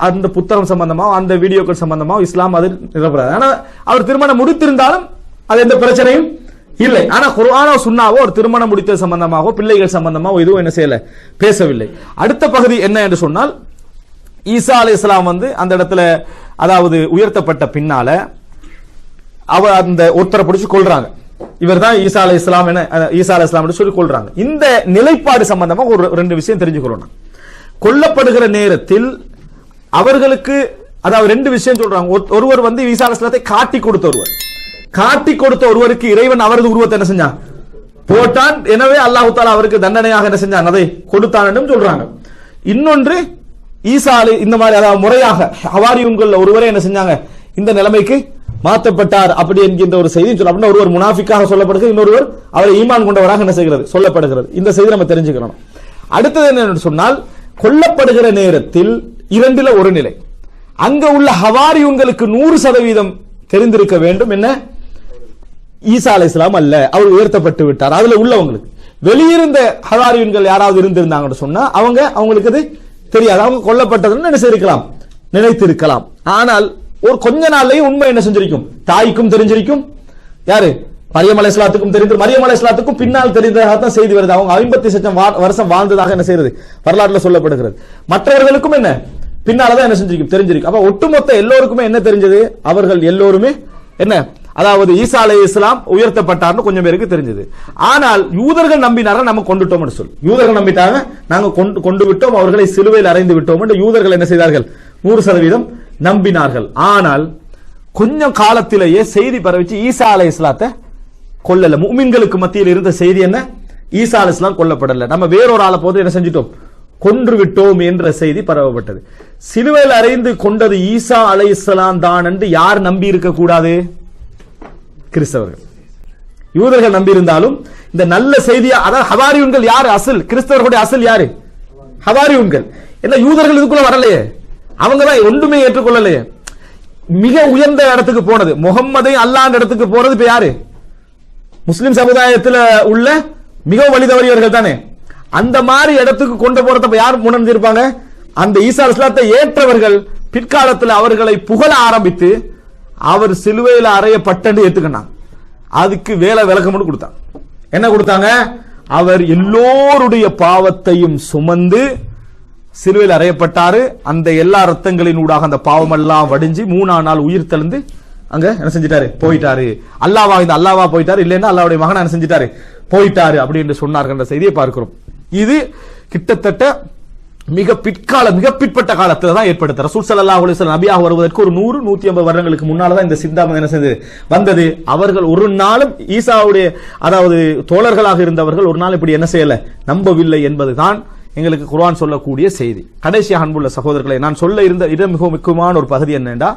அந்த புத்தகம் சம்பந்தமா அந்த வீடியோக்கள் சம்பந்தமா இஸ்லாம் அது நிரப்பறாது. ஆனா அவர் திருமணம் முடித்திருந்தாலும் அது எந்த பிரச்சனையும் இல்லை. ஆனா குர்ஆனோ சுன்னாவோ ஒரு திருமணம் முடித்த சம்பந்தமாக பிள்ளைகள் சம்பந்தமாக எதுவும் என்ன செய்யல பேசவில்லை. அடுத்த பகுதி என்ன என்று சொன்னால், ஈசா அலைஹிஸ்ஸலாம் அந்த இடத்துல அதாவது உயர்த்தப்பட்ட பின்னால அவர் அந்த ஒருத்தரை பிடிச்சு கொள்றாங்க. இவர் தான் ஈசா அலைஹிஸ்ஸலாம் என ஈசா அலைஹிஸ்ஸலாம் சொல்லி கொள்றாங்க. இந்த நிலைப்பாடு சம்பந்தமா ஒரு 2 விஷயம் தெரிஞ்சுக்கிறோம். கொல்லப்படுகிற நேரத்தில் அவர்களுக்கு அதாவது 2 விஷயம் சொல்றாங்க. ஒருவர் ஈசா அலைஹிஸ்ஸலாத்தை காட்டி கொடுத்த ஒருவருக்கு இறைவன் அவரது உருவத்தை என்ன செஞ்சான், போட்டான். எனவே அல்லாஹ் தஆலா அவருக்கு தண்டனையாக என்ன செஞ்சான், அதை கொடுத்தான் என்று சொல்றாங்க. இன்னொன்று ஈசா இந்த மாதிரி அதாவது முறையாக ஹவாரியுன்கள் ஒருவரே என்ன செஞ்சாங்க, இந்த நிலைமைக்கு மாற்றப்பட்டார் அப்படி என்கின்ற ஒரு செய்தி சொல்ல. அப்படின்னா ஒருவர் முனாஃபிக்காக சொல்லப்படுகிறது, இன்னொருவர் அவரை ஈமான் கொண்டவராக என்ன செய்கிறது சொல்லப்படுகிறது. இந்த செய்தி நம்ம தெரிஞ்சுக்கணும். அடுத்தது என்ன சொன்னால், கொல்லப்படுகிற நேரத்தில் 2ல 1 நிலை. அங்க உள்ள ஹவாரியுன்களுக்கு 100% தெரிந்திருக்க வேண்டும். என்ன, ஈசா அலைஹிஸ்ஸலாம் அல்ல, அவர் உயர்த்தப்பட்டு விட்டார். அதுல உள்ளவங்களுக்கு வெளியிருந்த ஹவாரியுன்கள் யாராவது இருந்திருந்தாங்கன்னு சொன்னா அவங்களுக்கு அது தெரியாது. அவங்க கொல்லப்பட்டதுன்னு என்ன செய்திருக்கலாம், நினைத்திருக்கலாம். ஆனால் ஒரு கொஞ்ச நாள்லயும் உண்மை என்ன செஞ்சிருக்கும், தாய்க்கும் தெரிஞ்சிருக்கும். யாரு, மரியம் அலைஹிஸ்ஸலாத்துக்கும் தெரிந்து, மரியம் அலைஹிஸ்ஸலாத்துக்கும் பின்னால் தெரிந்ததாக தான் செய்தி வருது. அவங்க 50 வருஷம் வாழ்ந்ததாக என்ன செய்யறது வரலாற்றுல சொல்லப்படுகிறது. மற்றவர்களுக்கும் என்ன பின்னாலதான் என்ன செஞ்சிருக்கும் தெரிஞ்சிருக்கும். அப்ப ஒட்டுமொத்த எல்லோருக்குமே என்ன தெரிஞ்சது, அவர்கள் எல்லோருமே என்ன அதாவது ஈசா அலைஹிஸ்ஸலாம் உயர்த்தப்பட்டார்னு கொஞ்சம் பேருக்கு தெரிஞ்சது. ஆனால் யூதர்கள் நம்பினார்கள், நம்ம கொண்டுட்டோம் என்று சொல்லி யூதர்கள் நம்பிட்டாங்க, நாங்க கொண்டு விட்டோம், அவர்களை சிலுவையில் அறைந்து விட்டோம் என்று யூதர்கள் என்ன செய்தார்கள், 100% நம்பினார்கள். ஆனால் கொஞ்சம் காலத்திலேயே செய்தி பரவிச்சு ஈசா அலைஹிஸ்ஸலாத்தை கொல்லல. முஃமின்களுக்கு மத்தியில் இருந்த செய்தி என்ன, ஈசா அலைஹிஸ்ஸலாம் கொல்லப்படல, நம்ம வேறொரு ஆளை போது என்ன செஞ்சிட்டோம், கொன்று விட்டோம் என்ற செய்தி பரவப்பட்டது. சிலுவையில் அறைந்து கொண்டது ஈசா அலைஹிஸ்ஸலாம் தான் என்று யார் நம்பி இருக்க கூடாது, கிறிஸ்தவர்கள். யூதர்கள் நம்பி இருந்தாலும் இந்த நல்ல செய்தியா, அதாவது ஹவாரியுன்கள் யாரு அசல், கிறிஸ்தவர்களுடைய அசல் யாரு, ஹவாரியுன்கள். என்ன யூதர்கள் இதுக்குள்ள வரலையே, அவங்க தான் ஒன்றுமே ஏற்றுக்கொள்ளலையே. மிக உயர்ந்த இடத்துக்கு போனது, முகம்மதை அல்லாஹ் இடத்துக்கு போறது இப்ப யாரு, முஸ்லிம் சமுதாயத்தில் உள்ள மிக வழி தவறியவர்கள் தானே. அந்த மாதிரி இடத்துக்கு கொண்டு போறத யார் உணர்ந்திருப்பாங்க, அந்த ஈசா அலைஹிஸ்ஸலாத்தை ஏற்றவர்கள் பிற்காலத்தில் அவர்களை புகழ ஆரம்பித்து அவர் சிலுவையில் அறையப்பட்டு ஏத்துக்கினாங்க. அதுக்கு வேலை விளக்கம் கொடுத்தாங்க. என்ன கொடுத்தாங்க, அவர் எல்லோருடைய பாவத்தையும் சுமந்து சிலுவையில் அறையப்பட்டாரு. அந்த எல்லா ரத்தங்களின் ஊடாக அந்த பாவம் எல்லாம் வடிஞ்சு 3ஆம் நாள் உயிர் தெழுந்து அங்க என்ன செஞ்சிட்டாரு, போயிட்டாரு. அல்லாவா போயிட்டாரு, இல்லைன்னா அல்லாவுடைய மகன் என்ன செஞ்சிட்டாரு, போயிட்டாரு அப்படி என்று சொன்னார்கள் என்ற செய்தியை பார்க்கிறோம். இது கிட்டத்தட்ட மிக பிற்பட்ட காலத்துல தான் ஏற்படுத்த. ரசூல் ஸல்லல்லாஹு அலைஹி வஸல்லம் நபியாக வருவதற்கு ஒரு 100-150 வருடங்களுக்கு முன்னால தான் இந்த சிந்தாமம் என்ன செய்தது வந்தது. அவர்கள் ஒரு நாளும் ஈசாவுடைய அதாவது தோழர்களாக இருந்தவர்கள் ஒரு நாள் இப்படி என்ன செய்யல, நம்பவில்லை என்பதுதான் எங்களுக்கு குர்ஆன் சொல்லக்கூடிய செய்தி. கடைசியாக அன்புள்ள சகோதரர்களை, நான் சொல்ல இருந்த மிக முக்கியமான ஒரு பகுதி என்னென்றா,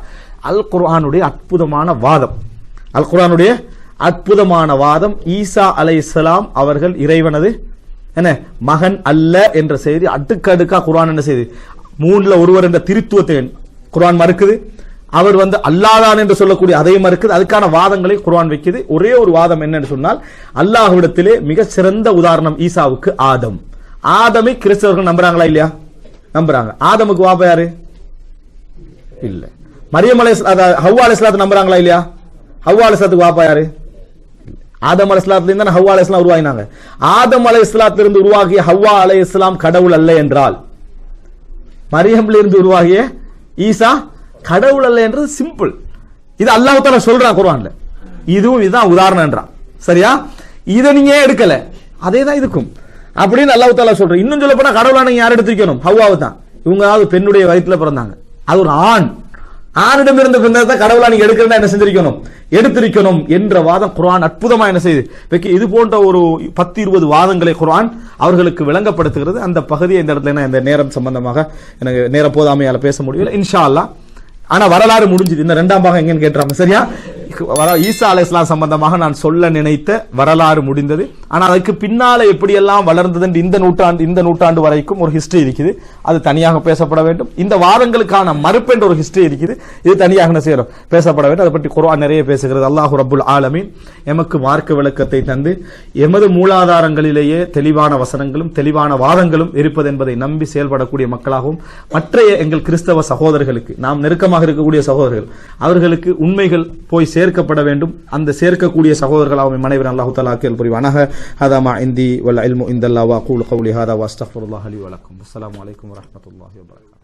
அல் குர்ஆனுடைய அற்புதமான வாதம். அல் குர்ஆனுடைய அற்புதமான வாதம், ஈசா அலைஹிஸ்ஸலாம் அவர்கள் இறைவனது என்ன மகன் அல்ல என்ற செய்தி அடுக்கடுக்கா குர்ஆன் என்ன செய்து, மூணுல ஒருவர் என்ற திருத்துவத்தை குர்ஆன் மறுக்குது. அவர் அல்லாஹ்தான் என்று சொல்லக்கூடிய அதையும் மறுக்குது. அதுக்கான வாதங்களை குர்ஆன் வைக்குது. ஒரே ஒரு வாதம் என்னன்னு சொன்னால், அல்லாஹ்விடத்திலே மிக சிறந்த உதாரணம் ஈசாவுக்கு ஆதம். ஆதமை கிறிஸ்தவர்கள் நம்புறாங்களா இல்லையா? நம்புறாங்க. ஆதமுக்கு வாப்பா யாரு? இல்ல. மரியம் ஹவ்வா அலைஹிஸ்ஸலாத்தை நம்புறாங்களா இல்லையா? ஹவ்வா அலைஹிஸ்ஸலாத்துக்கு வாப்பா யாரு? ஆதம் அலைஹிஸ்ஸலாத்துல இருந்து ஹவ்வா அலைஹிஸ்ஸலாம் உருவாகினாங்க. ஆதம் அலைஹிஸ்ஸலாத்திலிருந்து உருவாகிய ஹவ்வா அலைஹிஸ்ஸலாம் கடவுள் அல்ல என்றால், மரியம்ல இருந்து உருவாகிய ஈசா கடவுள் அல்ல என்றது சிம்பிள். இது அல்லாஹ் தஆலா சொல்றான் குர்ஆன்ல. இதுதான் உதாரணம் என்றான். சரியா? இதை நீங்க எடுக்கல, அதே தான் இதுக்கும் அப்படின்னு அல்லாஹ் தஆலா சொல்றான். இன்னும் சொல்ல போனா கடவுளா நீங்க யார் எடுத்துக்கணும்? ஹவ்வாவை தான். இவங்க பெண்ணுடைய வயிற்றுல பிறந்தாங்க. அது ஒரு ஆண். ஆணிடம் இருந்த பெண்ணை கடவுளா நீங்க எடுக்கிறதா என்ன செஞ்சிருக்கணும்? எடுத்திருக்கணும் என்ற வாதம் குர்ஆன் அற்புதமா என்ன செய்யுது? இது போன்ற ஒரு 10-20 வாதங்களை குர்ஆன் அவர்களுக்கு விளங்கப்படுத்துகிறது. அந்த பகுதியை இந்த இடத்துல என்ன, இந்த நேரம் சம்பந்தமாக எனக்கு நேரம் போதாமையால பேச முடியல. இன்ஷா அல்லாஹ். ஆனா வரலாறு முடிஞ்சது. இந்த 2ஆம் பாகம் எங்கன்னு கேட்றாங்க. சரியா? ஈசா அலைஹிஸ்ஸலாம் சம்பந்தமாக நான் சொல்ல நினைத்த வரலாறு முடிந்தது. ஆனா அதுக்கு பின்னால எப்படியெல்லாம் வளர்ந்தது இந்த நூற்றாண்டு வரைக்கும் ஒரு ஹிஸ்டரி இருக்குது. அது தனியாக பேசப்பட வேண்டும். இந்த வாதங்களுக்கான மறுப்பு என்ற ஒரு ஹிஸ்டரி இருக்குது. இது தனியாக என்ன செய்யணும்? பேசப்பட வேண்டும். அதை பற்றி குர்ஆன் நிறைய பேசுகிறது. அல்லாஹு ரப்புல் ஆலமீன் எமக்கு மார்க்க விளக்கத்தை தந்து எமது மூலாதாரங்களிலேயே தெளிவான வசனங்களும் தெளிவான வாதங்களும் இருப்பது என்பதை நம்பி செயல்படக்கூடிய மக்களாகவும், மற்ற எங்கள் கிறிஸ்தவ சகோதரர்களுக்கு, நாம் நெருக்கமாக இருக்கக்கூடிய சகோதரர்கள், அவர்களுக்கு உண்மைகள் போய் சேர்க்கப்பட வேண்டும். அந்த சேர்க்கக்கூடிய சகோதரர்களாகவும் மனைவர் அல்லாஹ் தஆலா ஆக்கியல் புரிவானாக. ஹதா மா இந்தி வல் இல்மு இந்தல்லாஹ் வ அகூலு கௌலி ஹதா வ அஸ்தக்ஃபிருல்லாஹ் லி வ லக்கும். அஸ்ஸலாமு அலைக்கும் வ ரஹ்மத்துல்லாஹி வ பரகாத்துஹு.